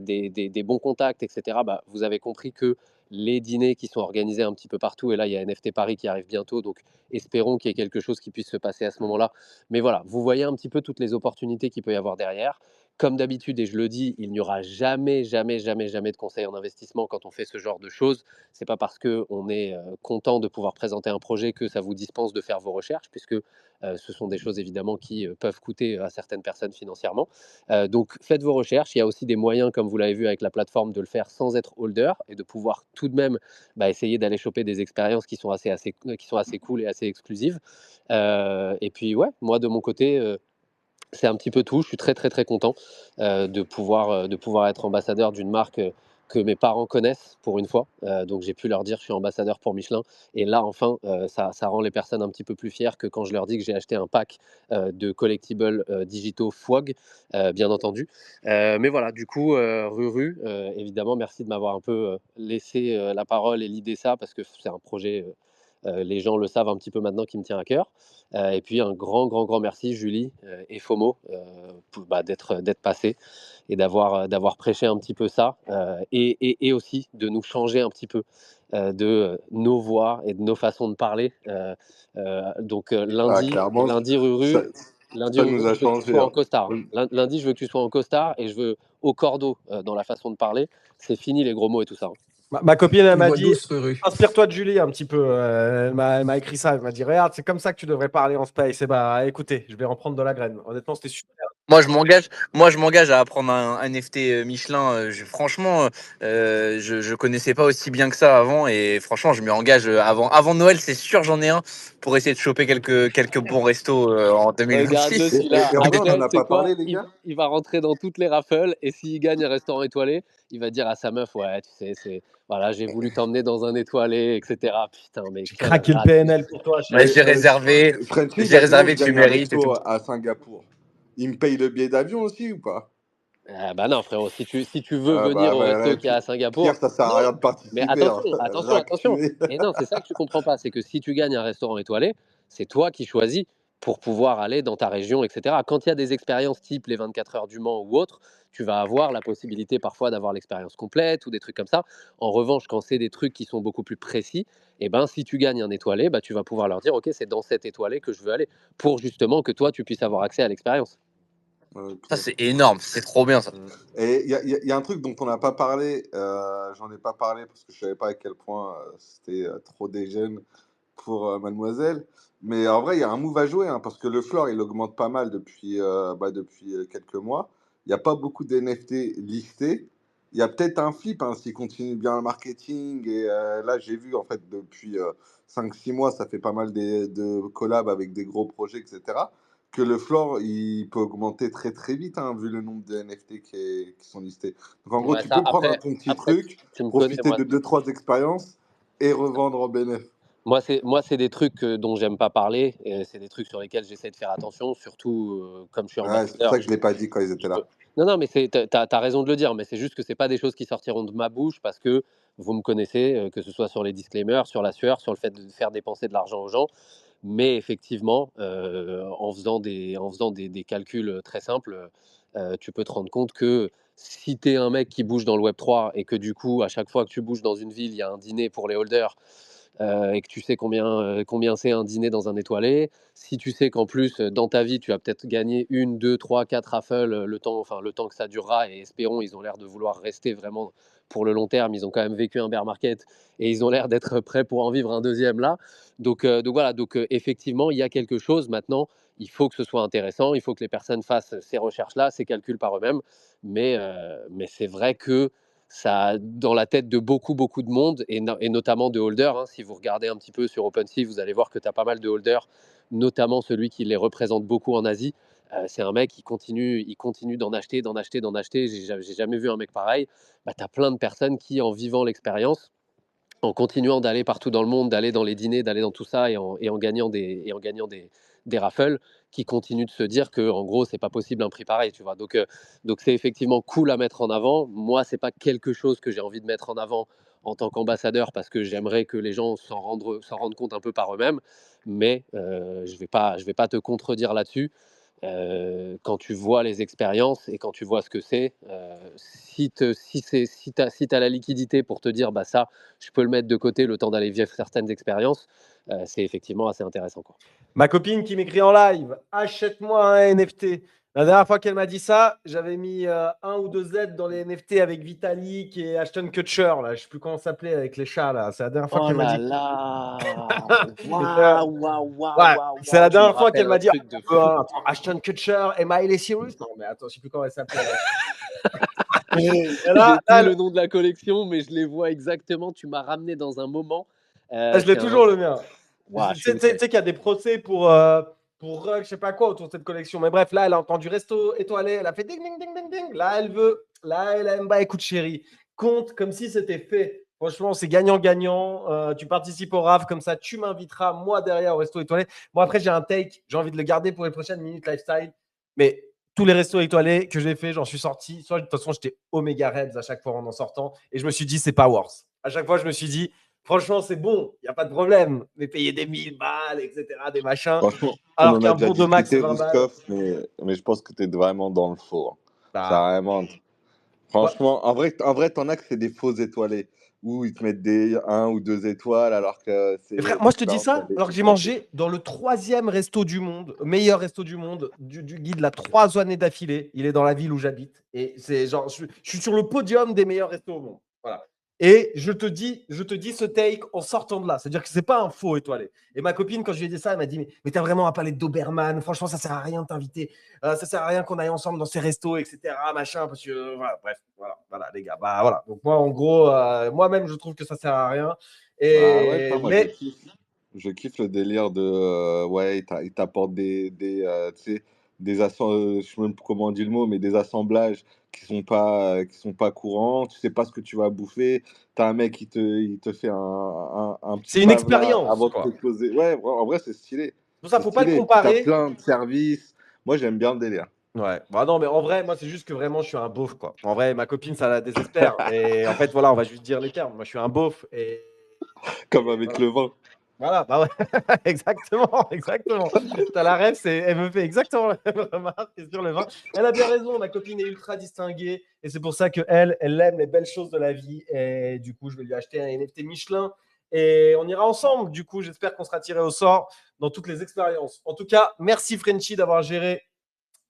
des bons contacts, etc. Bah, vous avez compris que les dîners qui sont organisés un petit peu partout, et là il y a NFT Paris qui arrive bientôt, donc espérons qu'il y ait quelque chose qui puisse se passer à ce moment-là. Mais voilà, vous voyez un petit peu toutes les opportunités qu'il peut y avoir derrière. Comme d'habitude, et je le dis, il n'y aura jamais, jamais, jamais, jamais de conseil en investissement quand on fait ce genre de choses. C'est pas parce qu'on est content de pouvoir présenter un projet que ça vous dispense de faire vos recherches, puisque ce sont des choses évidemment qui peuvent coûter à certaines personnes financièrement. Donc faites vos recherches. Il y a aussi des moyens, comme vous l'avez vu avec la plateforme, de le faire sans être holder et de pouvoir tout de même essayer d'aller choper des expériences qui sont qui sont assez cool et assez exclusives. Et puis ouais, moi de mon côté, c'est un petit peu tout. Je suis très, très, très content de pouvoir être ambassadeur d'une marque que mes parents connaissent pour une fois. Donc, j'ai pu leur dire que je suis ambassadeur pour Michelin. Et là, enfin, ça rend les personnes un petit peu plus fières que quand je leur dis que j'ai acheté un pack de collectibles digitaux FWOG, bien entendu. Mais voilà, du coup, Ruru, évidemment, merci de m'avoir un peu laissé la parole et l'idée ça, parce que c'est un projet, les gens le savent un petit peu maintenant, qui me tient à cœur. Et puis un grand, grand, grand merci Julie et FOMO d'être passé et d'avoir prêché un petit peu ça et aussi de nous changer un petit peu de nos voix et de nos façons de parler. Donc Ah, lundi, clairement, lundi ça, Ruru, lundi ça Ruru, nous a je veux que tu changé, sois en hein. costard. Lundi, je veux que tu sois en costard et je veux au cordeau dans la façon de parler. C'est fini les gros mots et tout ça. Ma copine, elle Une m'a voix dit, douce, Ruru. inspire-toi de Julie un petit peu. Elle m'a écrit ça. Elle m'a dit, regarde, c'est comme ça que tu devrais parler en space. Et bah, écoutez, je vais en prendre de la graine. Honnêtement, c'était super. Moi, je m'engage à apprendre un NFT Michelin. Franchement, je connaissais pas aussi bien que ça avant, et franchement, je m'y engage avant Noël, c'est sûr, j'en ai un pour essayer de choper quelques bons restos en Regarde-le 2026. celui-là. Et en vrai, on Après, n'en tu a sais pas quoi? parlé, les gars. Il va rentrer dans toutes les raffles et s'il gagne un restaurant étoilé, il va dire à sa meuf, ouais, tu sais, voilà, j'ai voulu t'emmener dans un étoilé, etc. Putain, mais J'ai quelle craqué le rate. PNL pour toi, Ouais, chérie. Et, Frenchie, j'ai imaginons que réservé, je tu gagne un mérites et tout. resto à Singapour. Il me paye le billet d'avion aussi ou pas? Ah bah non, frérot, si tu veux Ah venir bah, au resto là, qui est à Singapour, Pierre, ça sert à rien non. de Mais participer, hein. attention, attention, Va attention. culer. Et non, c'est ça que tu comprends pas, c'est que si tu gagnes un restaurant étoilé, c'est toi qui choisis pour pouvoir aller dans ta région, etc. Quand il y a des expériences type les 24 heures du Mans ou autre, tu vas avoir la possibilité parfois d'avoir l'expérience complète ou des trucs comme ça. En revanche, quand c'est des trucs qui sont beaucoup plus précis, eh ben, si tu gagnes un étoilé, bah, tu vas pouvoir leur dire, OK, c'est dans cet étoilé que je veux aller, pour justement que toi, tu puisses avoir accès à l'expérience. Ok. Ça, c'est énorme, c'est trop bien ça. Et il y a un truc dont on n'a pas parlé, j'en ai pas parlé parce que je savais pas à quel point c'était trop dégène pour Mademoiselle. Mais en vrai, il y a un move à jouer, hein, parce que le floor, il augmente pas mal depuis quelques mois. Il n'y a pas beaucoup d'NFT listés. Il y a peut-être un flip, hein, s'il continue bien le marketing. Et là, j'ai vu, en fait, depuis 5-6 mois, ça fait pas mal de collabs avec des gros projets, etc., que le floor, il peut augmenter très, très vite, hein, vu le nombre de NFT qui sont listés. Donc, en gros, Ouais, tu ça, peux prendre après, ton petit après truc, tu me connais, profiter de 2-3 expériences et revendre en bénéfice. moi, c'est des trucs dont j'aime pas parler, et c'est des trucs sur lesquels j'essaie de faire attention, surtout comme je suis Ouais, c'est pour ambassadeur. ça que je ne l'ai pas dit quand ils étaient Je peux- là. Non, non, mais t'as raison de le dire, mais c'est juste que c'est pas des choses qui sortiront de ma bouche parce que vous me connaissez, que ce soit sur les disclaimers, sur la sueur, sur le fait de faire dépenser de l'argent aux gens. Mais effectivement, en faisant des calculs très simples, tu peux te rendre compte que si tu es un mec qui bouge dans le Web3 et que du coup, à chaque fois que tu bouges dans une ville, il y a un dîner pour les holders, et que tu sais combien c'est un dîner dans un étoilé, si tu sais qu'en plus, dans ta vie, tu as peut-être gagné 1, 2, 3, 4 raffles le temps que ça durera, et espérons, ils ont l'air de vouloir rester vraiment pour le long terme. Ils ont quand même vécu un bear market et ils ont l'air d'être prêts pour en vivre un deuxième là. Donc voilà, effectivement, il y a quelque chose maintenant. Il faut que ce soit intéressant, il faut que les personnes fassent ces recherches-là, ces calculs par eux-mêmes. Mais c'est vrai que ça, dans la tête de beaucoup, beaucoup de monde, et notamment de holders, hein. Si vous regardez un petit peu sur OpenSea, vous allez voir que tu as pas mal de holders, notamment celui qui les représente beaucoup en Asie. C'est un mec qui continue d'en acheter, d'en acheter, d'en acheter. J'ai jamais vu un mec pareil. Bah, tu as plein de personnes qui, en vivant l'expérience, en continuant d'aller partout dans le monde, d'aller dans les dîners, d'aller dans tout ça, et en gagnant des raffles, qui continuent de se dire que en gros c'est pas possible un prix pareil, tu vois. Donc c'est effectivement cool à mettre en avant. Moi, c'est pas quelque chose que j'ai envie de mettre en avant en tant qu'ambassadeur, parce que j'aimerais que les gens s'en rendent compte un peu par eux-mêmes. Mais je vais pas te contredire là-dessus. Quand tu vois les expériences et quand tu vois ce que c'est, si t'as la liquidité pour te dire, bah ça, je peux le mettre de côté le temps d'aller vivre certaines expériences, c'est effectivement assez intéressant, quoi. Ma copine qui m'écrit en live, achète-moi un NFT. La dernière fois qu'elle m'a dit ça, j'avais mis 1 ou 2 Z dans les NFT avec Vitalik et Ashton Kutcher. Là. Je sais plus comment ça s'appelait avec les chats. Là. C'est la dernière fois Oh qu'elle m'a là dit. là! Euh, Waouh, waouh, waouh, ouais, waouh, c'est waouh! la Tu me dernière fois rappelles qu'elle m'a un dit truc de fou. attends, Ashton Kutcher et Miley Cyrus. Non, mais attends, je sais plus comment elle s'appelait. Et J'ai là, plus elle- le nom de la collection, mais je les vois exactement. Tu m'as ramené dans un moment. je l'ai C'est un. toujours le mien. Waouh, Tu je sais sais où c'est. qu'il y a des procès pour je sais pas quoi autour de cette collection. Mais bref, là, elle a entendu resto étoilé. Elle a fait ding, ding, ding, ding, ding. Là, elle veut. Là, elle aime. Bah, écoute, chérie, compte comme si c'était fait. Franchement, c'est gagnant-gagnant. Tu participes au RAF comme ça. Tu m'inviteras, moi, derrière au resto étoilé. Bon, après, j'ai un take. J'ai envie de le garder pour les prochaines minutes lifestyle. Mais tous les restos étoilés que j'ai fait, j'en suis sorti. Soit, de toute façon, j'étais Omega Reds à chaque fois en sortant. Et je me suis dit, c'est pas worse. À chaque fois, je me suis dit, franchement, c'est bon, il n'y a pas de problème. Mais payer des 1000 balles, etc., des machins. Franchement, on Alors en a qu'un déjà bon de max, c'est discuté, 20 balles. Rouskov, mais je pense que tu es vraiment dans le faux. Hein. Ça Bah, vraiment. ouais. Franchement, en vrai, t'en as que c'est des faux étoilés où ils te mettent des 1 ou 2 étoiles alors que Mais frère, c'est moi, je te dis l'expérience ça elle est alors que j'ai éclatée. mangé dans le 3e resto du monde, meilleur resto du monde, du guide, là, 3 années d'affilée. Il est dans la ville où j'habite. Et c'est genre, je suis sur le podium des meilleurs restos au monde. Voilà. Et je te dis ce take en sortant de là. C'est-à-dire que c'est pas un faux étoilé. Et ma copine, quand je lui ai dit ça, elle m'a dit mais t'as vraiment un palais de Doberman. Franchement, ça sert à rien de t'inviter. Ça sert à rien qu'on aille ensemble dans ces restos, etc. Machin, parce que voilà, bref, voilà, les gars. Bah voilà. Donc moi, en gros, moi-même, je trouve que ça sert à rien. Bah ouais, Et moi je mais kiffe. Je kiffe le délire de ouais, il t'apporte tu sais, je sais même plus comment on dit le mot, mais des assemblages qui sont pas courants. Tu sais pas ce que tu vas bouffer. T'as un mec il te fait un petit c'est une pavelin expérience, avant de te quoi. poser. Ouais, en vrai c'est stylé. Pour ça, C'est faut pas le stylé. Puis t'as comparer. plein de services. Moi j'aime bien le délire. Ouais. Bah non, mais en vrai, moi, c'est juste que vraiment, je suis un beauf, quoi. En vrai, ma copine, ça la désespère. Et en fait, voilà, on va juste dire les termes. Moi, je suis un beauf. Comme Et avec voilà. le vin. Voilà, bah ouais. Exactement, exactement. T'as la rêve, elle me fait exactement la même remarque sur le vin. Elle a bien raison, ma copine est ultra distinguée. Et c'est pour ça qu'elle, elle aime les belles choses de la vie. Et du coup, je vais lui acheter un NFT Michelin. Et on ira ensemble. Du coup, j'espère qu'on sera tiré au sort dans toutes les expériences. En tout cas, merci Frenchy d'avoir géré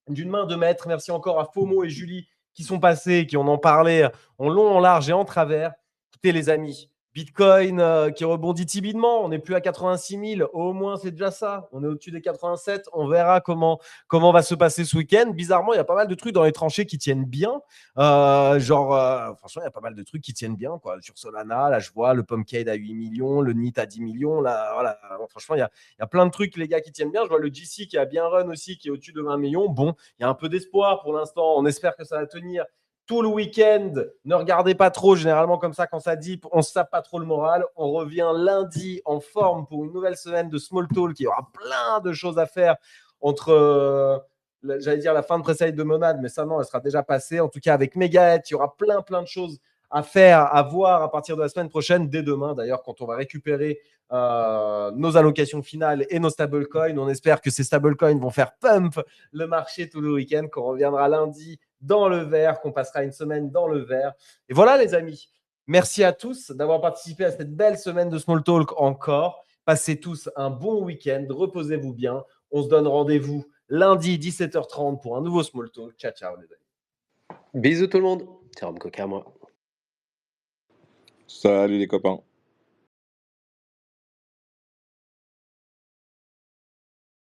d'une main de maître. Merci encore à FOMO et Julie qui sont passés, qui en ont parlé en long, en large et en travers. Écoutez, les amis, Bitcoin qui rebondit timidement. On n'est plus à 86 000. Au moins, c'est déjà ça. On est au-dessus des 87. On verra comment va se passer ce week-end. Bizarrement, il y a pas mal de trucs dans les tranchées qui tiennent bien. Franchement, il y a pas mal de trucs qui tiennent bien. Quoi. Sur Solana, là, je vois le Pumpkade à 8 millions, le NIT à 10 millions. Là, voilà. Franchement, il y a plein de trucs, les gars, qui tiennent bien. Je vois le GC qui a bien run aussi, qui est au-dessus de 20 millions. Bon, il y a un peu d'espoir pour l'instant. On espère que ça va tenir tout le week-end. Ne regardez pas trop. Généralement, comme ça, quand ça dit, on ne se tape pas trop le moral. On revient lundi en forme pour une nouvelle semaine de Small Talk. Il y aura plein de choses à faire entre, j'allais dire, la fin de pré de Monade, mais ça, non, elle sera déjà passée. En tout cas, avec Megahet, il y aura plein de choses à faire, à voir à partir de la semaine prochaine, dès demain d'ailleurs, quand on va récupérer nos allocations finales et nos stablecoins. On espère que ces stablecoins vont faire pump le marché tout le week-end, qu'on reviendra lundi dans le vert, qu'on passera une semaine dans le vert. Et voilà, les amis. Merci à tous d'avoir participé à cette belle semaine de Small Talk encore. Passez tous un bon week-end. Reposez-vous bien. On se donne rendez-vous lundi 17h30 pour un nouveau Small Talk. Ciao, ciao, les amis. Bisous tout le monde. C'est Rom Coca, moi. Salut les copains.